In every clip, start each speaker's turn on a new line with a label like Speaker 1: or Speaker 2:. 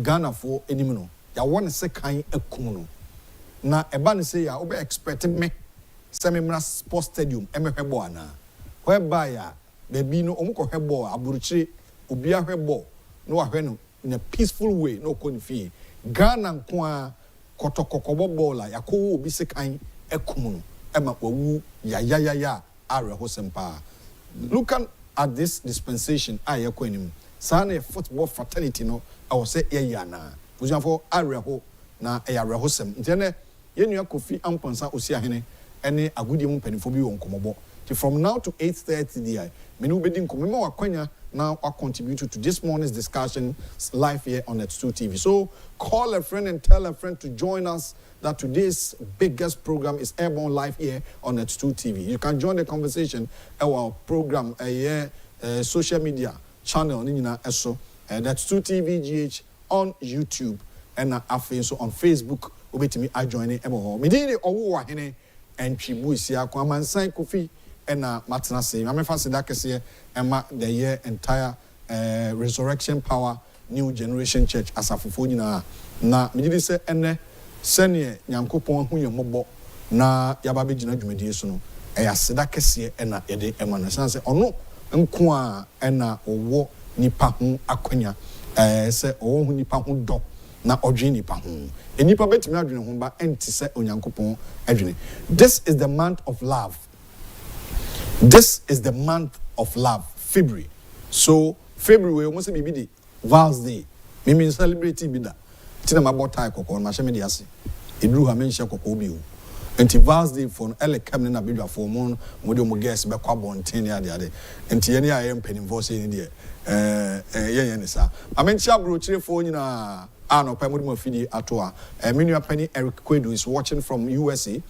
Speaker 1: Ghana for enimino. Ya one second ekuno. Na eba ni say ya obe expect me. Semimra Sports Stadium emehwebo ana. Whereby ya baby no omuko hwebo aburuchire obia hwebo no ahwe no in a peaceful way no konfi. Ghana nko kotokokobo bola yakowo obi sekan ekumuno ema wawu ya areho sempa. Look at this dispensation ayeko anim. Sana football fraternity no I was say ya na. Bujanfo areho na areho sem. Ntene yenua Kofi Amponsa Osiahene ene agudi mu mpanifo bi won komobo. From now to 8:30 there, menu bedin komema wakwanya now I contribute to this morning's discussion live here on Net2 TV. So call a friend and tell a friend to join us that today's biggest program is airborne live here on Net2 TV. You can join the conversation our program social media channel Net2 TV GH on YouTube and so on Facebook. Obetimi I join it Medini owo hene and Chibu isia kwamansan Kofi and Matna say, I'm fancy that case the year entire resurrection power new generation church as a fufuna na me say ene sene nyankopon hu yemobo na yababe gina dwumedie so no aseda kese na yede emana sanse ono nko a na owo nipa hu akwanya se owo hu nipa hu do na odwe nipa hu enipa betimi adwene hu ba enti se onyankopon adwene. This is the month of love. This is the month of love, February. So February almost be the Val's Day. Me mean celebrating be that. Tina ma botai kokon ma sheme diase. Edru ha menhia kokon bi o. Enti Val's Day for ele kam na bidwa for mon mo de mo guest be kwa bonten ya de. Enti ye ne aye mpanimfo se ni de. Ye ne sa. Amenchia bro chire fo nyina ano pa mo de mo fidi atoa. Menu apani Eric Kwedu is watching from USA,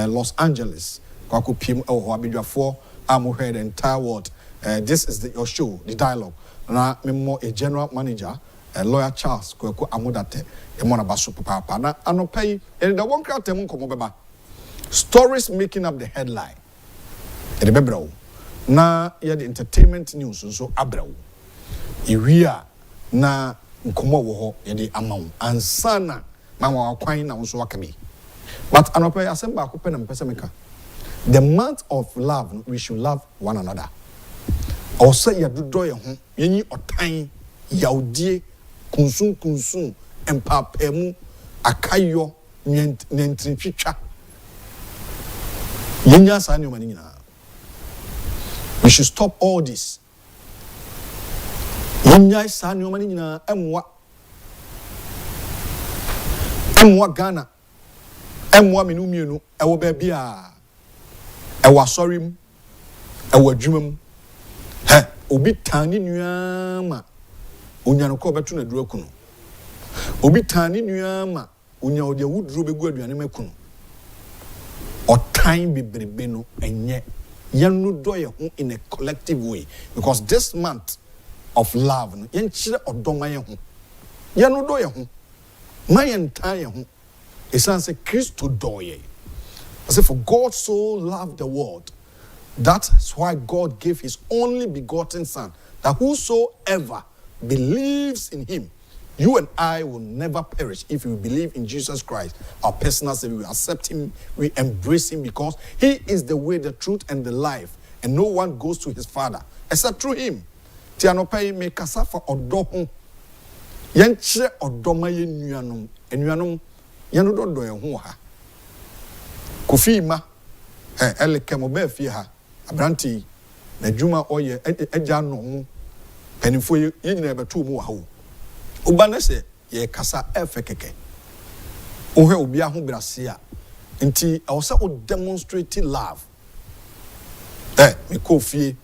Speaker 1: Los Angeles. Kwaku pim ho abidwafo amohwe the entire world. This is your show, the dialogue. Na memo a general manager, lawyer Charles Kwaku amodate e mona baso papa na anopai e da won krata mu komo beba. Stories making up the headline. E de bebrawo. Na ye the entertainment news so abrawo. Iwia na nkomo wo ho ye de amawo. Ansana mama wakwan na so wakabi. But anopai asemba akopɛ na mpesa meka. The month of love, we should love one another. Also, ya do ya ho, yenyi otan, yaudie, kunsun, empapemu, akayo, nentrinchicha. Yenya sa ni omani nyina. We should stop all this. Yenya sa ni omani nyina emwa Ghana. Emwa mienu ewo baabi a ewa sorim ewa dwumam obi tani nuama onya no ko beto na duru akuno obi tani nuama onya ode wuduro begu aduane makuno otan bebrebe no enye yanu do ye ho in a collective way, because this month of love no yen chire odoma ye ho yanu do ye ho mayen tan ye ho esanse Christo do ye. I say, for God so loved the world, that's why God gave his only begotten son, that whosoever believes in him, you and I will never perish if we believe in Jesus Christ, our personal Savior. We accept him, we embrace him, because he is the way, the truth, and the life, and no one goes to his Father except through him. Tianopai me kasafa odo yenche odoma ye nuanom yanu do ye ho ha. Kofi ma ele kemo be fie ha abranti na djuma oye eja no mu penifo ye nyina ebeto mu wa ho oba na se ye kasa efe keke ohwe obi aho brase a nti I was o demonstrate love me kofi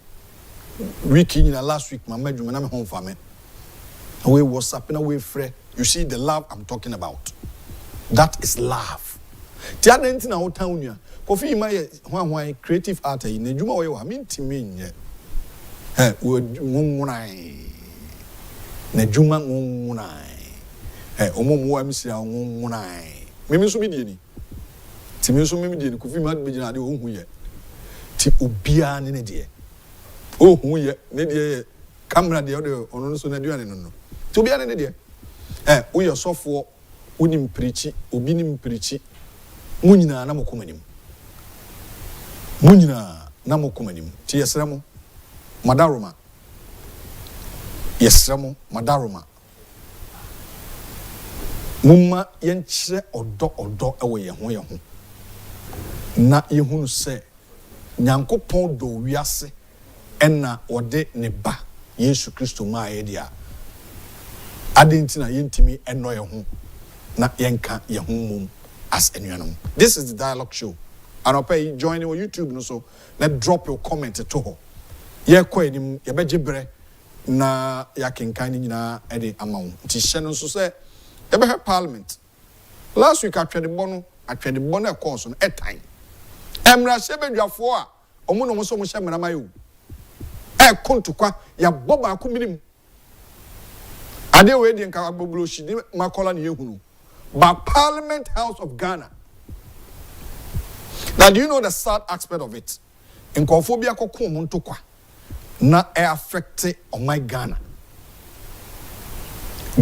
Speaker 1: week nyina last week mama djuma na me ho fa me we WhatsApp na we free. You see the love I'm talking about, that is love. Ti adenti na wo tan nua Kofi ma ye hwan creative art yi na djuma wo ye wa mintimi nye wo ngungunai na djuma ngungunai omomo wa misira ngungunai memi so bi die ni ti memi so memi die ni Kofi ma be gina de ohun ye ti obia ne de ohun ye ne de camera de ono so na duane no ti obia ne de We are so for unim preachy, ubinim preachy, munina namokumanim. Munina namokumanim. Tiesramo, Madaruma. Yesramo, Madaruma. Mumma yenche odo ewe yehu. Na yehunu se, Nyankopon do wiase, enna ode ne ba, Yesu Kristo ma edia. Adentina yentimi eno yehu, na yenka yehu mum as enuanum. This is the dialogue show. And I'll pay join on YouTube no so, let drop your comment to her. Ye kwe ni yabejibre na yakinkani na edi amount. Tisheno so say, yebe have Parliament. Last week I tried the bono course on a time. Emra shebe dwafo a omo no so mo hye mramayo. Kontukwa ya boba akuminim. Ade we di nka agboglo shi ni makola ne yehunu. But Parliament House of Ghana. Now do you know the sad aspect of it? In konfobia kokon mo ntokwa na e affect on my Ghana.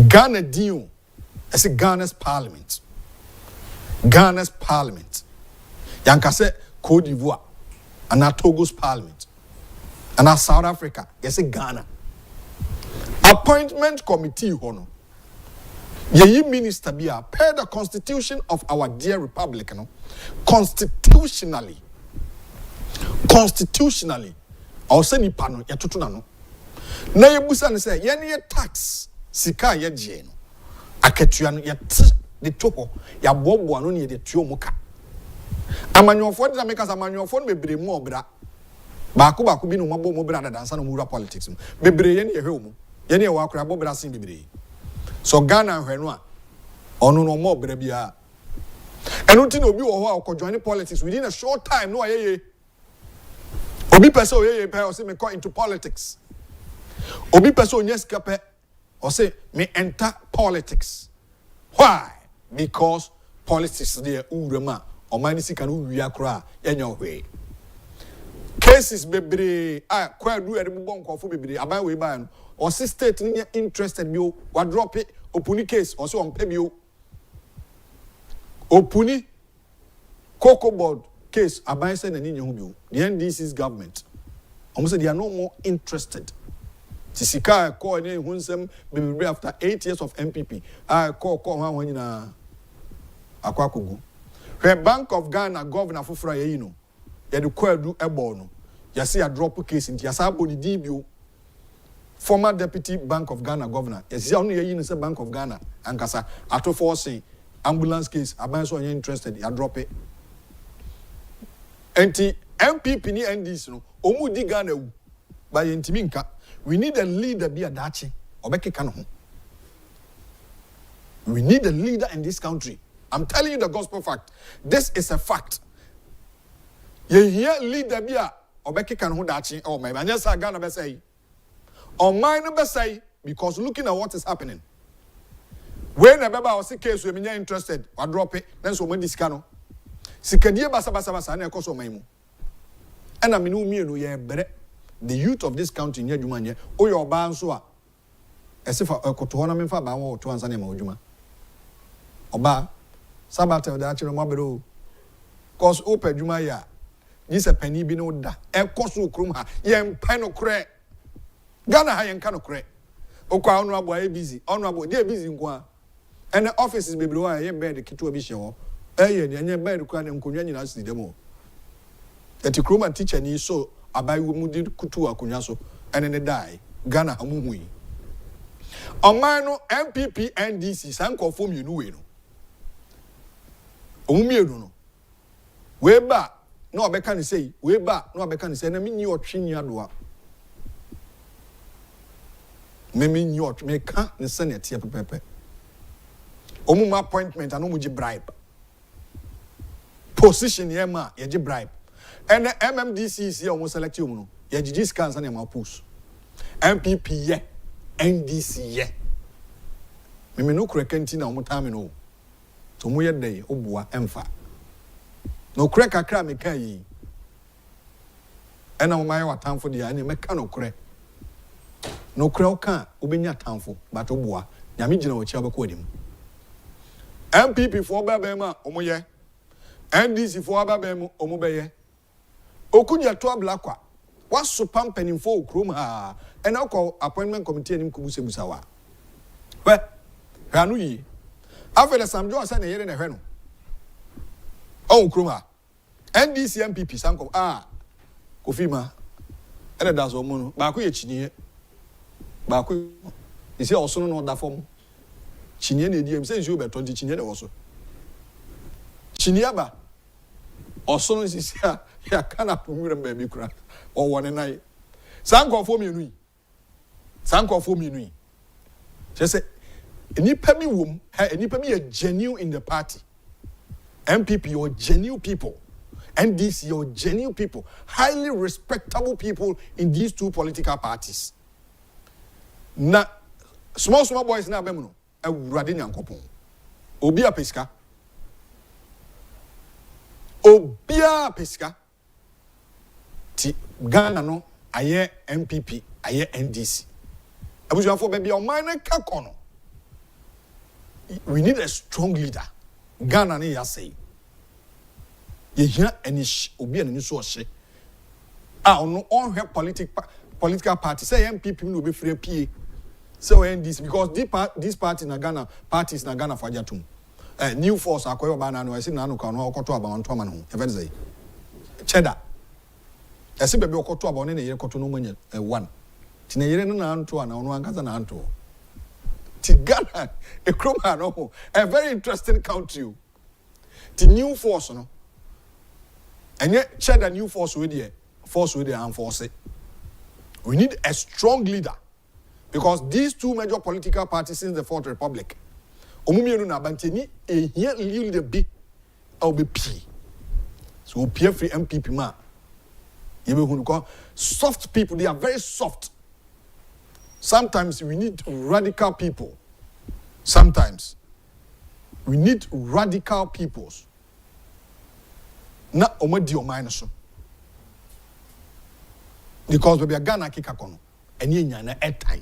Speaker 1: Ghana dio. I say Ghana's Parliament. Ghana's Parliament. Yanka say Cote d'Ivoire, and now Togo's Parliament, and now South Africa. Yes, Ghana. Appointment committee, hono. Ye minister bia per the constitution of our dear republic, no? Constitutionally, I'll say ni pano ya tutuna no. Na ye busa ne say ye tax sika ye je no. Aketua no ye de toho ya bobo no ne de tuo muka. Amanyofo de make us amanyofo bebre mu obra baako bi no mabo mu bra dansa no mu politics bebre ye ne ye hwe mu ye ne ye wa akora bobra sin bebre so Ghana hwe no a ono no mo obra bia eno ti na obi wo ho a join politics within a short time no ayeye obi person oyeye pe o say me go into politics obi person onyeska pe o say me enter politics. Why? Because politics there urema Omani si kanu wiya kura yenyo hwe. Cases bebre kwa du ere mbon kwafo bebre aban we ba no o si state ni interested bi o wa drop it opuni case o so on pay bi o opuni cocoa board case aban say na ni nyehu bi o the NDC's government almost say they are no more interested. Tisika call ni hunsem bebre after 8 years of MPP call ho nyina akwakogu. Where Bank of Ghana governor Fufra ye no ye de kwadu ebo no ya see a drop case into yasa boni dibio former deputy Bank of Ghana governor ye see onu ye say Bank of Ghana ankasa ato force ambulance case aban so onye interested ya drop it enti MPP ni NDC no omu di Ghana wu ba ye ntimi nka we need a leader be a dachi obekeka no ho we need a leader in this country. I'm telling you the gospel fact. This is a fact. Ye hear leader bia obeki kan ho dachi oh my man yes Ghana be say. On mine be say because looking at what is happening. When a baba was case we me interested, I drop it, then so when this cano. Sikadie basa na ekoso man mu. And I mean me no ye bere the youth of this country nya dwuma nye o ye oba nso a esifa ekoto ho na memfa ba wo to ansa na ma odwuma. Oba Sabata da chiro mabero cause open dwuma ya this a penny bi no da e koso krum ha ye mpa no kre Ghana ha ye nka no kre okwa onu abo e busy onu abo dey busy nko and the offices bebre wa ye bed kitu obi hye ho ye ne anya bed kwa ne nkonwa nyina asi demo eti krum teacher ni so abai mu di kutu akonwa so ene ne dai Ghana ha mu hui oman no MPP NDC sankofo mienu we no Omumiedu no. We ba no obeka ni say, we ba no obeka ni say na me nyi otwe nyi adoa. Me nyi otwe me ka ni senate ye pepepe. Omuma appointment and omuji bribe. Position ye ma ye ji bribe. And the MMDC is here almost select you no. Ye ji scans and ma push. MPP ye, NDC ye. Me no krekenti na omutame no. So mo yede obua emfa no kure kakra me kan yi ena mo maye watamfo de ya ne me ka no kure o kan obenya tamfo but obua nyame gina wo chia beko adim MPP for babema omoye NDC for babema omobeye okunya to ablakwa waso pampanin for okrom ha ena ko appointment committee anim kubuse busawa we hanu yi afele samjo asa na yere na hwe no okrom ha NDC MPP sanko kofima ene da so mu no ba ko ye chiniye ba ko isi osono no da fom chiniye na ediem se nsi obeto ndi chiniye de wo so chiniye ba osono sisi ya kana pumure mbabi kura wone nai sanko fo mienu yi se enipa mi wom enipa mi ye genuine in the party MPP or genuine people NDC or genuine people highly respectable people in these two political parties na small boys na abem no awurade nyankopon obi apeska ti Ghana no aye MPP aye NDC abusuafo be bia o man na ka kono we need a strong leader Ghana ne ya say ye hia enish obi anani so ohye ono on hwe political party say MPP no be free PA so NDC because this party na Ghana parties na Ghana for Agyapong new force akoyo ba na no esi na no ka no okoto aba onto ama no e fe say cheddar esi bebe okoto aba one na yere koto no manya one ti na yere no na anto ana ono ankaza na anto ti Ghana e kroma no a very interesting country ti new force no enye cheddar new force we dey enforce it. We need a strong leader because these two major political parties since the Fourth Republic omumienu na banteni ehia leader bi or be p so peer free MPP ma you be who soft people, they are very soft. Sometimes we need radical people. Sometimes we need radical peoples. Na omadi omine so. Because we are Ghana kika kono enye nyana etan.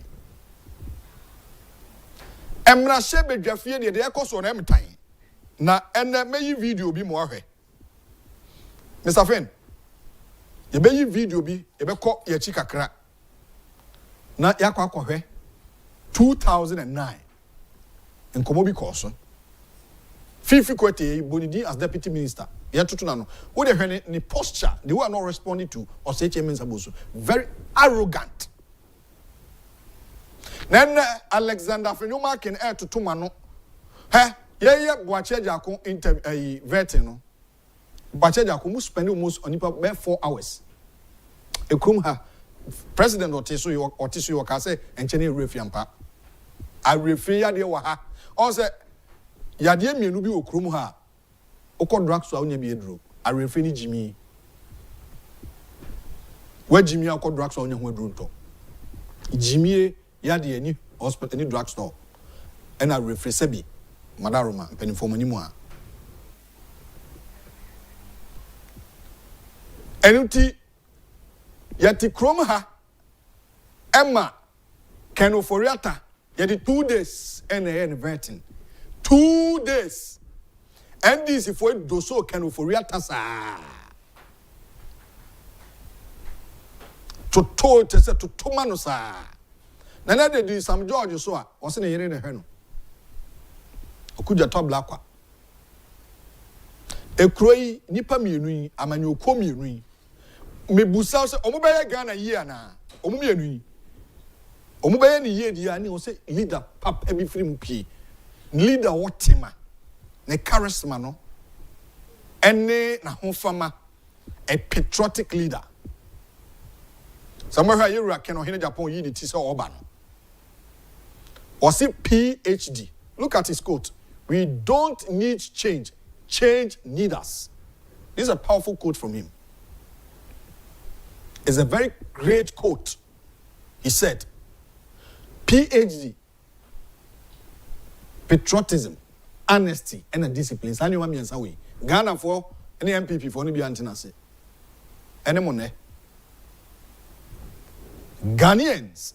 Speaker 1: Emra shebe dwafie de ekoso na emtan. Na ene meyi video bi mo ahwe. Mr. Fen, ye beyi video bi ye be ko ye chikakra. Na yakwa akohwe 2009 nkomo bi koso. Fifi Kwete Bonidi as deputy minister. No. What the posture, they were not responding to or say very arrogant. Then Alexander Fenuma can air to Tumano. Boache Jako vetting. Boache Jako spend almost on 4 hours. A kumha president or tissue or case and Cheney refiampa. I refer de waha. Also, Yadia Minubi o Krumha. Oko drugs so onye bi edro a refer ni Jimmy where Jimmy oko drugs so onye ho edro nto Jimmy ya de ani hospital ni drug store and a refer sebi madaroma penifo mani mu a enuti yati krom ha Emma Kenoforiata yati 2 days and inverting 2 days. And this if we do so can for real tasa to tomanosa. Nana de do some George so was in a year in a heno. Okuja top blackwa. A croy nipa mienui, amanyo comienui. Me busa se omubaya Ghana year na. Omumienui. Omubaya ni ye diani or say leader pap every free p. Leader what tema. Ne charisma no ene na hofama a patriotic leader somewhere here you can in Japan you the tisa oba no was it PhD. Look at his quote. We don't need change need us. This is a powerful quote from him. It's a very great quote. He said PhD, patriotism, honesty and a discipline. Sani wa miensa we. Ghana for any MPP for any bi antina se. Any money. Ghanaians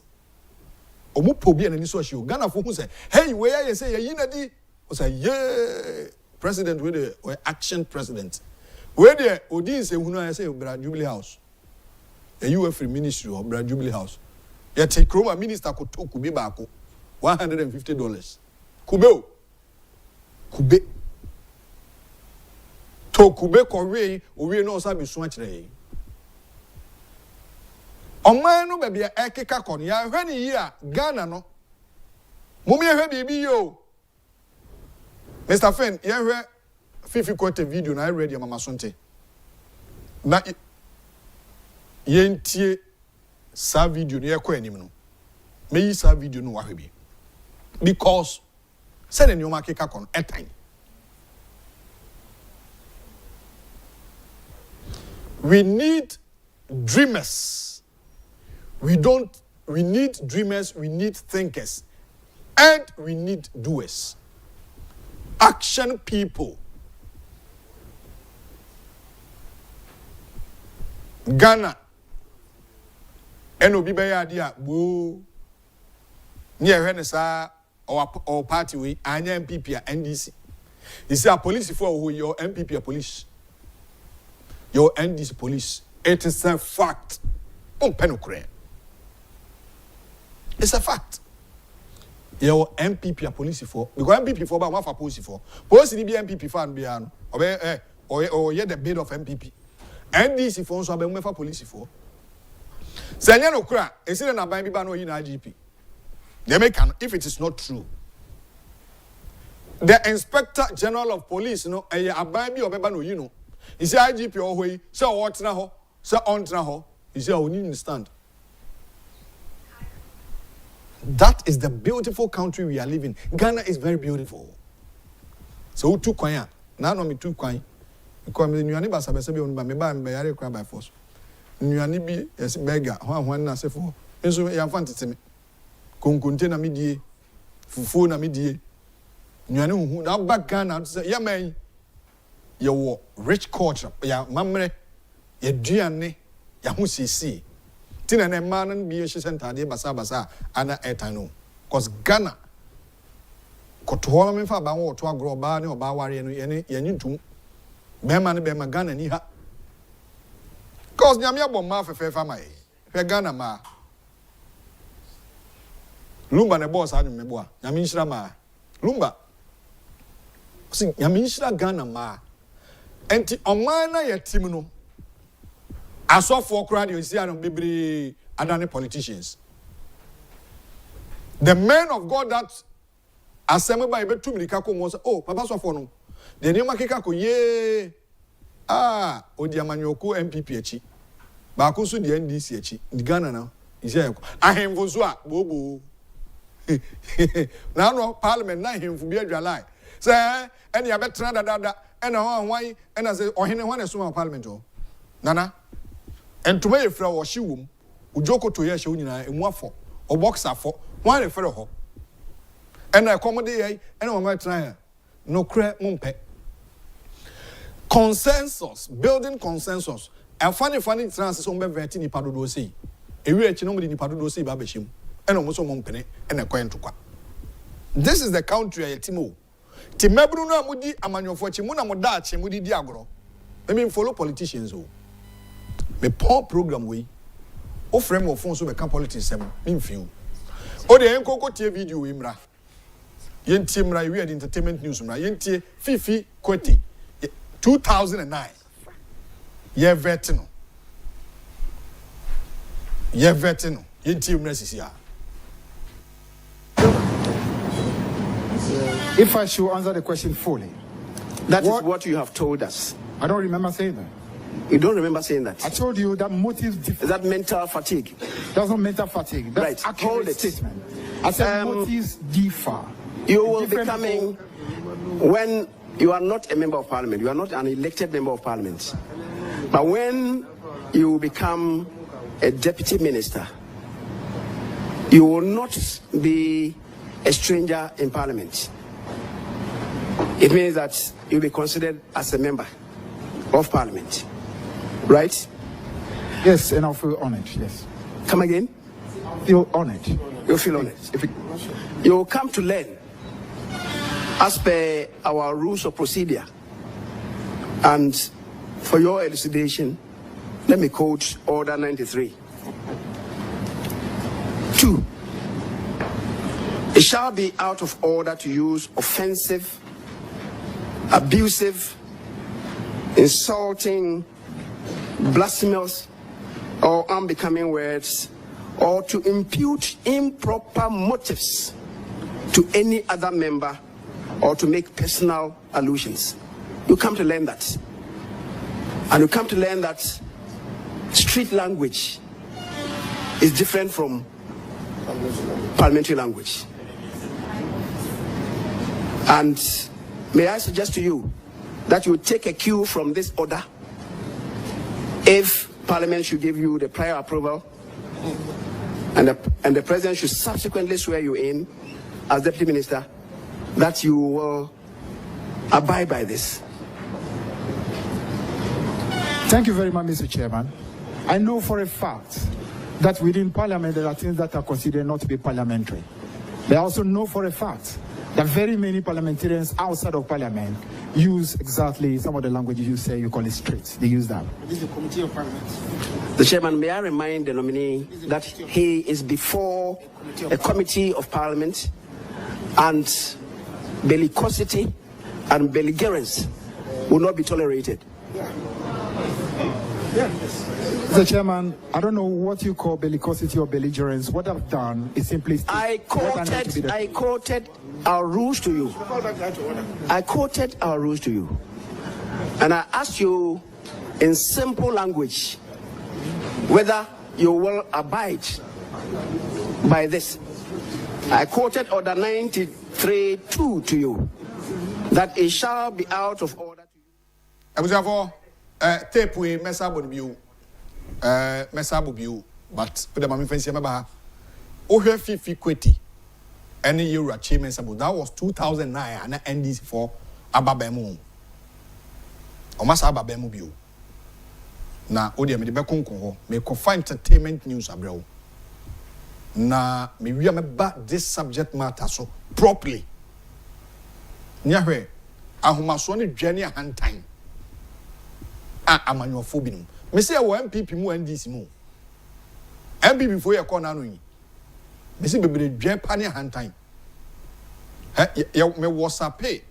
Speaker 1: omo pobi and so show Ghana for who say hey where you say you know o say yeah president with the action president where the odin say hunu I say Brad Jubilee House a UF ministry or Brad Jubilee House ya take Roma minister ko to kube baako $150 kube to kube ko we no sabi so akire Oman no baby ekeka kon ya hwe ni yi a Ghana no mum ye hwe bibi yo Mr. Fen ye hwe fifi quote video na I read your mama sonte na yentie sa video no ye ko anim no me yi sa video no wa hwe bi because send any oma keka kon etan we need dreamers. We need dreamers, we need thinkers, and we need doers. Action people. Ghana. Eno bibe ya dia boo. Nye hwene sa or party we anya MPP a NDC. You see a police for who your MPP a police. Your NDC police. It is a fact. Penokre. It's a fact. Your MPP a police for because MPP for but one for police for. Police ni be MPP fan be ano. Or the bid of MPP. NDC for so be for police for. Sanya no kra, esi na ban bi ba no yi na IGP. They make if it is not true. The Inspector General of Police no aban bi obeba no yi no. Isi IGP o hoyi, say o tena ho, say on tena ho. Isi o ni stand. That is the beautiful country we are living. Ghana is very beautiful. So two kwanya. Na no me two kwanya. Because me nuani ba sabe sabe onba me ba me yare kra by force. Nuani bi yes beggar ho na se fo. Enso ya fan tete me. Konkonte na me die. Fufu na me die. Nuani hu na ba Ghana say ya man ye wo rich culture ya mamre ye duane ya hu sisi. Tina ne man bi center de basa ana etano cause Ghana koto me fa ba wo to agro ba ne oba ware no ye nyintum be man be ma Ghana ni ha cause nyame abom ma fefe fa mai fe Ghana ma lumba ne boss adu me boa nyame nhira ma lumba si nyame nhira Ghana ma enti oman na ye tim no aso for crowd you see and bebre adane politicians. The men of God that assemble by betu milika ko mo say oh papa so for no the name akeka ko ye odi amanyoko MPP achi ba ko so the NDC achi the Ghana now is here ahemfo so a bobo na no parliament na ahemfo bi adwalai say ene ya betra dada ene ho hwan ene say ohene hwan so parliament o nana entuma ye fra wo hye wom ujoko to ye hye nyina emu afọ o boxer afọ wan refere ho ena ekomode ye ena wo ma try no kre mumpe consensus building consensus and funny trans so mbe veti ni padodo sei ewi echi no mo di ni padodo sei ba behim ena mo so mo mpene ena kwentokwa. This is the country ayetimo ti mebru no amudi amanyofo echi mu na mo da achi mu di agoro. Let me follow politicians o me poor program we o frame of phone so be can politics sem me feel o de enkoko tie video we mra yentie mra we the entertainment news mra yentie fifi kwete 2009 ye vetino yentie mra sisia.
Speaker 2: If I should answer the question fully,
Speaker 3: that is what you have told us.
Speaker 2: I don't remember saying that.
Speaker 3: You don't remember saying that?
Speaker 2: I told you that motives differ.
Speaker 3: Is that mental fatigue?
Speaker 2: That's not mental fatigue. That's
Speaker 3: right. Hold it.
Speaker 2: Statement. I said motives differ.
Speaker 3: You will be coming when you are not a member of parliament. You are not an elected member of parliament. But when you become a deputy minister, you will not be a stranger in parliament. It means that you'll be considered as a member of parliament. Right?
Speaker 2: Yes, and I'll feel honored, yes.
Speaker 3: Come again?
Speaker 2: I'll feel honored.
Speaker 3: You'll feel on it. You'll come to learn as per our rules of procedure. And for your elucidation, let me quote Order 93. 2. It shall be out of order to use offensive, abusive, insulting, blasphemous, or unbecoming words, or to impute improper motives to any other member, or to make personal allusions. You come to learn that. And you come to learn that street language is different from parliamentary language. And may I suggest to you that you take a cue from this order. If Parliament should give you the prior approval, and the President should subsequently swear you in as Deputy Minister, that you will abide by this.
Speaker 2: Thank you very much, Mr. Chairman. I know for a fact that within Parliament there are things that are considered not to be parliamentary. I also know for a fact that very many parliamentarians outside of Parliament use exactly some of the languages you say, you call it street. They use that.
Speaker 3: This is the Committee of Parliament. The Chairman, may I remind the nominee that he is before a Committee of Parliament, and bellicosity and belligerence will not be tolerated.
Speaker 2: Mr. Chairman, I don't know what you call bellicosity or belligerence. What I've done is simply...
Speaker 3: I quoted our rules to you. I quoted our rules to you. And I asked you in simple language whether you will abide by this. I quoted Order 93.2 to you, that it shall be out of order to you.
Speaker 1: Tape we mess up with you. Mess up with you. But the mammy fancy member. Oh, her 50 quitty. Any year achievements about that was 2009 and NDC for Ababemu. Or must Ababemu view. Now, Odia me the Bekunko, me confined entertainment news abroad. Na me remember this subject matter so properly. Nyahwe, ahumasoni journey hand time. Amanyo phobinum. Me say wo MPP mu NDC mu. MPP before you call nanu yi. Me say bebre dwen pa ne hand time. Me WhatsApp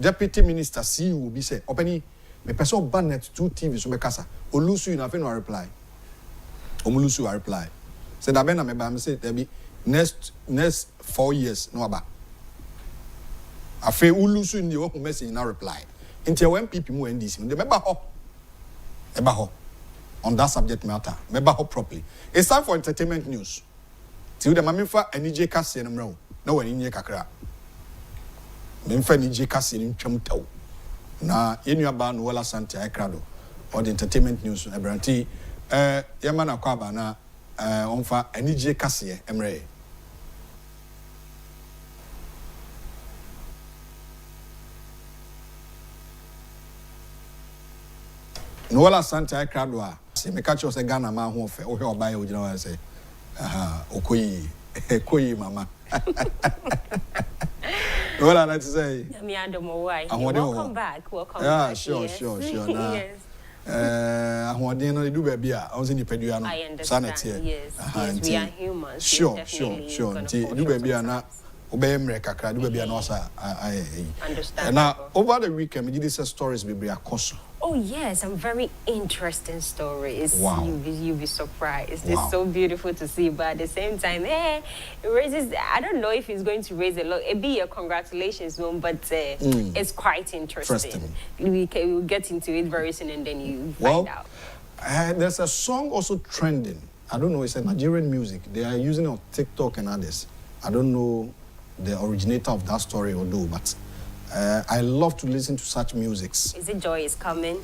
Speaker 1: Deputy Minister CEO bi say opani me person banet 2 TV so be kasa. Olusu you na fe no reply. Omulusu reply. Say that ben na me ba me say there be next 4 years no aba. Afi ulusu ni wo message na reply. Inti when MPP mu NDC de meba ho. Eba ho on that subject matter. Meba ho properly. It's time for entertainment news. Ti the mamifa anije kase no mra. Na wani nye kakra. Memfa anije kase ni twam taw. Na yenu aba no wala sante akrado. Or the entertainment news ebranti yema na kwa aba na onfa anije kase emre. No wala sante akrado a se me catch us Ghana ma ho fe o he oba ye ogina wa say okoyi mama. Well, I say, welcome
Speaker 4: back. Welcome
Speaker 1: back.
Speaker 4: Yeah,
Speaker 1: sure.
Speaker 4: Yes.
Speaker 1: I want to do baby. I was in the Peduano.
Speaker 4: I understand. Yes, we are humans.
Speaker 1: Sure. Do baby and obey America. Do baby and also I
Speaker 4: understand.
Speaker 1: Now over the weekend, we did these stories. We be a course.
Speaker 4: Oh yes, some very interesting stories.
Speaker 1: Wow.
Speaker 4: You'll be surprised.
Speaker 1: Wow.
Speaker 4: It's so beautiful to see, but at the same time, it raises. I don't know if it's going to raise a lot. It'd be a congratulations one, but it's quite interesting. We'll get into it very soon, and then you find out.
Speaker 1: There's a song also trending. I don't know. It's a Nigerian music. They are using it on TikTok and others. I don't know the originator of that story or do, but. I love to listen to such musics.
Speaker 4: Is it Joy is Coming?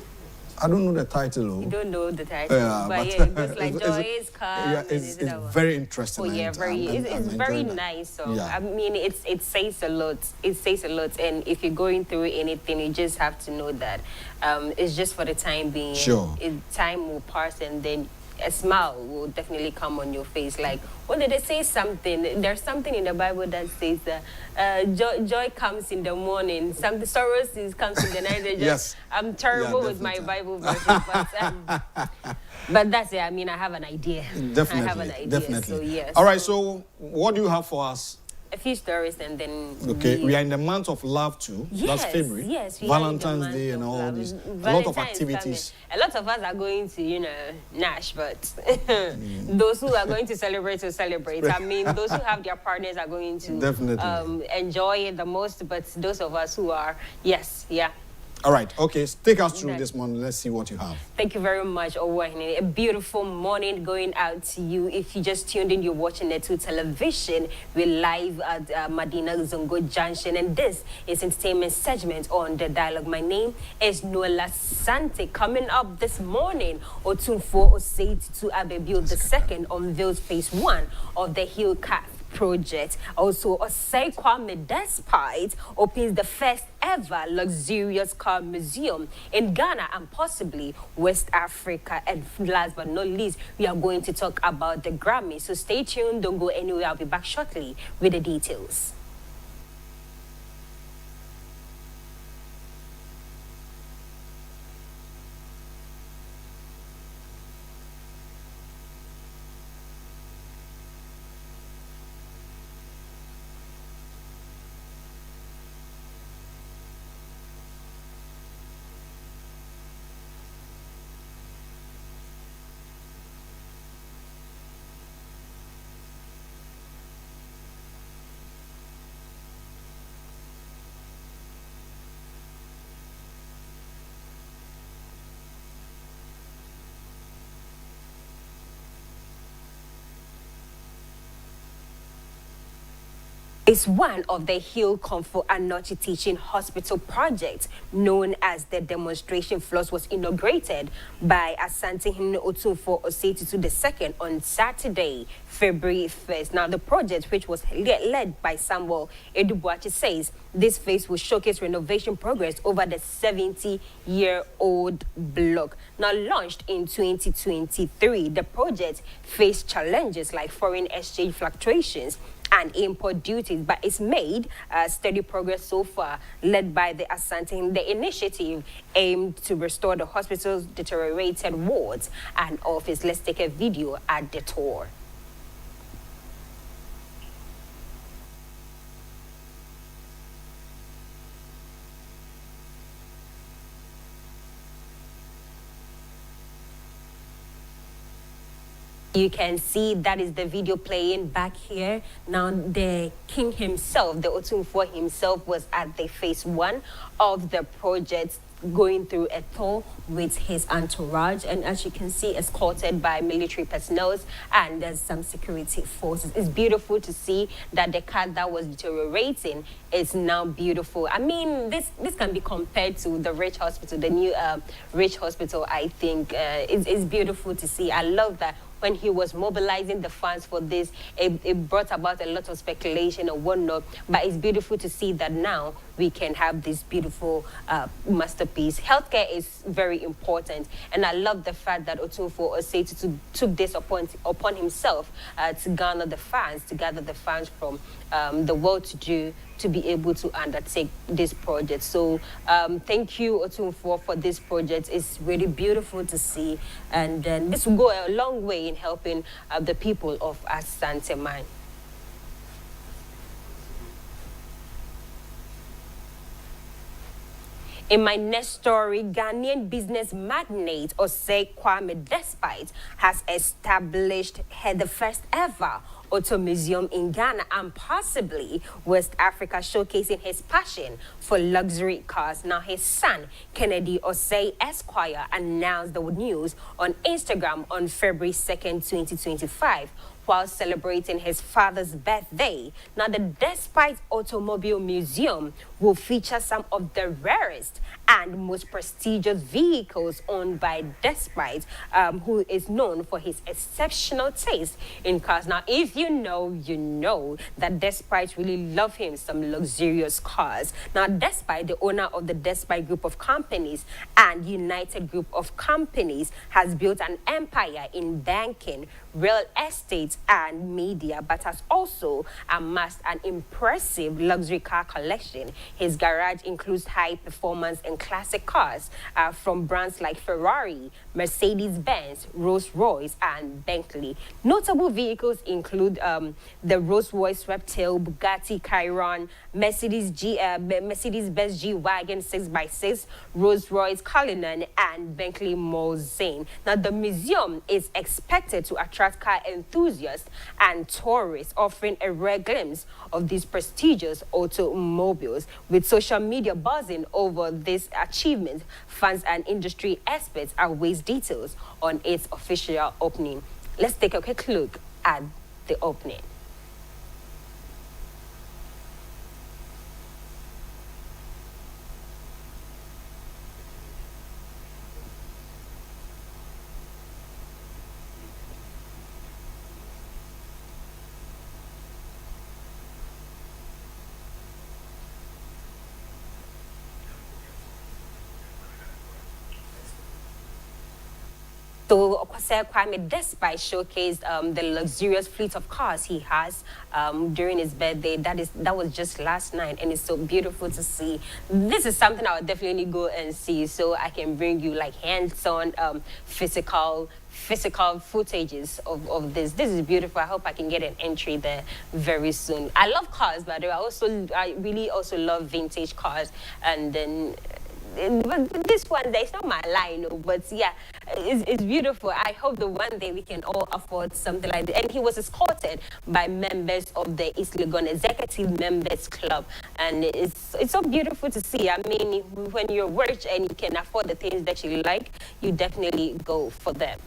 Speaker 1: I don't know the title.
Speaker 4: You don't know the title, but it's like Joy is Coming.
Speaker 1: Yeah, it's very interesting.
Speaker 4: Oh yeah, it's very nice. So yeah. I mean, it says a lot. It says a lot, and if you're going through anything, you just have to know that it's just for the time being.
Speaker 1: Sure.
Speaker 4: Time will pass, and then a smile will definitely come on your face. Like, when did they say something? There's something in the Bible that says that joy comes in the morning, some sorrows comes in the night.
Speaker 1: Yes.
Speaker 4: I'm terrible with my Bible version, but that's it. I mean, I have an idea.
Speaker 1: Definitely.
Speaker 4: I have an idea.
Speaker 1: Definitely.
Speaker 4: So, yes.
Speaker 1: All right, so what do you have for us?
Speaker 4: A few stories and then...
Speaker 1: Okay, we are in the month of love too.
Speaker 4: Yes,
Speaker 1: that's February.
Speaker 4: yes.
Speaker 1: Valentine's Day and all these. A lot of activities.
Speaker 4: A lot of us are going to, Nash, but those who are going to celebrate will celebrate. I mean, those who have their partners are going to
Speaker 1: definitely
Speaker 4: enjoy it the most, but those of us who are, yes, yeah.
Speaker 1: All right, okay, take us through this morning. Let's see what you have.
Speaker 4: Thank you very much, Owahine. A beautiful morning going out to you. If you just tuned in, you're watching Netu Television. We're live at Madina Zongo Junction, and this is entertainment segment on The Dialogue. My name is Noela Sante. Coming up this morning, Otunfo Osei to Abebio II unveils phase 1 of the Hill Cat project. Also, Osei Kwame Despite opens the first ever luxurious car museum in Ghana and possibly West Africa. And last but not least, we are going to talk about the Grammy. So stay tuned, don't go anywhere. I'll be back shortly with the details. Is one of the Hill Akufo-addo teaching hospital projects known as the demonstration floors was inaugurated by Asante Himne Otunfo Osei II on Saturday, February 1st. Now, the project, which was led by Samuel Edubuachi, says this phase will showcase renovation progress over the 70-year-old block. Now, launched in 2023, the project faced challenges like foreign exchange fluctuations and import duties, but it's made steady progress so far, led by the Asante. The initiative aimed to restore the hospital's deteriorated wards and office. Let's take a video at the tour. You can see that is the video playing back here. Now, the king himself, the Otunfo himself, was at the phase 1 of the project, going through a tour with his entourage, and as you can see, escorted by military personnel and there's some security forces. It's beautiful to see that the car that was deteriorating is now beautiful. I mean, this can be compared to the Rich Hospital, the new Rich Hospital. I think it's beautiful to see. I love that. When he was mobilizing the funds for this, it brought about a lot of speculation and whatnot. But it's beautiful to see that now we can have this beautiful masterpiece. Healthcare is very important, and I love the fact that Otunfo Osei took this upon himself to garner the funds, to gather the funds from the well-to-do to be able to undertake this project. So thank you, Otunfo, for this project. It's really beautiful to see, and this will go a long way in helping the people of Asante Mine. In my next story, Ghanaian business magnate Osei Kwame Despite has established the first ever auto museum in Ghana and possibly West Africa, showcasing his passion for luxury cars. Now, his son, Kennedy Osei Esquire, announced the news on Instagram on February 2nd, 2025, while celebrating his father's birthday. Now, the Despite Automobile Museum will feature some of the rarest and most prestigious vehicles owned by Despite, who is known for his exceptional taste in cars. Now, if you know, you know that Despite really love him some luxurious cars. Now, Despite, the owner of the Despite Group of Companies and United Group of Companies, has built an empire in banking, real estate, and media, but has also amassed an impressive luxury car collection. His garage includes high-performance and classic cars from brands like Ferrari, Mercedes-Benz, Rolls-Royce, and Bentley. Notable vehicles include the Rolls-Royce Reptile, Bugatti Chiron, Mercedes-Benz G-Wagon 6x6, Rolls-Royce Cullinan, and Bentley Mulsanne. Now, the museum is expected to attract car enthusiasts and tourists, offering a rare glimpse of these prestigious automobiles. With social media buzzing over this achievement, fans and industry experts await details on its official opening. Let's take a quick look at the opening. So Okwase Kwame, despite showcased the luxurious fleet of cars he has during his birthday, that was just last night, and it's so beautiful to see. This is something I would definitely go and see, so I can bring you like hands-on physical footages of this. This is beautiful. I hope I can get an entry there very soon. I love cars, by the way. I really also love vintage cars, and then. But this one, it's not my line, but yeah, it's beautiful. I hope that one day we can all afford something like that. And he was escorted by members of the East Legon Executive Members Club, and it's so beautiful to see. I mean, when you're rich and you can afford the things that you like, you definitely go for them.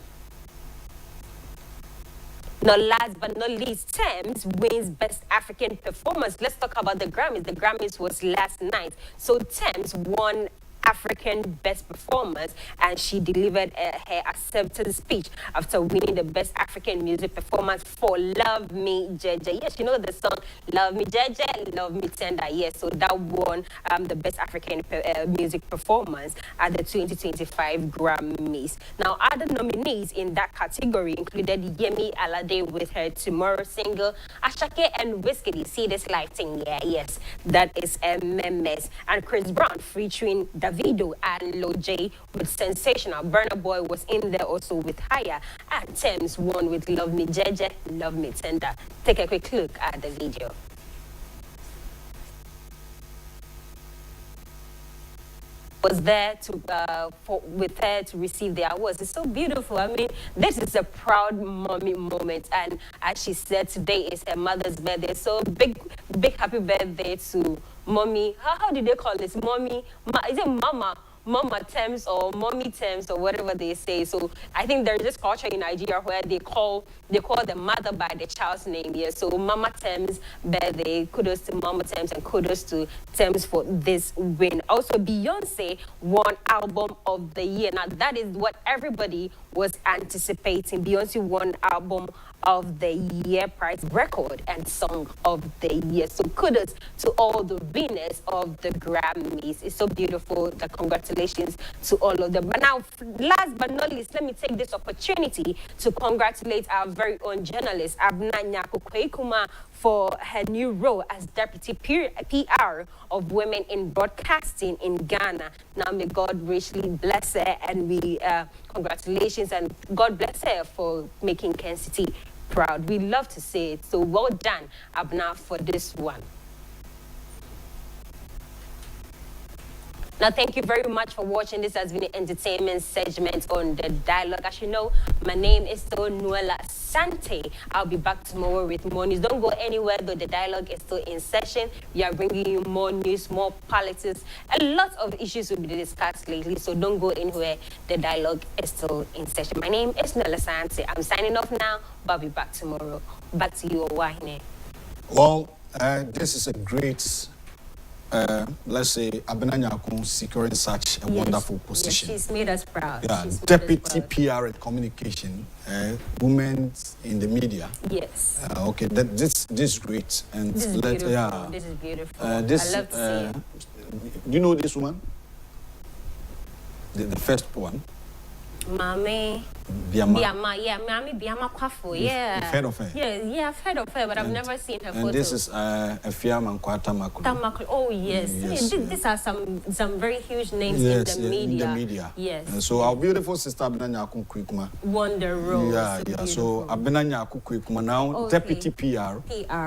Speaker 4: Now, last but not least, Thames wins Best African Performance. Let's talk about the Grammys. The Grammys was last night. So Thames won African Best Performance, and she delivered her acceptance speech after winning the Best African Music Performance for Love Me Jeje. Yes, you know the song Love Me Jeje, Love Me Tender. Yes, so that won the Best African Music Performance at the 2025 Grammys. Now, other nominees in that category included Yemi Alade with her Tomorrow single, Ashake and Wizkid, See This Life Thing. Yeah, yes, that is a memes. And Chris Brown featuring Davido and Lil J with Sensational. Burna Boy was in there also with Higher, and Thames won with Love Me Jeje, Love Me Tender. Take a quick look at the video. Was there with her to receive the awards. It's so beautiful. I mean, this is a proud mommy moment, and as she said, today is her mother's birthday. So big happy birthday to mommy. How do they call this? Mommy? Is it mama Thames or mommy Thames or whatever they say? So I think there's this culture in Nigeria where they call the mother by the child's name. Yeah, so Mama Thames birthday. Kudos to Mama Thames and kudos to Thames for this win. Also, Beyonce won Album of the Year. Now that is what everybody was anticipating. Beyonce won Album of the Year prize, record, and Song of the Year. So kudos to all the winners of the Grammys. It's so beautiful. The congratulations to all of them. But now, last but not least, let me take this opportunity to congratulate our very own journalist, Abna Nyako Kwekuma, for her new role as Deputy PR of Women in Broadcasting in Ghana. Now, may God richly bless her, and we congratulations, and God bless her for making Kencity proud. We love to see it. So well done, Abna, for this one. Now, thank you very much for watching. This has been an entertainment segment on The Dialogue. As you know, my name is still Noella Sante. I'll be back tomorrow with more news. Don't go anywhere, though. The Dialogue is still in session. We are bringing you more news, more politics. A lot of issues will be discussed lately, so don't go anywhere. The Dialogue is still in session. My name is Noella Sante. I'm signing off now, but I'll be back tomorrow. Back to you, Owahine.
Speaker 1: Well, this is a great, let's say, Agyapong securing such a wonderful position.
Speaker 4: Yes, she's made us proud.
Speaker 1: Yeah, Deputy PR and Communication, women in the media.
Speaker 4: Yes.
Speaker 1: Okay, this is great. And
Speaker 4: this is beautiful. Yeah, this is beautiful. I love to see it.
Speaker 1: Do you know this woman? The first one?
Speaker 4: Mami.
Speaker 1: Biama.
Speaker 4: Yeah, Mami Biama Kwafo, yeah.
Speaker 1: You've heard of her?
Speaker 4: Yeah, I've heard of her, but I've never seen her photo.
Speaker 1: And this is Efia Mankwata Tamakulu.
Speaker 4: Oh, yes.
Speaker 1: Yes.
Speaker 4: These are some very huge names in the media. Yes.
Speaker 1: And so our beautiful sister Agyapong Kwikuma.
Speaker 4: Wonder Rose.
Speaker 1: Yeah. So Agyapong Kwikuma now Deputy PR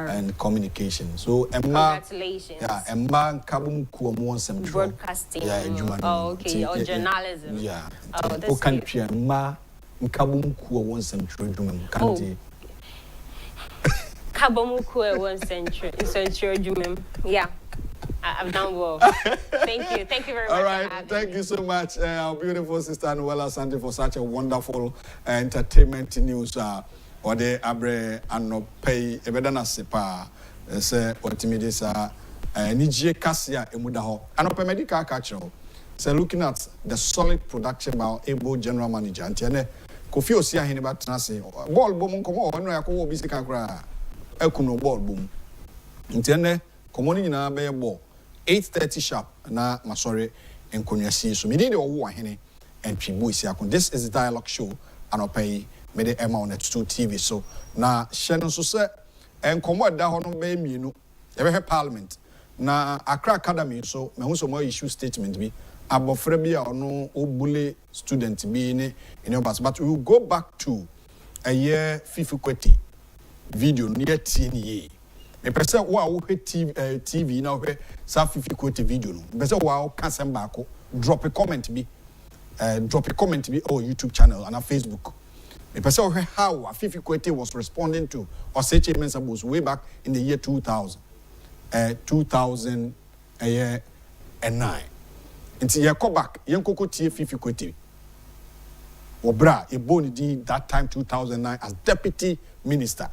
Speaker 1: and Communication. So Emma.
Speaker 4: Congratulations.
Speaker 1: Yeah, Emma Kabum Kuomo Central.
Speaker 4: Broadcasting.
Speaker 1: Yeah,
Speaker 4: oh, okay. Or journalism.
Speaker 1: Yeah.
Speaker 4: Oh, that's good.
Speaker 1: Emma Kabum Kuomo Central.
Speaker 4: Kabomukwe 1 century. Yeah, I've done well. Thank you very much.
Speaker 1: All right, thank you so much, our beautiful sister Noella Sante, for such a wonderful entertainment news. Or the abre anopay ebedana sepa se otimide sa nijie kasia emudaho anopay medical catcher. So looking at the solid production by able general manager and Kofi Osia Hiniba Transi ball boom komo no yakowo bi sika kra ekuno ball boom ntene komoni nyina be ball 8:30 sharp na masore enkonwasi so me dey owo ahene and twibu isi akon. This is the Dialogue show anopay me dey ema on 2 TV so na hye no so se enkomo da ho no be mienu e be Parliament na Accra Academy so me hu so mo issue statement bi abofra bi a ono obule student bi ne obas. But we will go back to a year Fifi video near TNA. Me pese wo a wo TV na wo sa Fifi video no. Pese wo a wo ka sem ba ko drop a comment bi oh YouTube channel and a Facebook. Me pese wo how Fifi was responding to or say Mensabos way back in the year 2009. Until you come back, you go to Fifi Kwete. Obra, a bone did that time 2009 as deputy minister.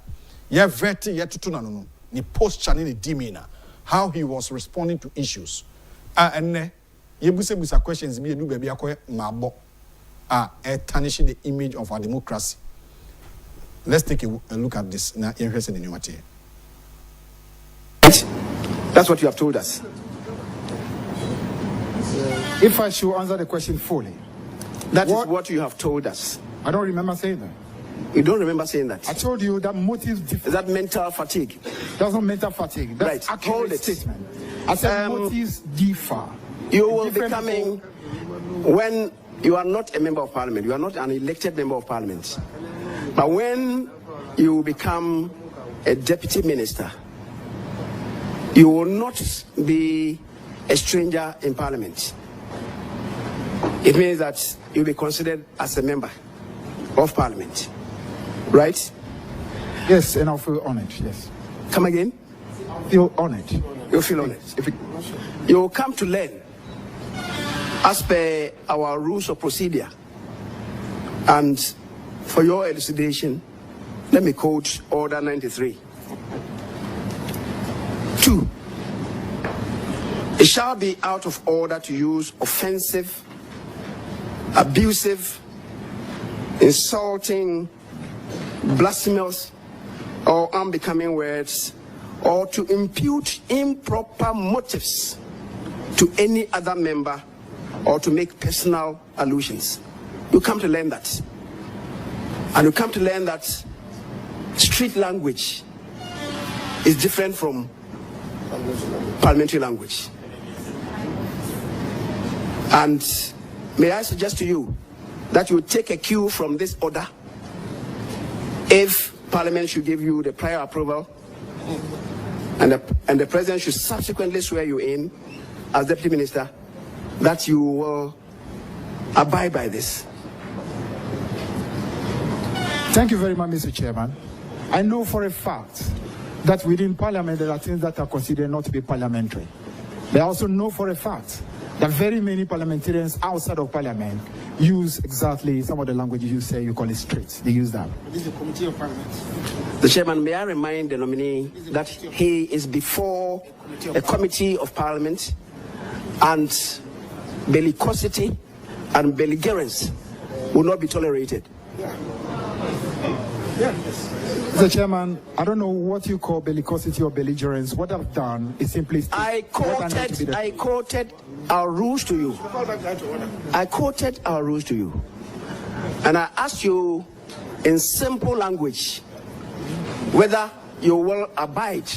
Speaker 1: You veti yet to no ni post channel demeanor, how he was responding to issues. And you busa questions be do baby akoy mabo. Tarnishing the image of our democracy. Let's take a look at this. Now, interested in your material.
Speaker 3: That's what you have told us.
Speaker 2: If I should answer the question fully.
Speaker 3: That is what you have told us.
Speaker 2: I don't remember saying that.
Speaker 3: You don't remember saying that?
Speaker 2: I told you that motives differ.
Speaker 3: Is that mental fatigue?
Speaker 2: That's not mental fatigue. That's
Speaker 3: right. Hold it.
Speaker 2: Statement. I said motives differ.
Speaker 3: You will be coming when you are not a member of Parliament. You are not an elected member of Parliament. But when you become a deputy minister, you will not be a stranger in Parliament. It means that you'll be considered as a member of Parliament, right?
Speaker 2: Yes, and I'll feel honored, yes.
Speaker 3: Come again?
Speaker 2: I'll feel honored.
Speaker 3: You'll feel honored. You'll come to learn as per our rules of procedure. And for your elucidation, let me quote Order 93. 2. It shall be out of order to use offensive, abusive, insulting, blasphemous, or unbecoming words, or to impute improper motives to any other member, or to make personal allusions. You come to learn that. And you come to learn that street language is different from parliamentary language. And may I suggest to you that you take a cue from this order. If Parliament should give you the prior approval, and the President should subsequently swear you in as Deputy Minister, that you will abide by this.
Speaker 2: Thank you very much, Mr. Chairman. I know for a fact that within Parliament there are things that are considered not to be parliamentary. But I also know for a fact that very many parliamentarians outside of Parliament use exactly some of the languages you say, you call it streets. They use that. This is the Committee of Parliament.
Speaker 3: The Chairman, may I remind the nominee that he is before a Committee of Parliament, and bellicosity and belligerence will not be tolerated.
Speaker 2: Mr. Chairman, I don't know what you call bellicosity or belligerence. What I've done is simply...
Speaker 3: I quoted our rules to you. I quoted our rules to you. And I asked you in simple language whether you will abide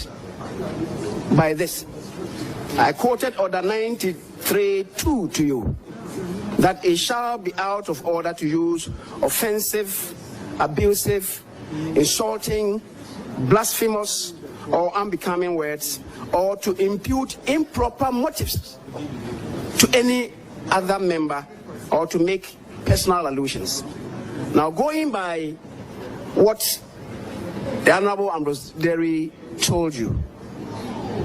Speaker 3: by this. I quoted Order 93.2 to you, that it shall be out of order to use offensive, abusive, insulting, blasphemous, or unbecoming words, or to impute improper motives to any other member, or to make personal allusions. Now, going by what the Honorable Ambrose Derry told you,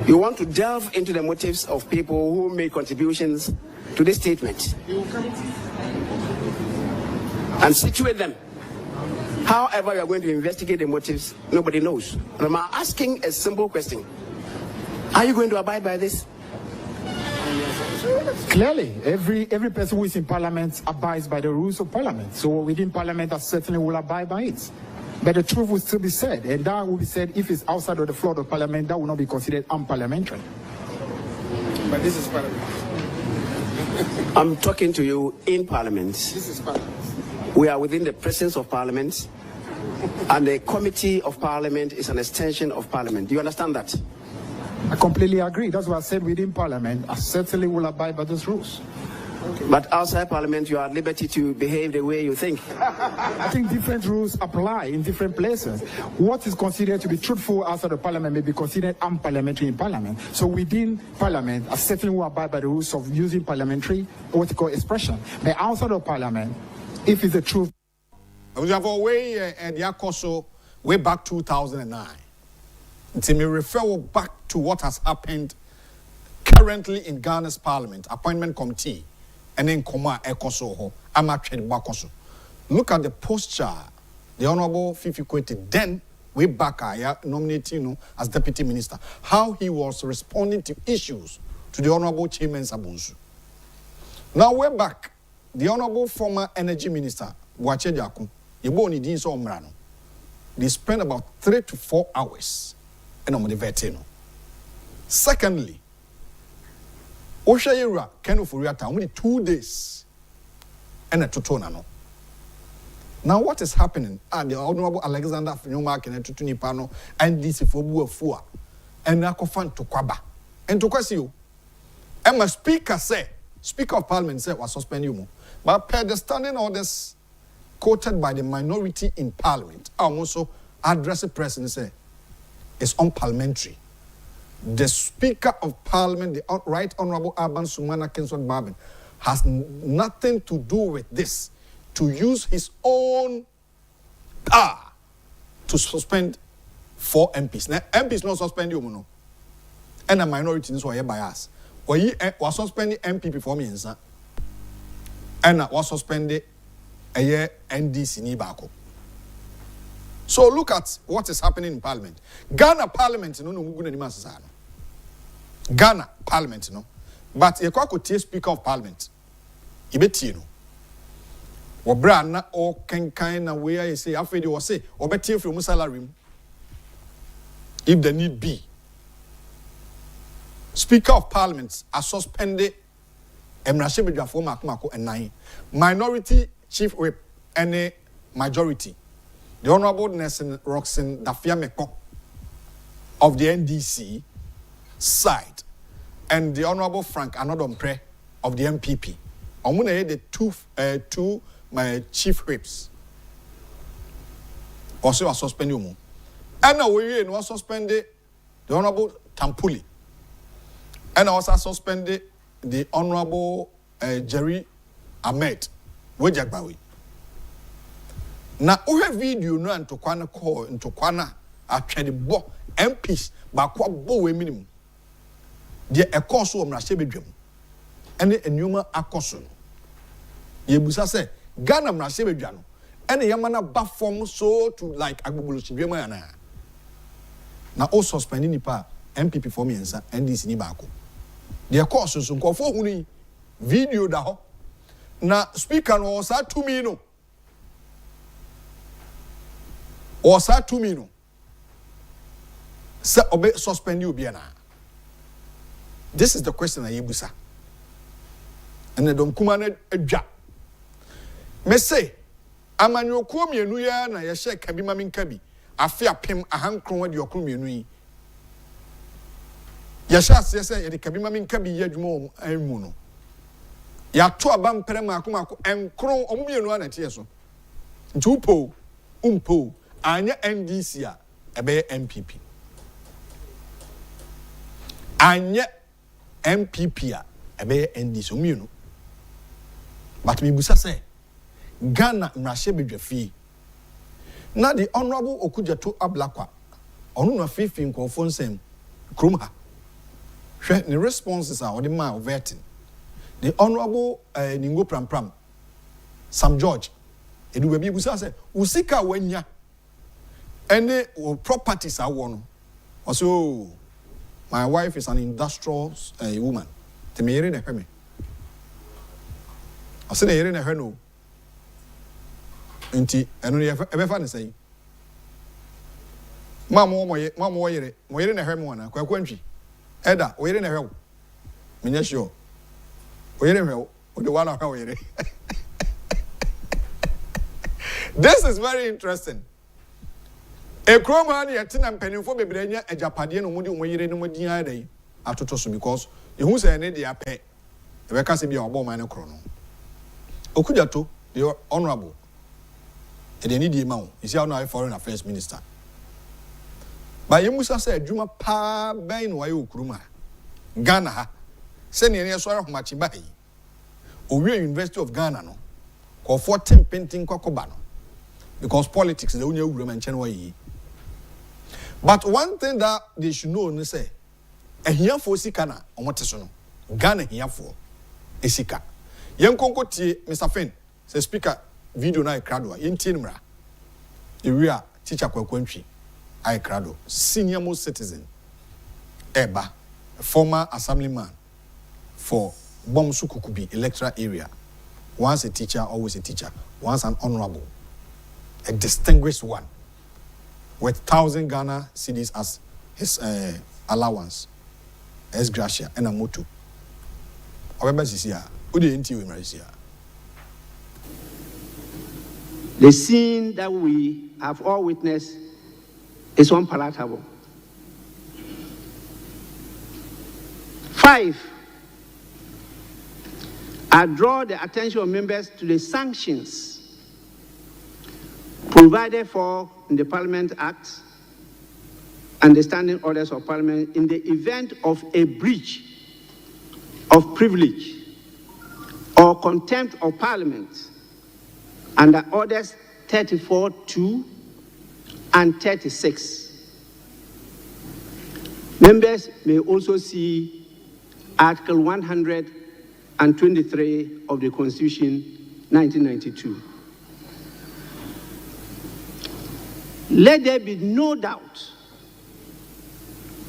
Speaker 3: you want to delve into the motives of people who made contributions to this statement and situate them. However, you are going to investigate the motives, nobody knows. And I'm asking a simple question. Are you going to abide by this?
Speaker 2: Clearly, every person who is in Parliament abides by the rules of Parliament. So within Parliament, I certainly will abide by it. But the truth will still be said, and that will be said if it's outside of the floor of Parliament, that will not be considered unparliamentary.
Speaker 5: But this is Parliament.
Speaker 3: I'm talking to you in Parliament.
Speaker 5: This is Parliament.
Speaker 3: We are within the presence of Parliament, and the Committee of Parliament is an extension of Parliament. Do you understand that?
Speaker 2: I completely agree. That's what I said within Parliament. I certainly will abide by those rules.
Speaker 3: Okay. But outside Parliament, you are at liberty to behave the way you think.
Speaker 2: I think different rules apply in different places. What is considered to be truthful outside of Parliament may be considered unparliamentary in Parliament. So within Parliament, I certainly will abide by the rules of using parliamentary, what you call expression. But outside of Parliament, if it's the truth.
Speaker 1: We have a way and the way back 2009. Until me refer back to what has happened currently in Ghana's Parliament, Appointment Committee, and then Koma Ekoso, Amatred Bakoso. Look at the posture the Honorable Fifi Kwete then way back nominating as Deputy Minister, how he was responding to issues to the Honorable Chairman Sabunsu. Now way back, the Honorable former Energy Minister, Agyapong, they spent about 3 to 4 hours and I'm the Secondly, Oshayera Kenu Furiata only 2 days and a tutona. Now what is happening? The Honorable Alexander Finyoma and Tutuni Pano and this Fobu Fua and Nakofan to Kwaba. And to question you, and my speaker said, Speaker of Parliament said was suspend you. But per the standing orders quoted by the minority in Parliament, I also address the President say it's unparliamentary. The Speaker of Parliament, the Right Honorable Aban Sumana Kingston Barbin, has nothing to do with this, to use his own power to suspend 4 MPs. Now, MPs not suspend you, no. And a minority is why you bias. We was suspending MP before me, sir. And I was suspended a year NDC Nibako. So look at what is happening in Parliament. Ghana Parliament, Ghana Parliament, but you could take Speaker of Parliament. Ibetino. Or brand or can kind of where you say, after you will say, or better from salary if the need be. Speaker of Parliament are suspended Emrashebe for Makumako and 9. Minority Chief Whip and a majority. The Honorable Nelson Roxanne Dafiameko of the NDC side and the Honorable Frank Anodompre of the MPP. I'm going to hear the two my chief whips. Also, I suspend you. And now we was suspended the Honorable Tampuli. And I also suspended the Honorable Jerry Ahmed Wejagbawi. Na ohe video no antokwana call ntokwana atwede bo MPs ba kwa bo we minimum. De ekoso o mrahye bedwam. Ene enuma akoso no. Yebusa se Ghana mrahye bedwa no. Ene yamana ba form so to like agbogbo chidwema yana. Na o suspend nipa MPP for me ensa NDC ni baako. De ekoso so nkofo hunu video da ho. Na speaker no o sa tumi no. Or sa tumi no. Sa obe suspend you biana. This is the question I yebusa. And the don kuma na adwa. Me say amanyo ko mienu ya na ye hye kabi ma minkabi. Afi apem ahankron de okro mienu yi. Ye hye ase say ye de kabi ma minkabi ye adwuma anmu no. Ya to aba mpere maako enkron omumienu na tie so. Nti umpo anya NDC a ebe MPP. Anya MPP a ebe NDC omienu. But me busa say Ghana mrahye bedwafi. Na the honorable Okujato Ablakwa onu na fifi nkonfo nsem krom ha. Hwe ne responses are the man vetting. The honorable Ningo Pram Sam George edu baby busa say usika wanya any properties are one. Also my wife is an industrial woman. Te me yere na hwe me. Ase na yere na hwe no. Nti eno ye ebefa ne say. Mamo yere na hwe me wana kwa kwantwi. Eda o yere na hwe. Menya sure. O yere hwe o de wana hwe o yere. This is very interesting. A chroma ni yatina mpenifo bebrenya Agyapade no mudi omoyire no mudi adai atoto so because ehu say ne de ape e be ka se bia obo man ne kro no. Okujato the honorable e de ni die ma wo isi now foreign affairs minister. Ba yemusa say adwuma pa ben no waye okuruma Ghana ha se ne ne so ahomachi ba yi Owie University of Ghana no ko 14 painting kwakoba no because politics they only woman chen way. But one thing that they should know is say here for sikana omote so no Ghana here for esika yen konko tie Mr. Finn say speaker video na ikrado yen tie mra ewia teacher kwakwantwi I krado senior most citizen eba former assemblyman for Bomsu Kukubi electoral area, once a teacher always a teacher, once an honorable, a distinguished one with 1,000 Ghana cedis as his allowance, as gratia and a motu.
Speaker 3: The scene that we have all witnessed is unpalatable. 5, I draw the attention of members to the sanctions provided for in the Parliament Act and the standing orders of Parliament in the event of a breach of privilege or contempt of Parliament under Orders 34(2) and 36. Members may also see Article 123 of the Constitution, 1992. Let there be no doubt,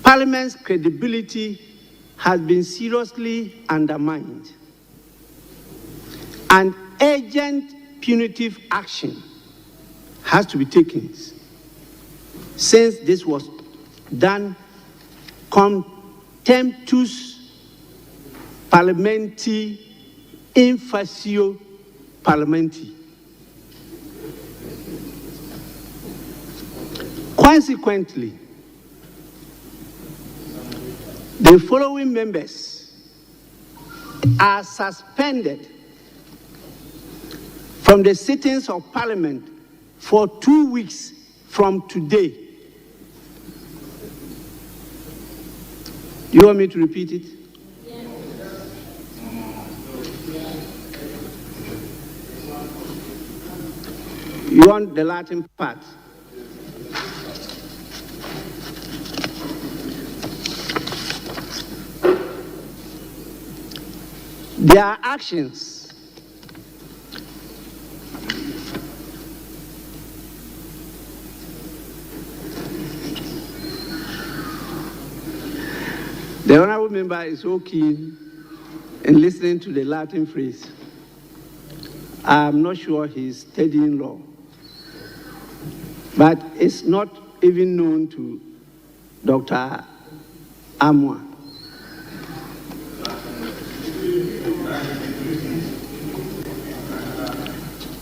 Speaker 3: Parliament's credibility has been seriously undermined, and urgent punitive action has to be taken, since this was done contemptuous parliamenti in facio parliamenti. Consequently, the following members are suspended from the sittings of Parliament for 2 weeks from today. You want me to repeat it? You want the Latin part? Their actions the honorable member is so keen in listening to the Latin phrase. I'm not sure he's studying law, but it's not even known to Dr. Amwa.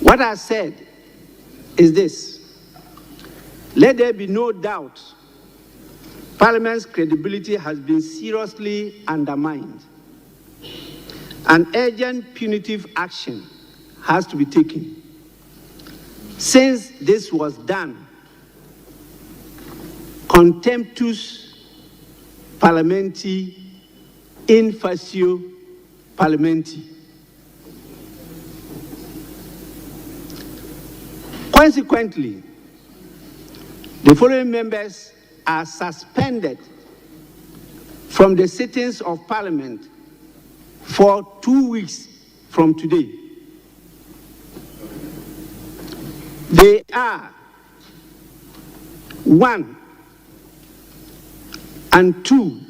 Speaker 3: What I said is this: let there be no doubt Parliament's credibility has been seriously undermined. An urgent punitive action has to be taken. Since this was done, contemptus parliamenti in facio parliamenti. Consequently, the following members are suspended from the sittings of Parliament for 2 weeks from today. They are 1 and 2,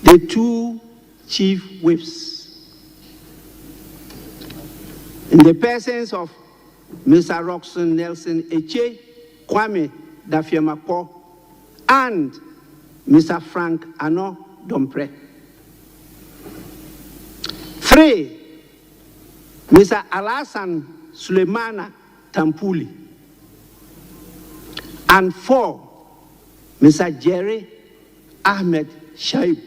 Speaker 3: the 2 chief whips, in the persons of Mr. Roxon Nelson Eche, Kwame Dafiamapo, and Mr. Frank Ano Dompre. 3, Mr. Alasan Suleimana Tampuli. And 4, Mr. Jerry Ahmed Shaib.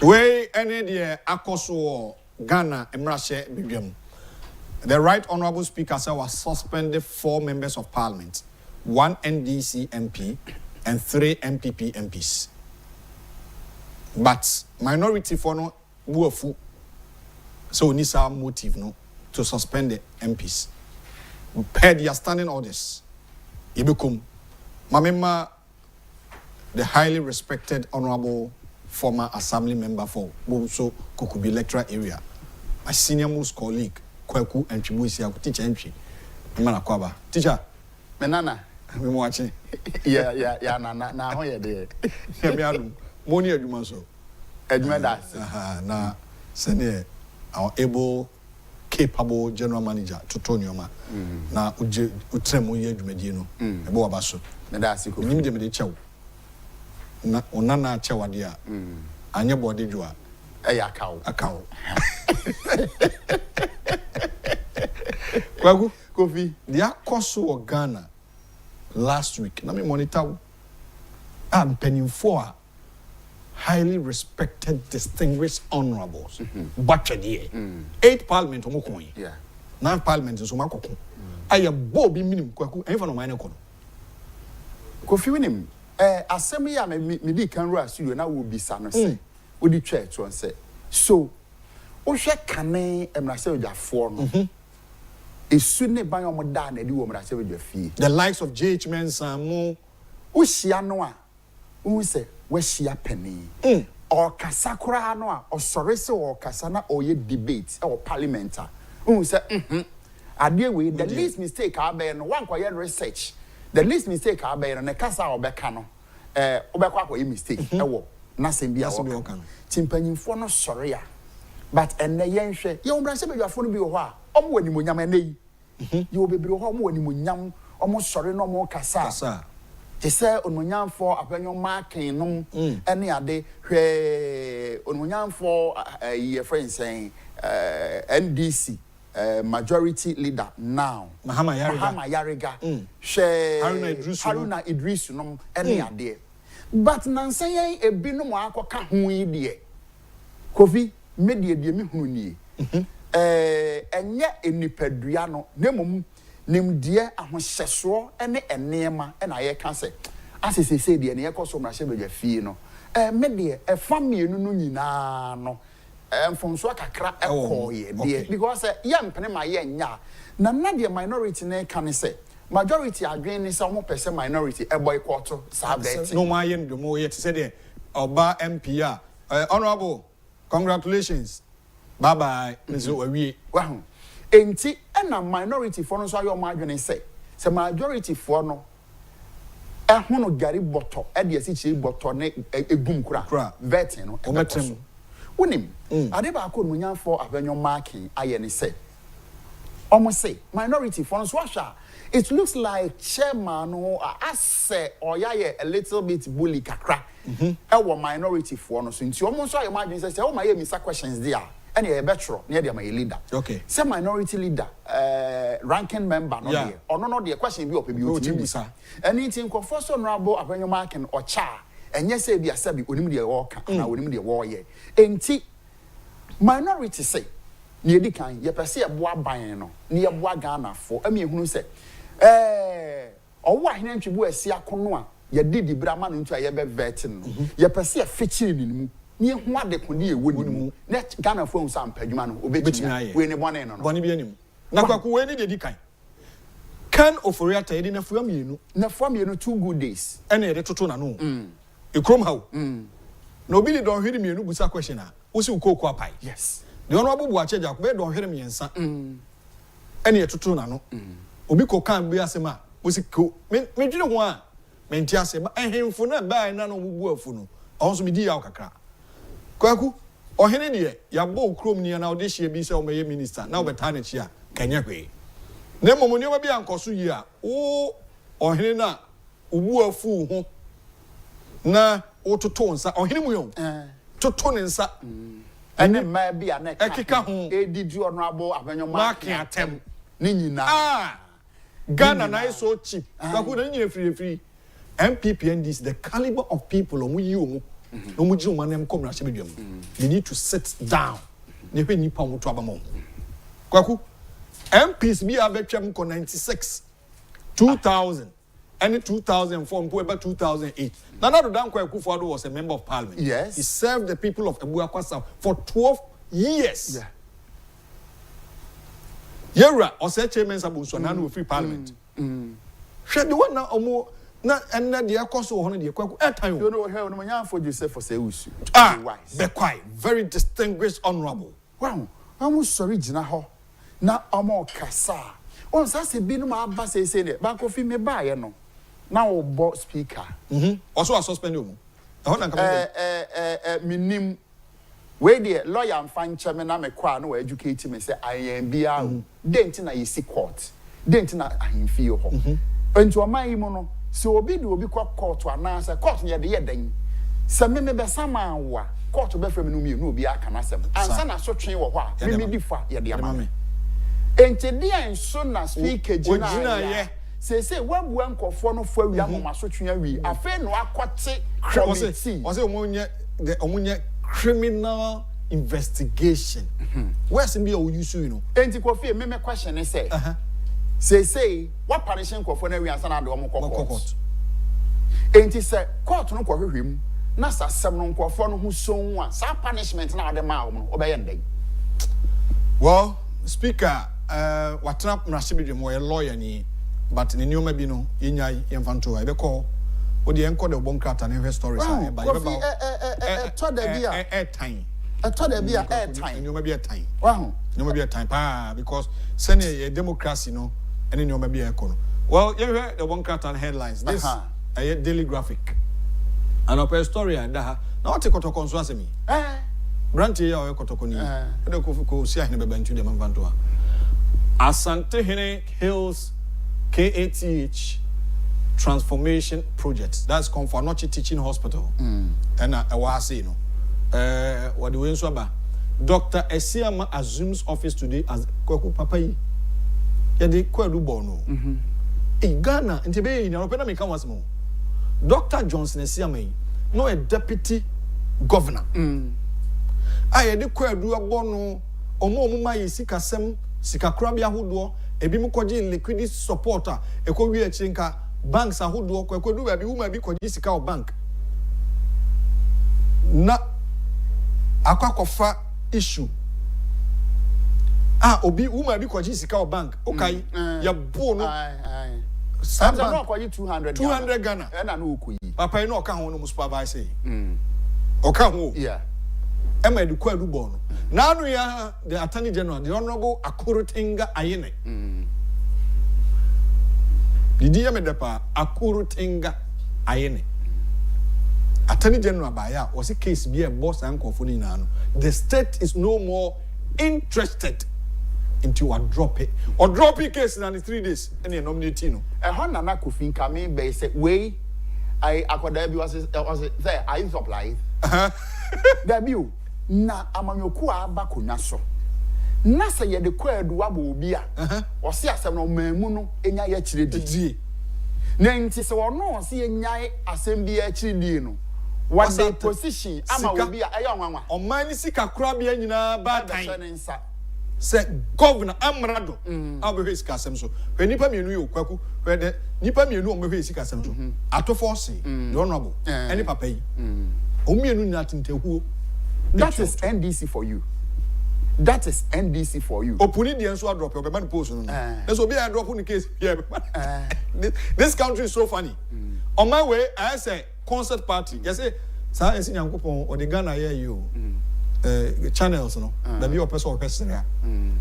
Speaker 1: Way any the Akoso Ghana Emrashe Bibiam. The Right Honourable Speaker said was suspended 4 members of Parliament, 1 NDC MP and 3 MPP MPs. But minority for no buafu, so we need some motive no to suspend the MPs. Per their standing orders, Ibekum, Mamema, the highly respected Honourable former Assembly member for Boso Kukubi electoral area, my senior most colleague. Kweku and Chibuisi, teacher entry. Kwaba. Teacher.
Speaker 6: Menana.
Speaker 1: I'm watching.
Speaker 6: Yeah, na how you there?
Speaker 1: Money Edumanso.
Speaker 6: Edmedas.
Speaker 1: Na send our able, capable general manager to Tonyoma. Na utremo ye Jumedino. Ebo Abaso.
Speaker 6: Medasiko.
Speaker 1: You need the chow. Na onana chawadia. Anya body jua.
Speaker 6: A cow.
Speaker 1: Kwagu,
Speaker 6: Kofi,
Speaker 1: the Akoso of Ghana last week. Let me monitor. I'm penning 4 highly respected, distinguished honorables. Butchered 8 Parliament Omokoi.
Speaker 6: Yeah.
Speaker 1: 9 Parliament in Somako. I am Bobby Minim Kwaku, and from mine.
Speaker 6: Kofi Winim, assembly, I may can rush you, and I will be son. Say, would the church one say so? Osha Kane and I say with your form. It's soon by your modern and you woman I say with your fee.
Speaker 1: The likes of J.H. Mensah, Mo,
Speaker 6: Ushianoa, who say, where's she a penny? Or Casacra noa, or Sorese or Casana, or ye debate, or parliamenta. Who say, I deal with the least mistake I bear and one quiet research. The least mistake I bear and a casa or becano. Obekwa mistake. Nothing be a Timpany for no sorry. But and the young share, you will say your phone be a while. When you yam you will be home when you yam almost sorry no more cassa. They say on yam for upon your marking no any other where on yam for a year friend saying NDC majority leader now. Mahama Yariga. Haruna Idris no any idea. But Nansay a bino marco cahui dear. Kofi media de me huni. Enye enipaduano nemum nim de ahohyeso ene enema na ye ka se asese de ne ye koso mra hye be fie no me de e famie no nyina no from so kakra ekoye because yam pene ma ye nya na the minority na can say majority adwen say omo person minority e boycott sa bet
Speaker 1: no ma ye ndo mo ye say there oba MP honorable congratulations bye bye nso awie
Speaker 6: wahu enti na minority for no so ayo ma adwen say majority for no no gari bottle e de asi chi bottle ne egum kura vetting no
Speaker 1: ometem
Speaker 6: unim ade ba ko no nya for abenyo marking aye ne say almost say minority for so it looks like chairman no ase oyaye a little bit bully kakra e wo minority for no so nti almost so imagine say o ma ye misa questions there and a better near the leader.
Speaker 1: Okay.
Speaker 6: Say minority leader, ranking member, no dear. Or no, the question be up a anything confers honorable upon your marking or char, and yes, say be a sabi, unimidi walker, and I will warrior. And minority say, near the kind, ye per se a bois buying, near bois Ghana for a me who say, or what name to be a sia connoa, ye did the Brahman into a yebe vetin, ye per se a fitching in ni ho ade kodi e woni mu na Ghana fo nsa ampadwuma no obetumi we ne bone no
Speaker 1: bone bi anim na kwako we ni de kan kan oforiata yedi na fua mienu
Speaker 6: 2 good days
Speaker 1: ene yede toto na no e krom hawo na obi ni don hwere mienu busa question a wo si ukoko apai
Speaker 6: yes
Speaker 1: de ono abubu a cheja ko be don hwere miensa ene ye toto na no obi ko kan bi asema wo si ko me dwine ho a me nti ase ba ehemfo na ba na no bubu afu no onso me di yaw kakra kwaku ohene de ya bo krom ni na ode hie bi se o meye minister na obeta na chi a kanya hwe na momo ni obi ankoso yi a o ohene na ubu afu ho na ototo nsa ohene mu yo toto ne nsa
Speaker 6: ene ma bi a na
Speaker 1: ekeka ho
Speaker 6: edidi honorable abenyo marking
Speaker 1: atem
Speaker 6: ni nyina
Speaker 1: Ghana na so cheap kwaku na nyina free MPPNDs the caliber of people omu yi omu no muji o manem kom na hye they need to sit down ne hwe nipa mo to abamo kwaku MPs bi abetwam ko 96 2000 and 2004 mpo eba 2008 Nana Dodan Akufo-Addo was a member of parliament.
Speaker 6: Yes,
Speaker 1: he served the people of Abuakwasa for 12 years. Yera ose chairman sabuso na no free parliament hwe de wona omo na enna de akoso ho no de kwaku airtime
Speaker 6: you know here no nya for Joseph for say usu
Speaker 1: be quite very distinguished honorable
Speaker 6: wow amu sorry gina ho na omo kasa on sa se bi no ma ba se ne ba ko fi me ba ye no na wo bo speaker
Speaker 1: also suspend you ho na nka
Speaker 6: minim we the lawyer and fan chairman na me kwa no educate me say I am bia dent na yesi court dent na ahemfie ho enti o man yi mu no so obi de obi kwa court anansa court ye de den se me be sama wa court be frem no mi no obi aka na sem ansa na so twen wo ho a me di fa ye de ama enti dia enso na speaker gina ye say wabu ankofo no fo awi amoma so twen awi afa no akote committee
Speaker 1: o say omunye criminal investigation where's me o use you know
Speaker 6: enti kofi me question is say what punishing ko for na wi ansa na de omo court enti say court no ko hwehwem na sasem no ko for no hu son a sa punishment na de ma omo obeye ndey
Speaker 1: well speaker watra mrashibidwe mo lawyer ni but ni nyoma bi no yenyai yemfanto ai be call o de enko de bonkrata na stories
Speaker 6: a ba to da bia
Speaker 1: time
Speaker 6: to da bia time
Speaker 1: nyoma bia time
Speaker 6: wow
Speaker 1: nyoma bia time pa because sene democracy no ene nyoma bia ekono well you hear the bonkrata headlines this a daily graphic and a story and na what kotoko nso asemi branti ya o kotoko ni e ko si ahene beba ntu de manvanto a Asante Hene Hills KATH transformation project that's come for Nochi Teaching Hospital and I was saying what the way so ba Dr. Esiama assumes office today as Kwaku Papa yi ya de kwadu bono in Ghana ntebe ina open na me kan wasmo Dr. Johnson Esiama yi no a deputy governor aye de kwadu abono omo ma yi sikasem sikakura bia hodo ebi mu koje liquidity supporter ekowi achirinka banks ahodo ko ekodu ba bi wuma bi koje sika o bank na akwakofa issue. Obi woman bi kwaji sika o bank. Okay. Ya bo no.
Speaker 6: Some no kwaji 200
Speaker 1: Ghana.
Speaker 6: E na no okuyi.
Speaker 1: Papa yi no ka ho no mu supervise. Oka ho.
Speaker 6: Yeah.
Speaker 1: Emma du kwadu bo no. Na no ya the Attorney General, the Honorable Akuru-Tenga Ayene. Didi ya medepa Akuru-Tenga Ayene. Attorney General Baya was a case be a boss and confuni nano. The state is no more interested into a drop it or drop it case in 3 days. Any nominating.
Speaker 6: A Hana Kufin coming by say way I was there. I supply. That you na amanyokuwa bakunyaso. Nasa ye de kwadu abo bia. O se asem no mamu no enya ye chiredi. Na nti se wono se enya asem bia chiredi no. What the position ama obi a eya nwanwa.
Speaker 1: Oman ni sika kura bia nyina ba tan. Se governor amrado abehwe sika asem so. Hwe nipa mienu ye okwaku, hwe de nipa mienu o mehwe sika asem so. Atofo se the honorable any papa yi. O mienu nyina tintehuo.
Speaker 6: That is NDC for you. That is NDC for you.
Speaker 1: Opuni the answer drop your man post no. There's obi a drop on the case here. This country is so funny. On my way I say concert party. You say sa esi nyankopon o de Ghana here you. Channels no. Da be your person here.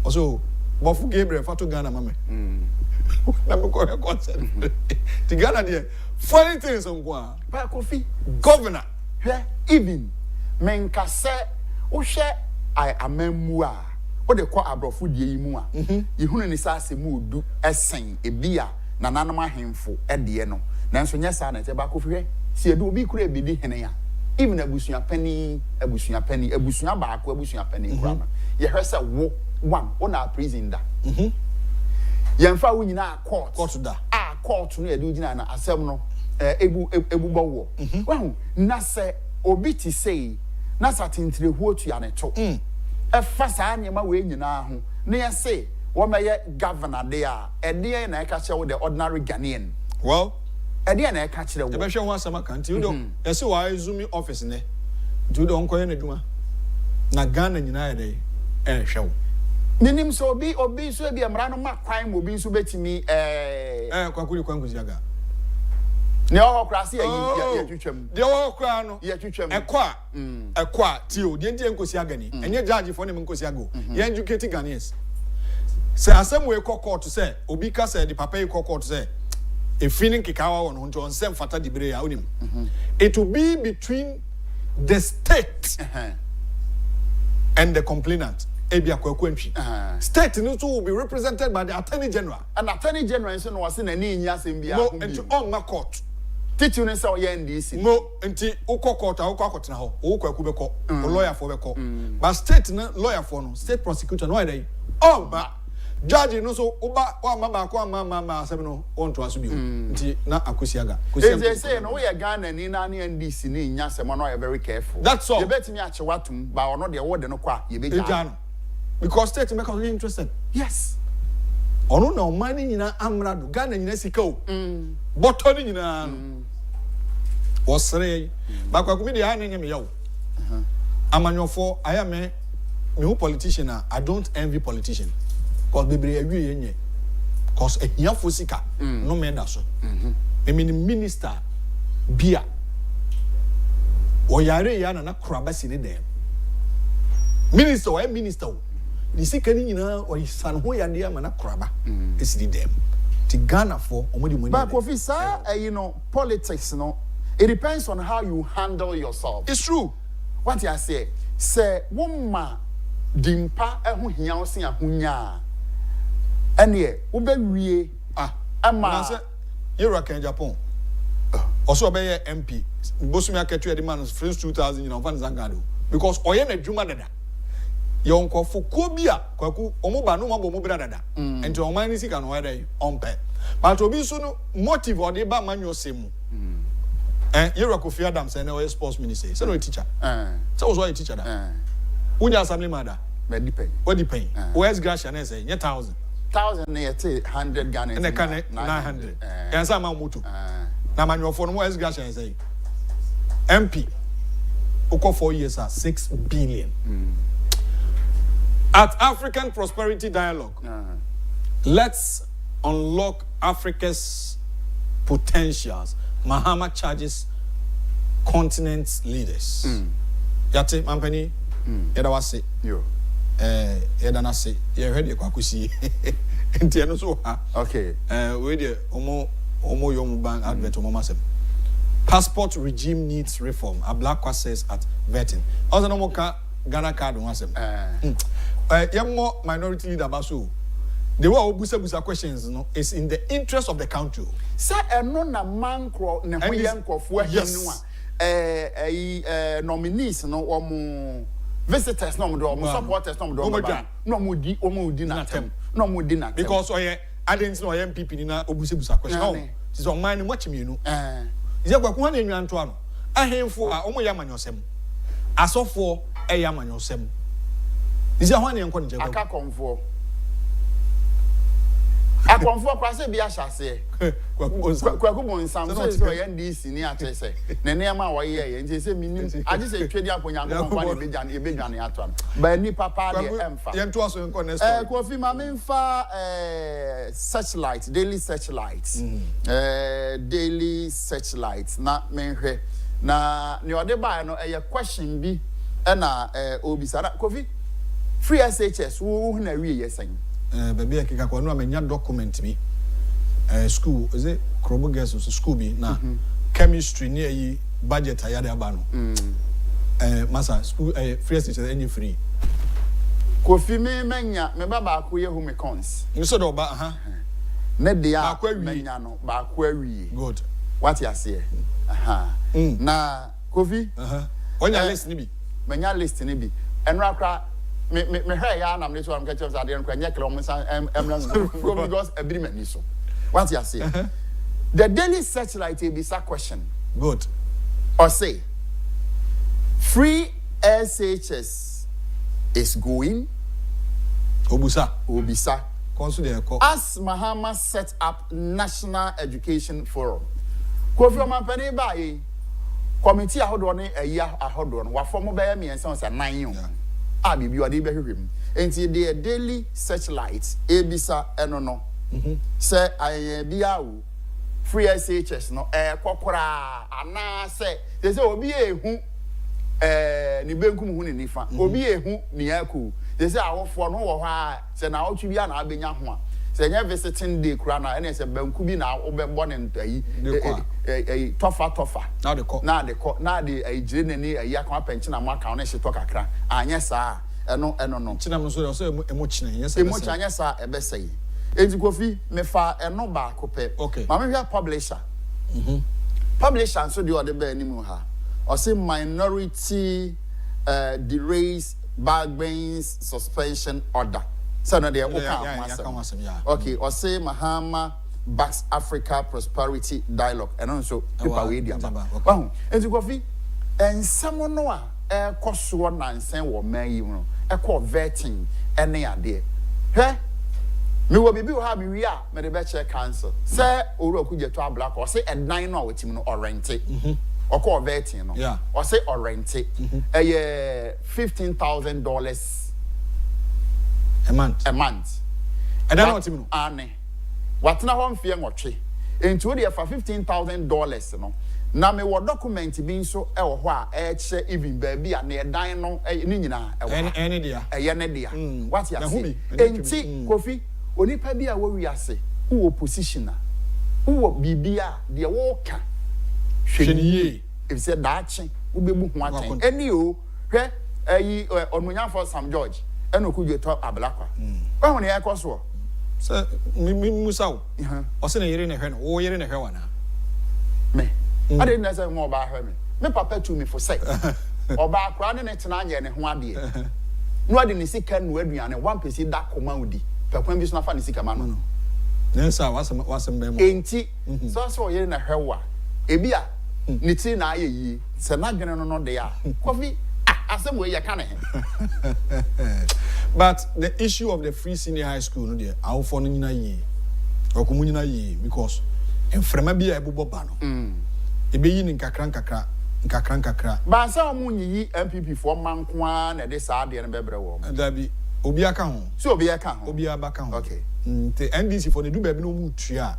Speaker 1: Also Bofu Gabriel Fatu Ghana mame. Na me go concert. The Ghana there funny things on kwa.
Speaker 6: Ba Kofi
Speaker 1: governor.
Speaker 6: Even menkase uhwe I amemu a wo de kwa abrofo die yi mu a yehunu ni sa asemu odu esen ebia na nanom ahemfo ede no nanso nya sa na te ba kofhwe si edu obi kura ebedi hene ya even abusua pani abusua ba akwa abusua pani kura na ye hwese wo one na prison da yemfa wo nyina court da court no edu gina na asem no ebu bowo wahu na se obi ti say na satintire huo tu ya ne to e fa saa nyema we nyina ho na ye say wo meye governor there e de na e ka che wo the ordinary Ghanaian
Speaker 1: well
Speaker 6: e de na e ka kire wo
Speaker 1: e be hwe ho asama kan ti do e se wa izumi office ne ti do onkoye na duma na Ghana nyina ye de e hwe wo
Speaker 6: ninim so obi so bi amra no ma kwan mo obi so betimi
Speaker 1: kwakuri kwanguzi aga
Speaker 6: ne o kra se ya twetwam
Speaker 1: de o kra no
Speaker 6: ya twetwam
Speaker 1: ekwa ti o de ndie nkosi aga ni enye judge for ne nkosi aga ye educate Ghanaians se asem we court say obi ka say the papa e court say a feeling kikawa won nto onsem fata dibre ya onim it will be between the state and the complainant ebia kwakwantwi state no too will be represented by the Attorney General
Speaker 6: and Attorney General so no wase na ni nya asem bia
Speaker 1: no nti on ma court
Speaker 6: teaching ne say o ye NDC
Speaker 1: no nti ukọ akotena ho ukwaku beko lawyer for beko but state na lawyer for no state prosecutor no dey ba judge no so uba wa mama ko mama asem no on to aso bio nti na akosiaga
Speaker 6: they say no we Ghana ni na NDC ni nya asem no are very careful
Speaker 1: that's all
Speaker 6: you bet me ache watum ba ono de wo de no kwa ye be
Speaker 1: ja because state make us interested
Speaker 6: yes
Speaker 1: ono na omani nyina amrado Ghana nyina sika o boto ni nyina osre ba kwa kumidi ha nyame yawo amanyofo aya me who politician I don't envy politician because bebre awie yenye because ehiafo sika no me da so I mean minister bia o yare ya na kraba si ne dem minister o minister o ni sika ni nyina o isan ho ya de ama na kraba esi dem ti Ghana for omodi money
Speaker 6: but officer you know politics no it depends on how you handle yourself.
Speaker 1: It's true.
Speaker 6: What I say woman dimpa ehu hia o se ahunya ene ubewie ama
Speaker 1: na say yera kan Agyapong also obey MP bosumi aketu e de man since 2000 you know van zangado because oye na dwuma dada yon kofo ko bia kwaku omoba no mabo mo bra dada enti o man ni sika no wede onpe but obi so no motive o de ba manyo semu Yera Kofi Adam say na sports minister say no teacher so was why a teacher da unya assembly mother
Speaker 6: me depend
Speaker 1: what depend where's Gracia na say 1000
Speaker 6: na yet 100 Ghana
Speaker 1: and can 900 and some moto na manufo no where's Gracia say MP oko 4 years 6 billion At African Prosperity Dialogue, let's unlock Africa's potentials. Mahama charges continent leaders. Yate Mampani, Edawase, Edanase, you heard the Kwakusi, and so
Speaker 6: okay.
Speaker 1: With the Omo Yomuban advert Omomasem. Passport regime needs reform. A black says at vetting. Also, no more Ghana card on us. Young more minority leader Basu. The way Busa questions is in the interest of the country.
Speaker 6: Sir, no na man cro na hoyan kofo nominees no visitors no do supporters no do no mudi na tem no mudi na tem
Speaker 1: because I didn't know MPP ni na obusa question. Is on mine much me no. Is ya kwaku na enwan to ano. Ahemfo a omo ya manyosem. Asofo e ya manyosem. Is ya hwan enko nje
Speaker 6: aka konfo. Akonfo kwase bia hyase. Kwaku bonsam so ye ndc ni atese. Na nema wo ye nti se minim age se twedi akonya konfo na ebedwane ato no. Ba ni papa de emfa.
Speaker 1: Ye nto aso enko next.
Speaker 6: Kofi ma memfa searchlight, daily searchlight. Daily searchlight na menhwe. Na ni ode ba no eye question bi e na obisara Kofi free SHS wo hu na wie yesen.
Speaker 1: Baby akika kwa no amenya document bi school is it Krobo girls school bi na chemistry ni yi budget ayade aba no masa school free teacher any free
Speaker 6: Kofi me menya me baba akoye hu me cons
Speaker 1: you so do ba
Speaker 6: ne dia menya no ba ko awie
Speaker 1: good
Speaker 6: what you say na Kofi
Speaker 1: onya list ni bi
Speaker 6: menya list ni bi enra kra me hwe ya na me so am catch up ade no kwanya kra because agreement ni so what you say the daily searchlight be sa question
Speaker 1: good
Speaker 6: or say free SHS is going obisa as Mahama set up National Education Forum Kofi Omampani ba yi committee ahodo ne eya ahodo no wa form be me ense on say 9 bibi ode be hwehwem enti the daily searchlight ebisa eno no say bia wo free SHS no kokora ana say they say obi ehu ni benkum hu ni nifa obi ehu ni yaku they say awofo no wo ha say na otwi bia na abenya ho a say nya visiting day kura na ene say banku bi na obebo ne ntayi tofa na de ajire ne ni ayi aka penchi na maka na hyeto kakra anya saa eno no
Speaker 1: chinam so so emo chine yes
Speaker 6: emo chanya saa ebesai enti Kofi me fa eno ba ko pe ma me hwa publisher publisher so de ode ba ni mu ha o say minority derails bargains suspension order so no dey okay o say Mahama backs Africa Prosperity Dialogue and so paper we dia ba enti Kofi ensamo no a koso nansen wo man yi no vetting ene ade he me wo bibi wo ha me wi a me de be check cancel say oru akujeto abla ko say edan no a wetim no orente oko vetting no o say orente $15,000
Speaker 1: a month I don't know what you mean
Speaker 6: ane what na ho mfie nwotwe enti wo de fa $15,000 no na me wo document bi nso wo ho a che even baby a na edan no ni nyina wo
Speaker 1: ene dia
Speaker 6: ne dia what you say enti Kofi onipa bi a wo wi ase wo position a wo bibia de wo ka hweniye if say daache wo bebu ho aten eni o hwe ayi onunya for Sam George eno kudweto ablakwa wa ne yakoso
Speaker 1: so mi musawo o se na yere ne hwe no wo yere ne hwe wana
Speaker 6: me I didn't know more about her. Me papa to me for say. Oba akra ne tena anye ne ho ade. No ade ne sika no aduane 1% da koma udi. Pekwan bi so na fa ne sika ma no.
Speaker 1: Nensa wasem be mo.
Speaker 6: Enti so yere na hwewa. Ebi a ne ti na aye yi. Se na dwene no de a. Kofi asem we ye ka ne.
Speaker 1: But the issue of the free senior high school no there, awfo no nyina yi. Okomu nyina yi because enfrema bi a ebubo ba no. Ebe yi ni nkakra
Speaker 6: ba sa omu nyi MPP for manko a na de sa ade ne bebre wo
Speaker 1: da bi Obi aka ho.
Speaker 6: So obi aka ho.
Speaker 1: Obi abaka ho.
Speaker 6: Okay.
Speaker 1: The NDC for the do baby no mu tua.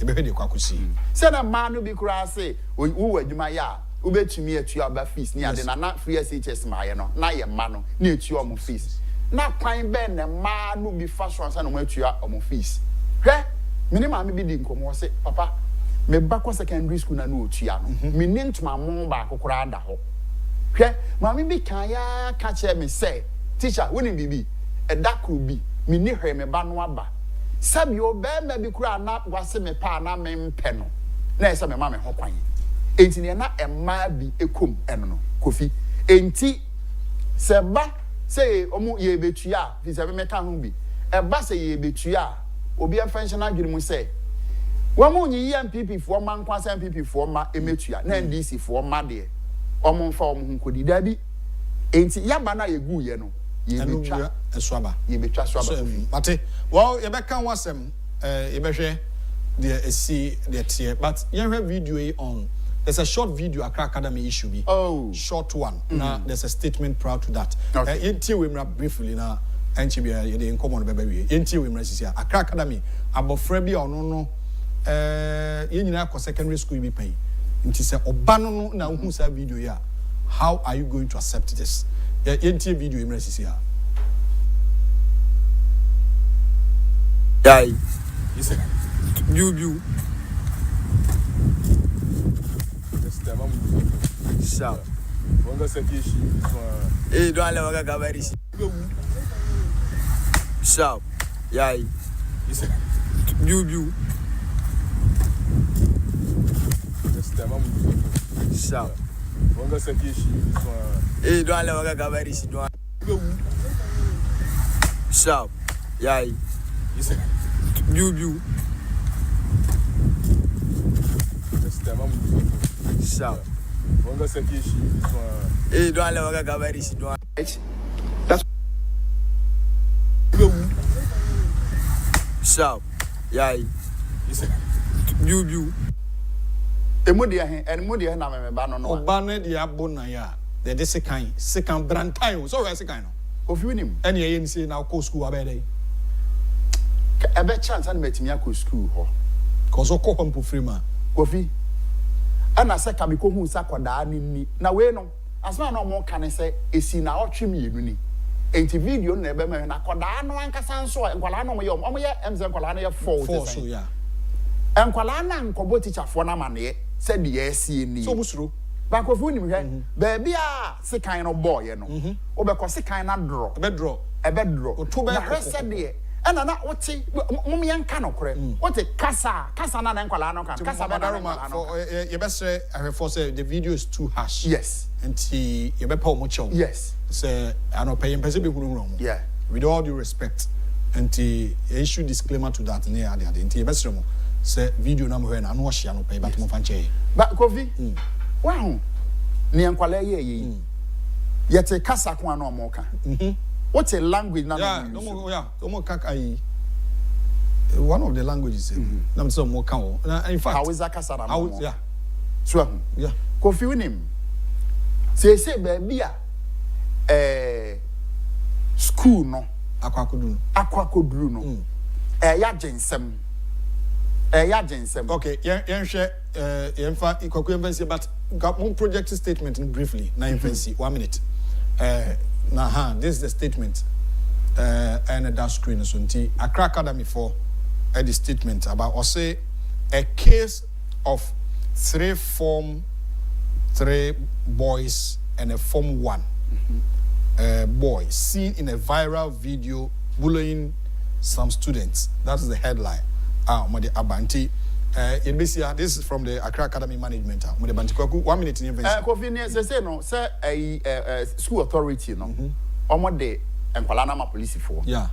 Speaker 1: E be de kwakosi.
Speaker 6: Say na man no bi kura say wo adwuma ya ubetumi atua ba fees ni ade na free SHS ma ye no na ye ma no na atua omo fees. Na kwan be na ma no bi fa so ansa na mo atua omo fees. Hwe me ma me bi di nkomo say papa me ba ko secondary school na no otua no. Me ni ntuma mo ba kokora da ho. Hwe ma me bi kan ya ka che me say teacher woni bibi edakru bi me ni hwe me ba no aba. Sabi obe me bi kura na wase me pa na me mpe no. Na ese me ma me ho kwan. Enti ne na emma bi ekom eno no kofi. Enti seba say omu ye betua fi se me ka ho bi. Eba say ye betua obi afension adwene mu say wamu nyi MPP fo ma nkwasa MPP fo ma emetua na NDC fo ma de omo mfa omo hu kodi da bi. Enti yaba na ye gu ye no ye betwa
Speaker 1: eswaba
Speaker 6: ye betwa swaba
Speaker 1: but well ye be kan wasem ye be hwe the see the tier but ye hwe video on there's a short video Accra Academy issue bi short one now there's a statement proud to that yenti we mra briefly na enchi bi ye dey common be we yenti we mra sisi Accra Academy abofra bi ono no ye nyina ko secondary school bi pai nti se oba no na hu sa video ya how are you going to accept this yenti video mra sisi ha
Speaker 7: Yai. You. Sharp. Hey, don't let me go very sharp. Yai. You. Sharp. Hey, don't let me go very sharp. Yai. You. Sharp. Hey, don't let me go very
Speaker 6: that's
Speaker 7: sharp. Yai. You.
Speaker 6: Emudia he emudia na me ba no no.
Speaker 1: Oba no de abo na ya. De sekan brantan so we sekan no.
Speaker 6: Ofi nim.
Speaker 1: Ene ye ni say na ko school abede.
Speaker 6: Ebe chance na metimi akọ school ho.
Speaker 1: Cause o ko hompo free ma.
Speaker 6: Kofi. Ana se ka bi ko hu sa koda ni na we no. Asma na mo ka ne se esi na otwe mienu ni. Enti video na ebe me na koda no ankasa nso nkwala no mo ye MZ nkwala no ye 4
Speaker 1: so ya.
Speaker 6: Enkwala na nkobo teacher fo na mane said the SCN.
Speaker 1: So musuro.
Speaker 6: Ba ko fu ni me baby a sekan no boy no. Obekọ sekan na draw. Ebe draw. Na hwese de ena na wote mum yanka no kore. Wote kasa na nkwala no kan. Kasa ba
Speaker 1: daroma for you best say the video is too harsh.
Speaker 6: Yes.
Speaker 1: And you be pa mo chow.
Speaker 6: Yes.
Speaker 1: Say anopa yin pese be hunu wrong.
Speaker 6: Yeah.
Speaker 1: With all due respect and issue disclaimer to that near the enti best remo. Say video na mo hwe na no hye no pay but mo fan che.
Speaker 6: Ba Kofi. Wow. Ni nkwala ye. Yete kasa ko na mo ka. What's a language now?
Speaker 1: Yeah, one of the languages. In fact,
Speaker 6: how is that Kasara?
Speaker 1: Yeah.
Speaker 6: So,
Speaker 1: yeah.
Speaker 6: Kofi him. Say, baby, school no. Aquacodru no. Ya jensem.
Speaker 1: Okay, but one project statement briefly. Now, 1 minute. This is the statement and that screen so Accra Academy for the statement about or say a case of 3 boys and a Form 1 boy seen in a viral video bullying some students. That is the headline. This is from the Accra Academy management. 1 minute in
Speaker 6: no, say school authority no. De enkwala na ma police for.
Speaker 1: Yeah.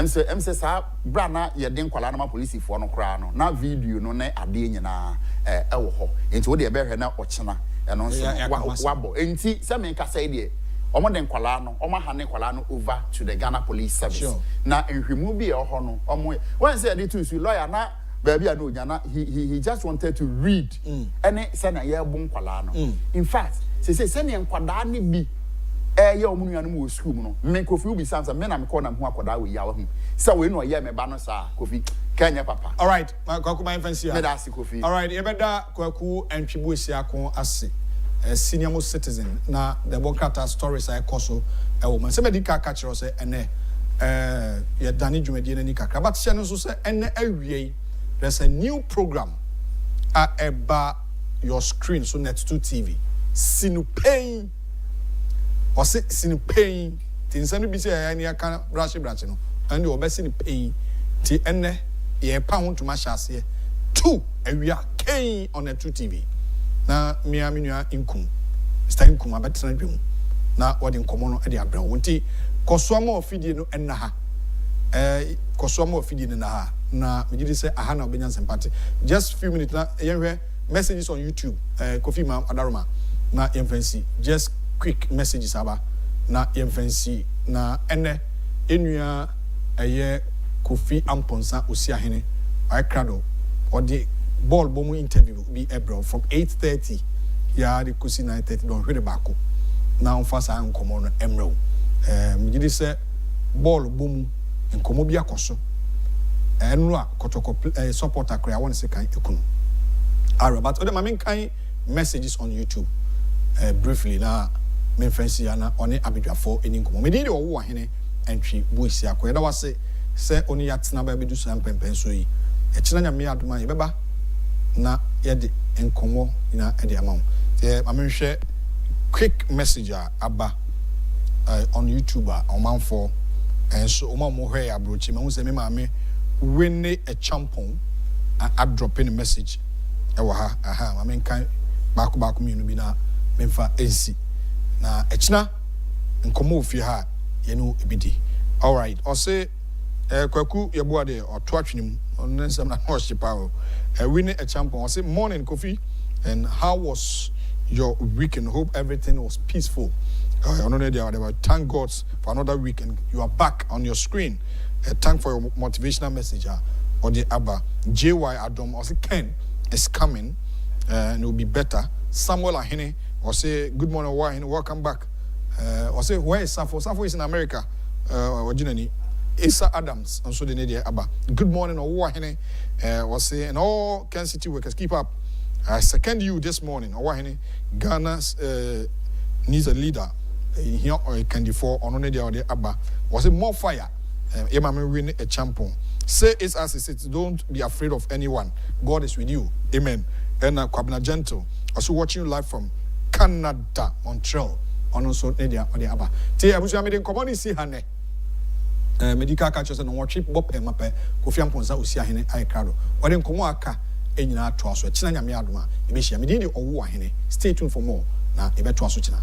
Speaker 6: Say sa brana ye de enkwala na ma police for no kra no. Na video no na ade nyina wo ho. Enti wo de be hwe na ochena. Eno so wabo. Enti say me ka say de de enkwala no, ha ne enkwala no over to the Ghana Police Service. Sure. Na enhwemu bi e ho no, when say the two lawyer na baby I know Jana he just wanted to read any say na ye bo nkwala no. In fact, say na enkwada ni bi ye omunuanu mu school mu no me Kofi ubi samsa me na me call na ho akoda we ya ho say we no ye me ba no sa Kofi Kenya papa.
Speaker 1: All right, Kwaku my fancy.
Speaker 6: Me da si Kofi.
Speaker 1: All right, yebeda Kwaku entwibu esiakon ase. Senior most citizen na the Bokata stories I koso e wo man. Se me di ka kire say ene ye dani dwumadi na ni kakra. But se no so say ene awie there's a new program eba your screen so Net2 TV. Sinu pain or sinu pain tin sanu bi say ani aka branch no and you obesi ni pain ti ene ye pa ho to ma hyase 2 awia pain on Net2 TV na mia minua inkum sta inkum abetra dwum na wodi nkomo no e de abra wonti kosoama ofidie no enna ha kosoama ofidie no na ha na megidi say aha na obenya sympathy just few minutes na yenhwe messages on YouTube Kofi ma adaroma na yemfancy just quick messages aba na yemfancy na ene enua eye Kofi Amponsa Osiahene I crado or the ball bomu interview be ebro from 8:30 ya the kusi 9:30 don hwede bako na onfasa nkomo no emro mgidi se ball bomu nkomo bi akoso enu a kotoko supporter kra won se kan ekunu ara but the main kind messages on YouTube briefly na men fancy na oni abidwafo eni nkomo me di de wo ahene entwi buisi akoye da wase se oni yatena ba bedu so ampempen so yi e kina nya me adoma ye beba na ye de nkomo ina e de amount ye mamenhwe quick message aba on YouTube omanfo so omamo hwe abrochi ma hu se me maame wene Agyapong a dropping a message ewa ha aha maame kan baako mienu bi na memfa ensi na echina nkomo ofi ha ye no ebidi. All right, o say Kwaku yebo ade oto atwenem onsem na worship power wene Agyapong o say morning Kofi and how was your weekend? Hope everything was peaceful. Thank God for another weekend. You are back on your screen. Thank for your motivational message. Or the Abba JY Adam or say Ken is coming and it will be better. Samuel Ahene or say good morning, Wahine, welcome back. Or say where is Safo? Safo is in America. Originally, Asa Adams and so the Nadia Abba. Good morning, or Wahine. Or say and all Kencity workers keep up. I second you this morning. Or Wahine, Ghana needs a leader. Here or candy for on the Abba. Was it more fire? Emma win Agyapong. Say it's as it is. Don't be afraid of anyone. God is with you. Amen. And Kwabena Gentle. Also watching you live from Canada, Montreal. On also Nadia or the Abba. Tia Abuja made in common see hane. Medical catchers and watch it Bob and Mape. Kofi Amponsa Osiahene I crado. Or in Komoaka Enina Twaso. Chinanya Miaduma. Ibishia Medini or Wahine. Stay tuned for more. Now Ebe Twaso China.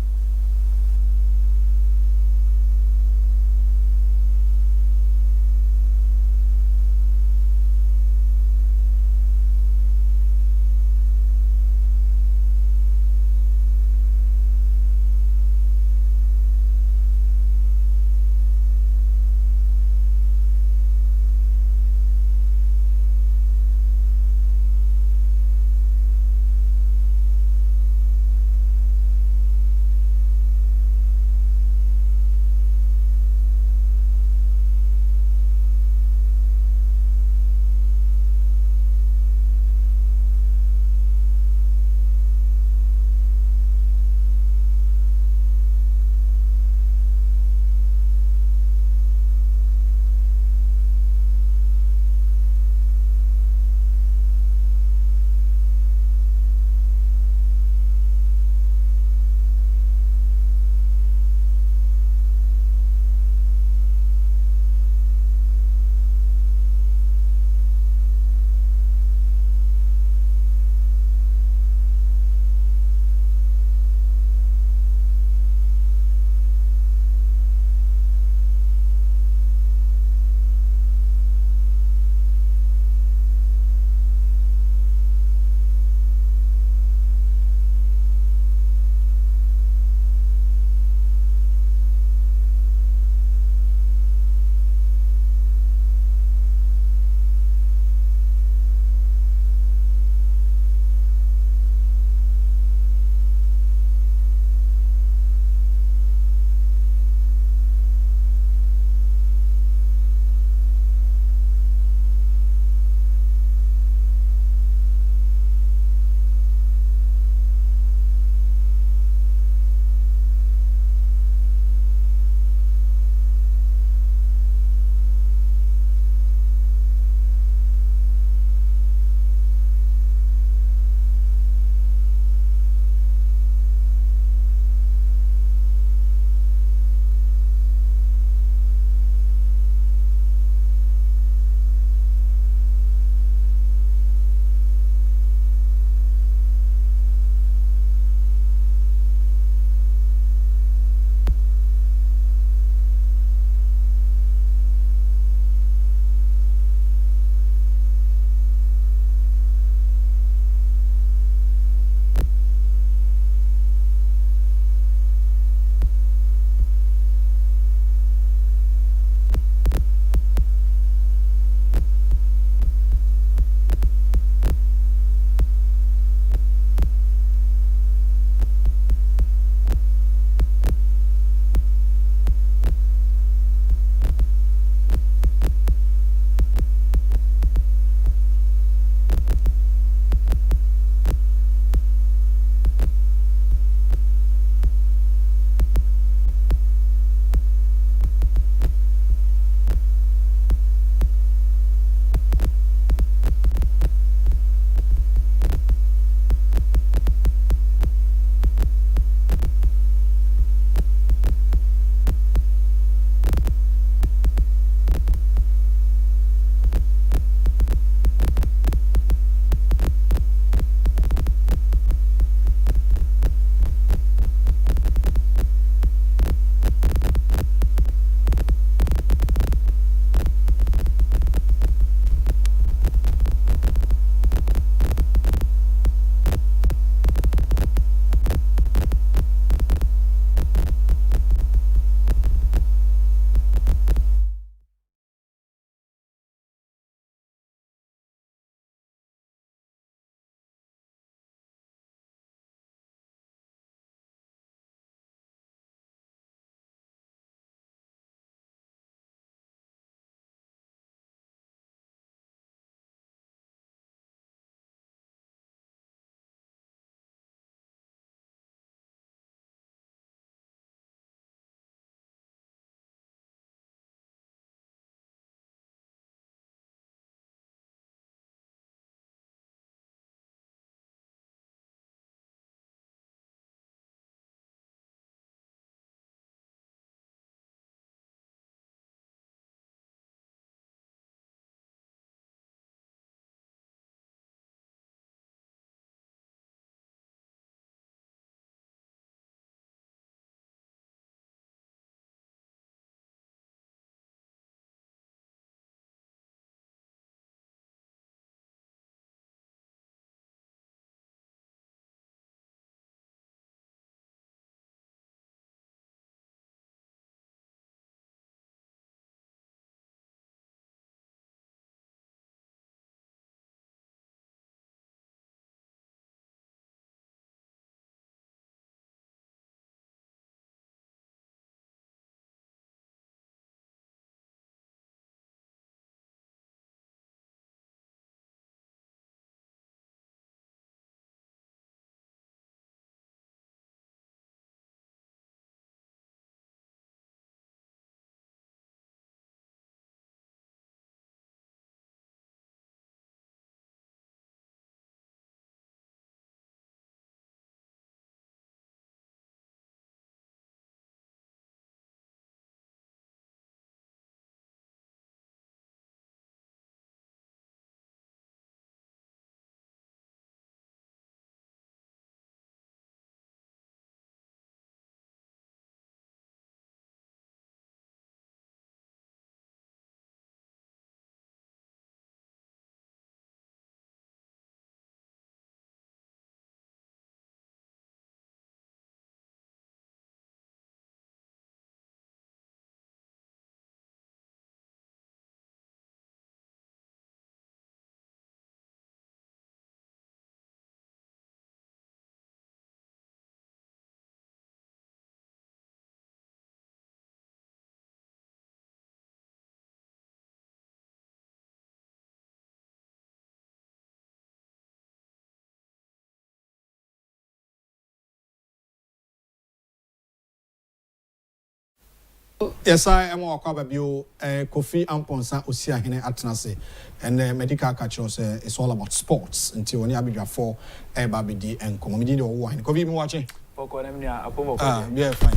Speaker 1: Yes, I am a Kwababio, Kofi Amponsa, Usia Hene Atnase, and the medical catcher say it's all about sports until when you have 4 Babidi and Comedy or wine. Kofi, watching? Yeah, fine.